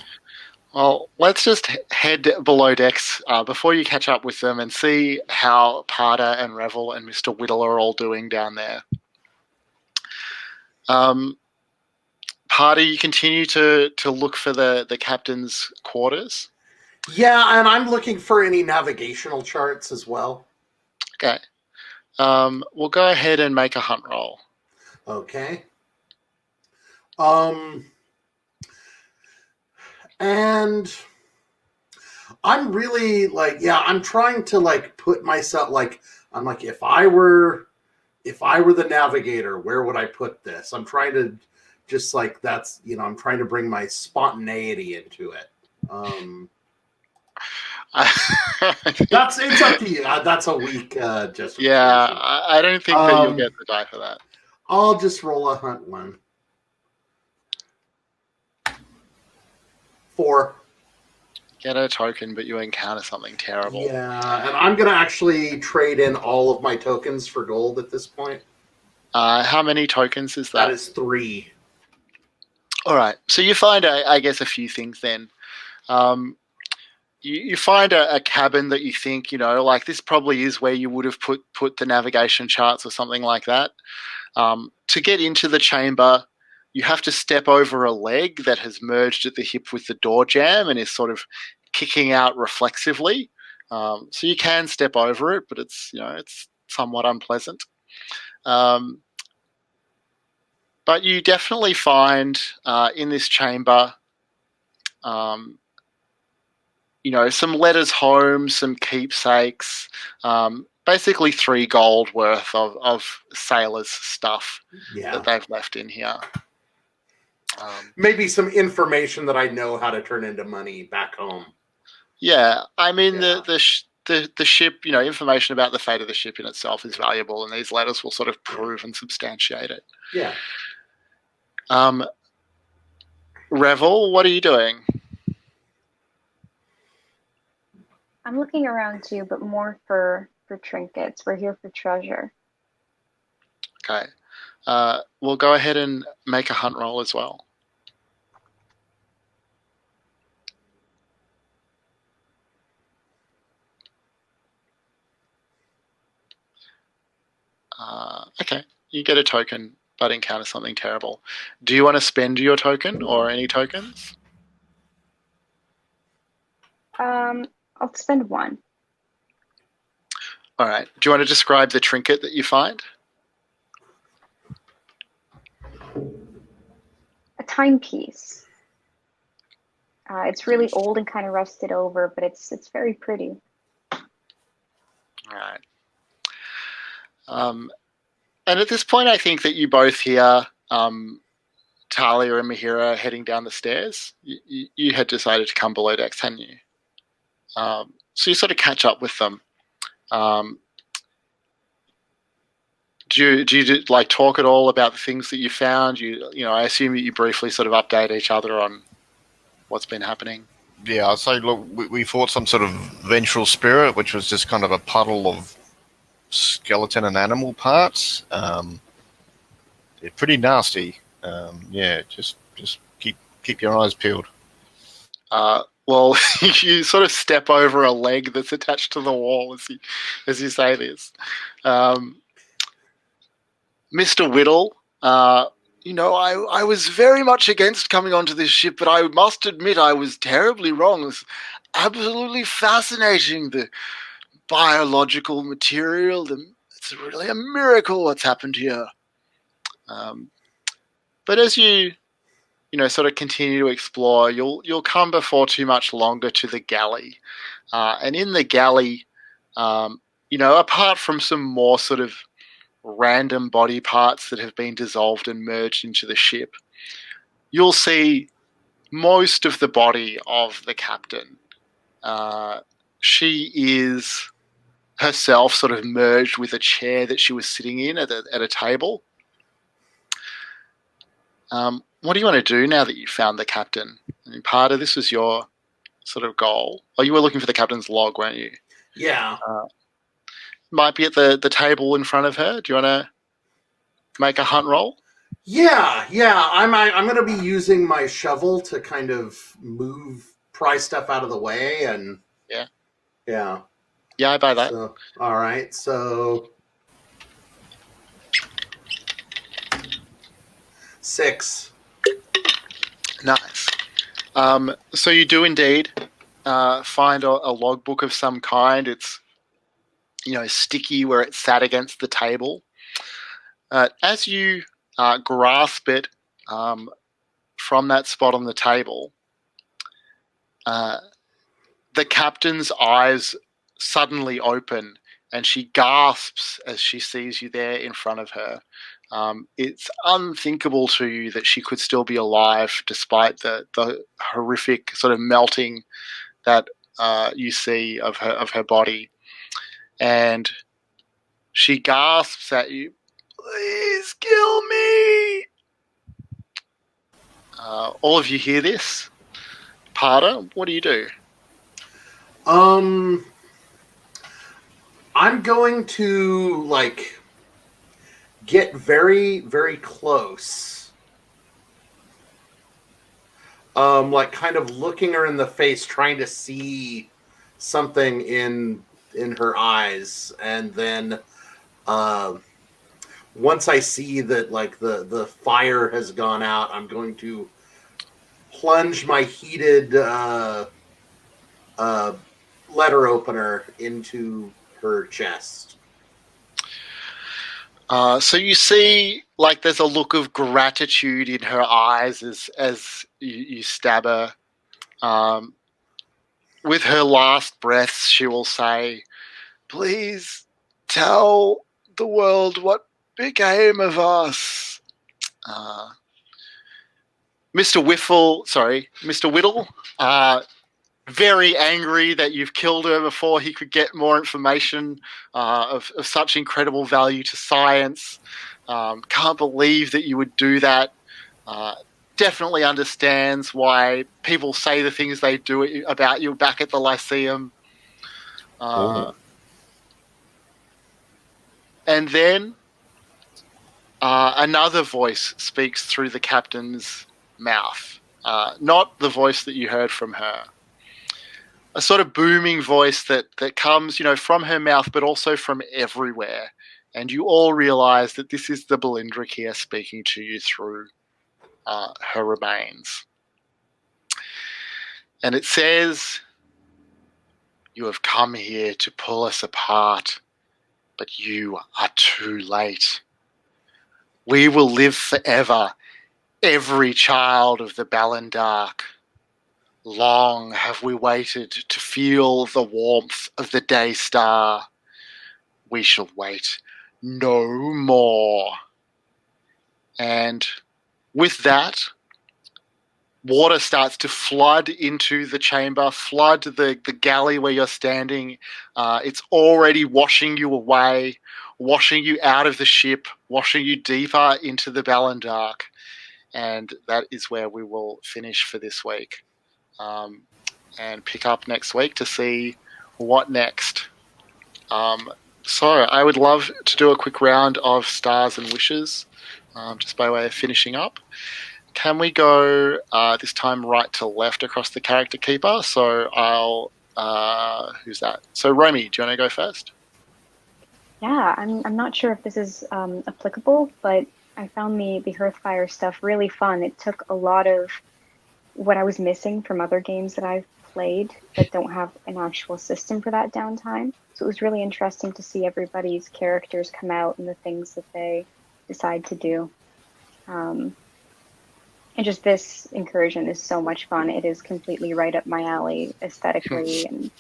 Well, let's just head below decks before you catch up with them and see how Parda and Revel and Mr. Whittle are all doing down there. Parda, you continue to look for the captain's quarters. Yeah, and I'm looking for any navigational charts as well. Okay. We'll go ahead and make a hunt roll. Okay. And I'm really I'm trying to put myself I'm like, if I were the navigator, where would I put this? I'm trying to just I'm trying to bring my spontaneity into it. It's up to you. That's a weak justification. Yeah, I don't think that you'll get the die for that. I'll just roll a hunt one. 4. Get a token, but you encounter something terrible. Yeah, and I'm gonna actually trade in all of my tokens for gold at this point. How many tokens is that? That is 3. All right. So you find, I guess, a few things then. You find a cabin that you think, like this probably is where you would have put the navigation charts or something like that. To get into the chamber, you have to step over a leg that has merged at the hip with the door jamb and is sort of kicking out reflexively. So you can step over it, but it's somewhat unpleasant. But you definitely find in this chamber, some letters home, some keepsakes, basically 3 gold worth of sailors' stuff that they've left in here. Maybe some information that I know how to turn into money back home. Yeah, I mean the ship, information about the fate of the ship in itself is valuable, and these letters will sort of prove and substantiate it. Yeah. Revel, what are you doing? I'm looking around too, but more for trinkets. We're here for treasure. Okay. We'll go ahead and make a hunt roll as well. Okay. You get a token, but encounter something terrible. Do you want to spend your token or any tokens? I'll spend 1. All right. Do you want to describe the trinket that you find? A timepiece. It's really old and kind of rusted over, but it's very pretty. All right. And at this point, I think that you both hear Talia and Mahira heading down the stairs. You had decided to come below decks, hadn't you? So you sort of catch up with them. do you like talk at all about the things that you found? I assume that you briefly sort of update each other on what's been happening. Yeah, I'd say, look, we fought some sort of vengeful spirit, which was just kind of a puddle of skeleton and animal parts. They're pretty nasty. Yeah, just keep your eyes peeled. Well, you sort of step over a leg that's attached to the wall as you say this. Mr. Whittle, I was very much against coming onto this ship, but I must admit I was terribly wrong. It's absolutely fascinating, the biological material. It's really a miracle what's happened here. But as you sort of continue to explore, you'll come before too much longer to the galley. And in the galley, apart from some more sort of random body parts that have been dissolved and merged into the ship, you'll see most of the body of the captain. She is herself sort of merged with a chair that she was sitting in at a table. What do you want to do now that you've found the captain? I mean, Parda, this was your sort of goal. Oh, you were looking for the captain's log, weren't you? Yeah. Might be at the table in front of her. Do you want to make a hunt roll? Yeah. I'm going to be using my shovel to kind of pry stuff out of the way, and yeah, I buy that. So, all right, so 6. Nice. So you do indeed find a logbook of some kind. It's sticky where it sat against the table. As you grasp it from that spot on the table, the captain's eyes suddenly open and she gasps as she sees you there in front of her. It's unthinkable to you that she could still be alive despite the horrific sort of melting that you see of her body. And she gasps at you, "Please kill me!" All of you hear this. Parda, what do you do? I'm going to get very, very close. Kind of looking her in the face, trying to see something in her eyes, and then once I see that the fire has gone out, I'm going to plunge my heated letter opener into her chest. So you see, there's a look of gratitude in her eyes as you stab her. With her last breaths, she will say, "Please tell the world what became of us." Mr. Whittle, very angry that you've killed her before he could get more information of such incredible value to science. Can't believe that you would do that. Definitely understands why people say the things they do about you back at the Lyceum. And then another voice speaks through the captain's mouth. Not the voice that you heard from her. A sort of booming voice that comes, from her mouth, but also from everywhere. And you all realize that this is the balindrakir speaking to you through her remains. And it says, "You have come here to pull us apart, but you are too late. We will live forever, every child of the Balindark. Long have we waited to feel the warmth of the day star. We shall wait no more." And with that, water starts to flood into the chamber, flood the galley where you're standing. It's already washing you away. washing you out of the ship, washing you deeper into the Balindark. And that is where we will finish for this week. And pick up next week to see what next. So I would love to do a quick round of stars and wishes, just by way of finishing up. Can we go this time right to left across the character keeper? So I'll... who's that? So Romy, do you want to go first? Yeah, I'm not sure if this is applicable, but I found the Hearthfire stuff really fun. It took a lot of what I was missing from other games that I've played that don't have an actual system for that downtime. So it was really interesting to see everybody's characters come out and the things that they decide to do. And just this incursion is so much fun. It is completely right up my alley aesthetically, and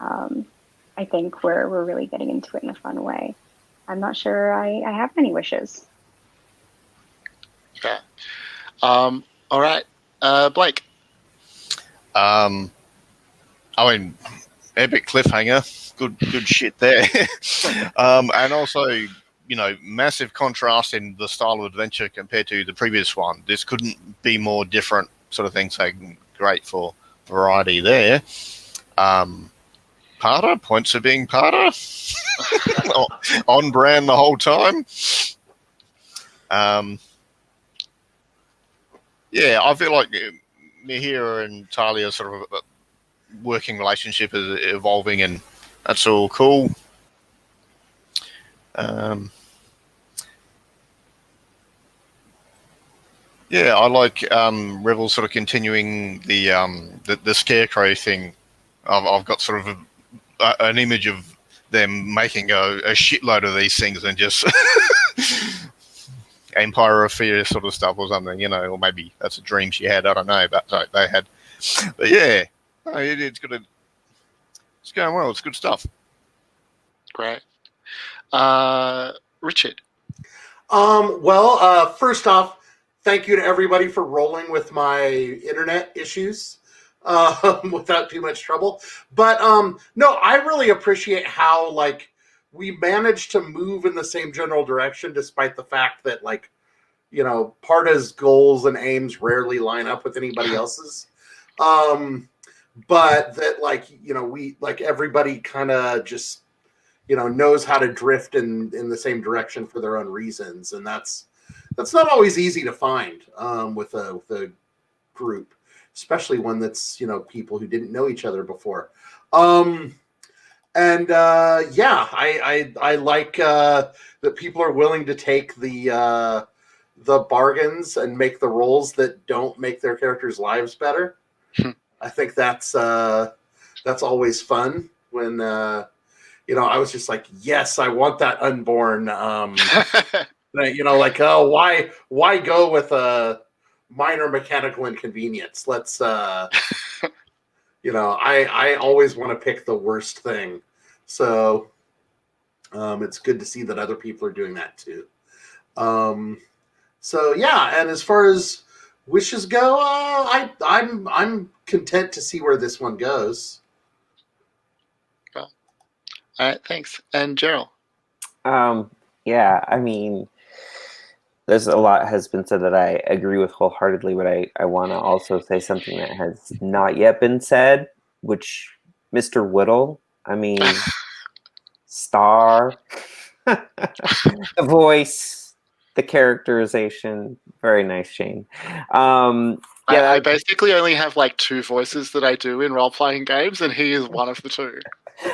I think we're really getting into it in a fun way. I'm not sure I have any wishes. Okay. All right. Blake. I mean, epic cliffhanger. Good shit there. And also, you know, massive contrast in the style of adventure compared to the previous one. This couldn't be more different, sort of thing. So great for variety there. Parda, points for being Parda. On brand the whole time. Yeah, I feel like Mihira and Talia sort of a working relationship is evolving, and that's all cool. Yeah, I like Revel sort of continuing the scarecrow thing. I've got sort of an image of them making a shitload of these things and just Empire of Fear sort of stuff or something, you know, or maybe that's a dream she had. I don't know, but they had. But yeah, it's good. It's going well. It's good stuff. Great. Richard. Well, first off, thank you to everybody for rolling with my internet issues without too much trouble. But no, I really appreciate how like we managed to move in the same general direction, despite the fact that like, you know, Parda's goals and aims rarely line up with anybody else's. But that like, you know, we like everybody kind of just, you know, knows how to drift in the same direction for their own reasons. And that's not always easy to find with a group, especially one that's, you know, people who didn't know each other before. And yeah, I like that people are willing to take the bargains and make the roles that don't make their characters' lives better. I think that's always fun when you know, I was just like, yes, I want that unborn. You know, like, oh, why go with a minor mechanical inconvenience? Let's you know, I always want to pick the worst thing. So it's good to see that other people are doing that too. So yeah, and as far as wishes go, I'm content to see where this one goes. Cool. All right, thanks. And Gerald. Yeah, I mean, there's a lot has been said that I agree with wholeheartedly, but I want to also say something that has not yet been said, which Mr. Whittle, I mean, star, the voice, the characterization, very nice, Shane. Yeah, I basically only have like 2 voices that I do in role-playing games, and he is one of the 2.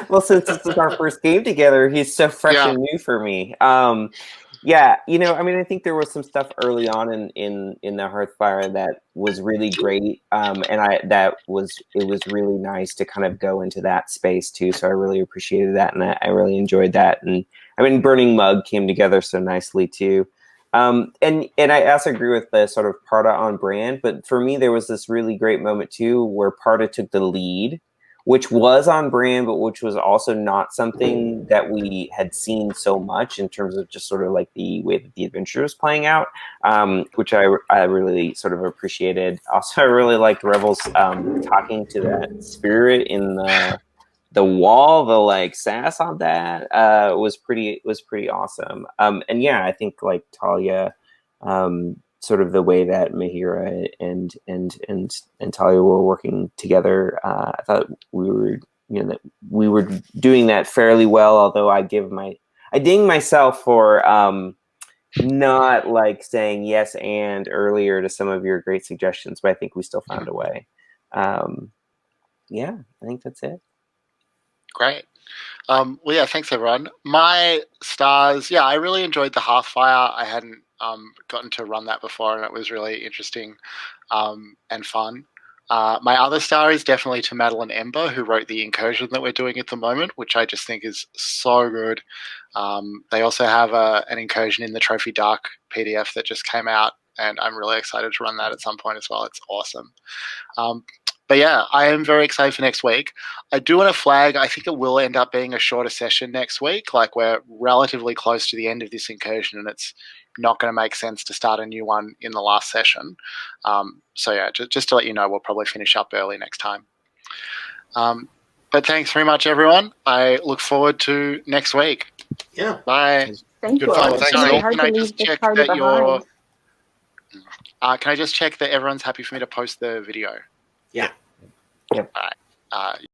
Well, since this is our first game together, he's so fresh and new for me. Yeah, you know, I mean, I think there was some stuff early on in the Hearthfire that was really great, and it was really nice to kind of go into that space too. So I really appreciated that, and I really enjoyed that. And I mean, Burning Mug came together so nicely too. And I also agree with the sort of Parda on brand, but for me, there was this really great moment too where Parda took the lead, which was on brand, but which was also not something that we had seen so much in terms of just sort of like the way that the adventure was playing out, which I really sort of appreciated. Also, I really liked Revel's talking to that spirit in the the wall, the like sass on that was pretty awesome. And yeah, I think like Talia, sort of the way that Mahira and Talia were working together, I thought we were that we were doing that fairly well. Although I ding myself for not like saying yes and earlier to some of your great suggestions, but I think we still found a way. Yeah, I think that's it. Great. Well, yeah, thanks everyone. My stars, yeah, I really enjoyed the Hearthfire. I hadn't gotten to run that before, and it was really interesting and fun. My other star is definitely to Madeline Ember, who wrote the incursion that we're doing at the moment, which I just think is so good. They also have an incursion in the Trophy Dark PDF that just came out, and I'm really excited to run that at some point as well. It's awesome. But yeah, I am very excited for next week. I do want to flag, I think it will end up being a shorter session next week. Like, we're relatively close to the end of this incursion, and it's not going to make sense to start a new one in the last session. So yeah, just to let you know, we'll probably finish up early next time. But thanks very much, everyone. I look forward to next week. Yeah. Bye. Thank Good you. fun. It's Thanks, really all. hard Can to I leave just this check party that behind. can I just check that everyone's happy for me to post the video? Yeah. Yep. All right.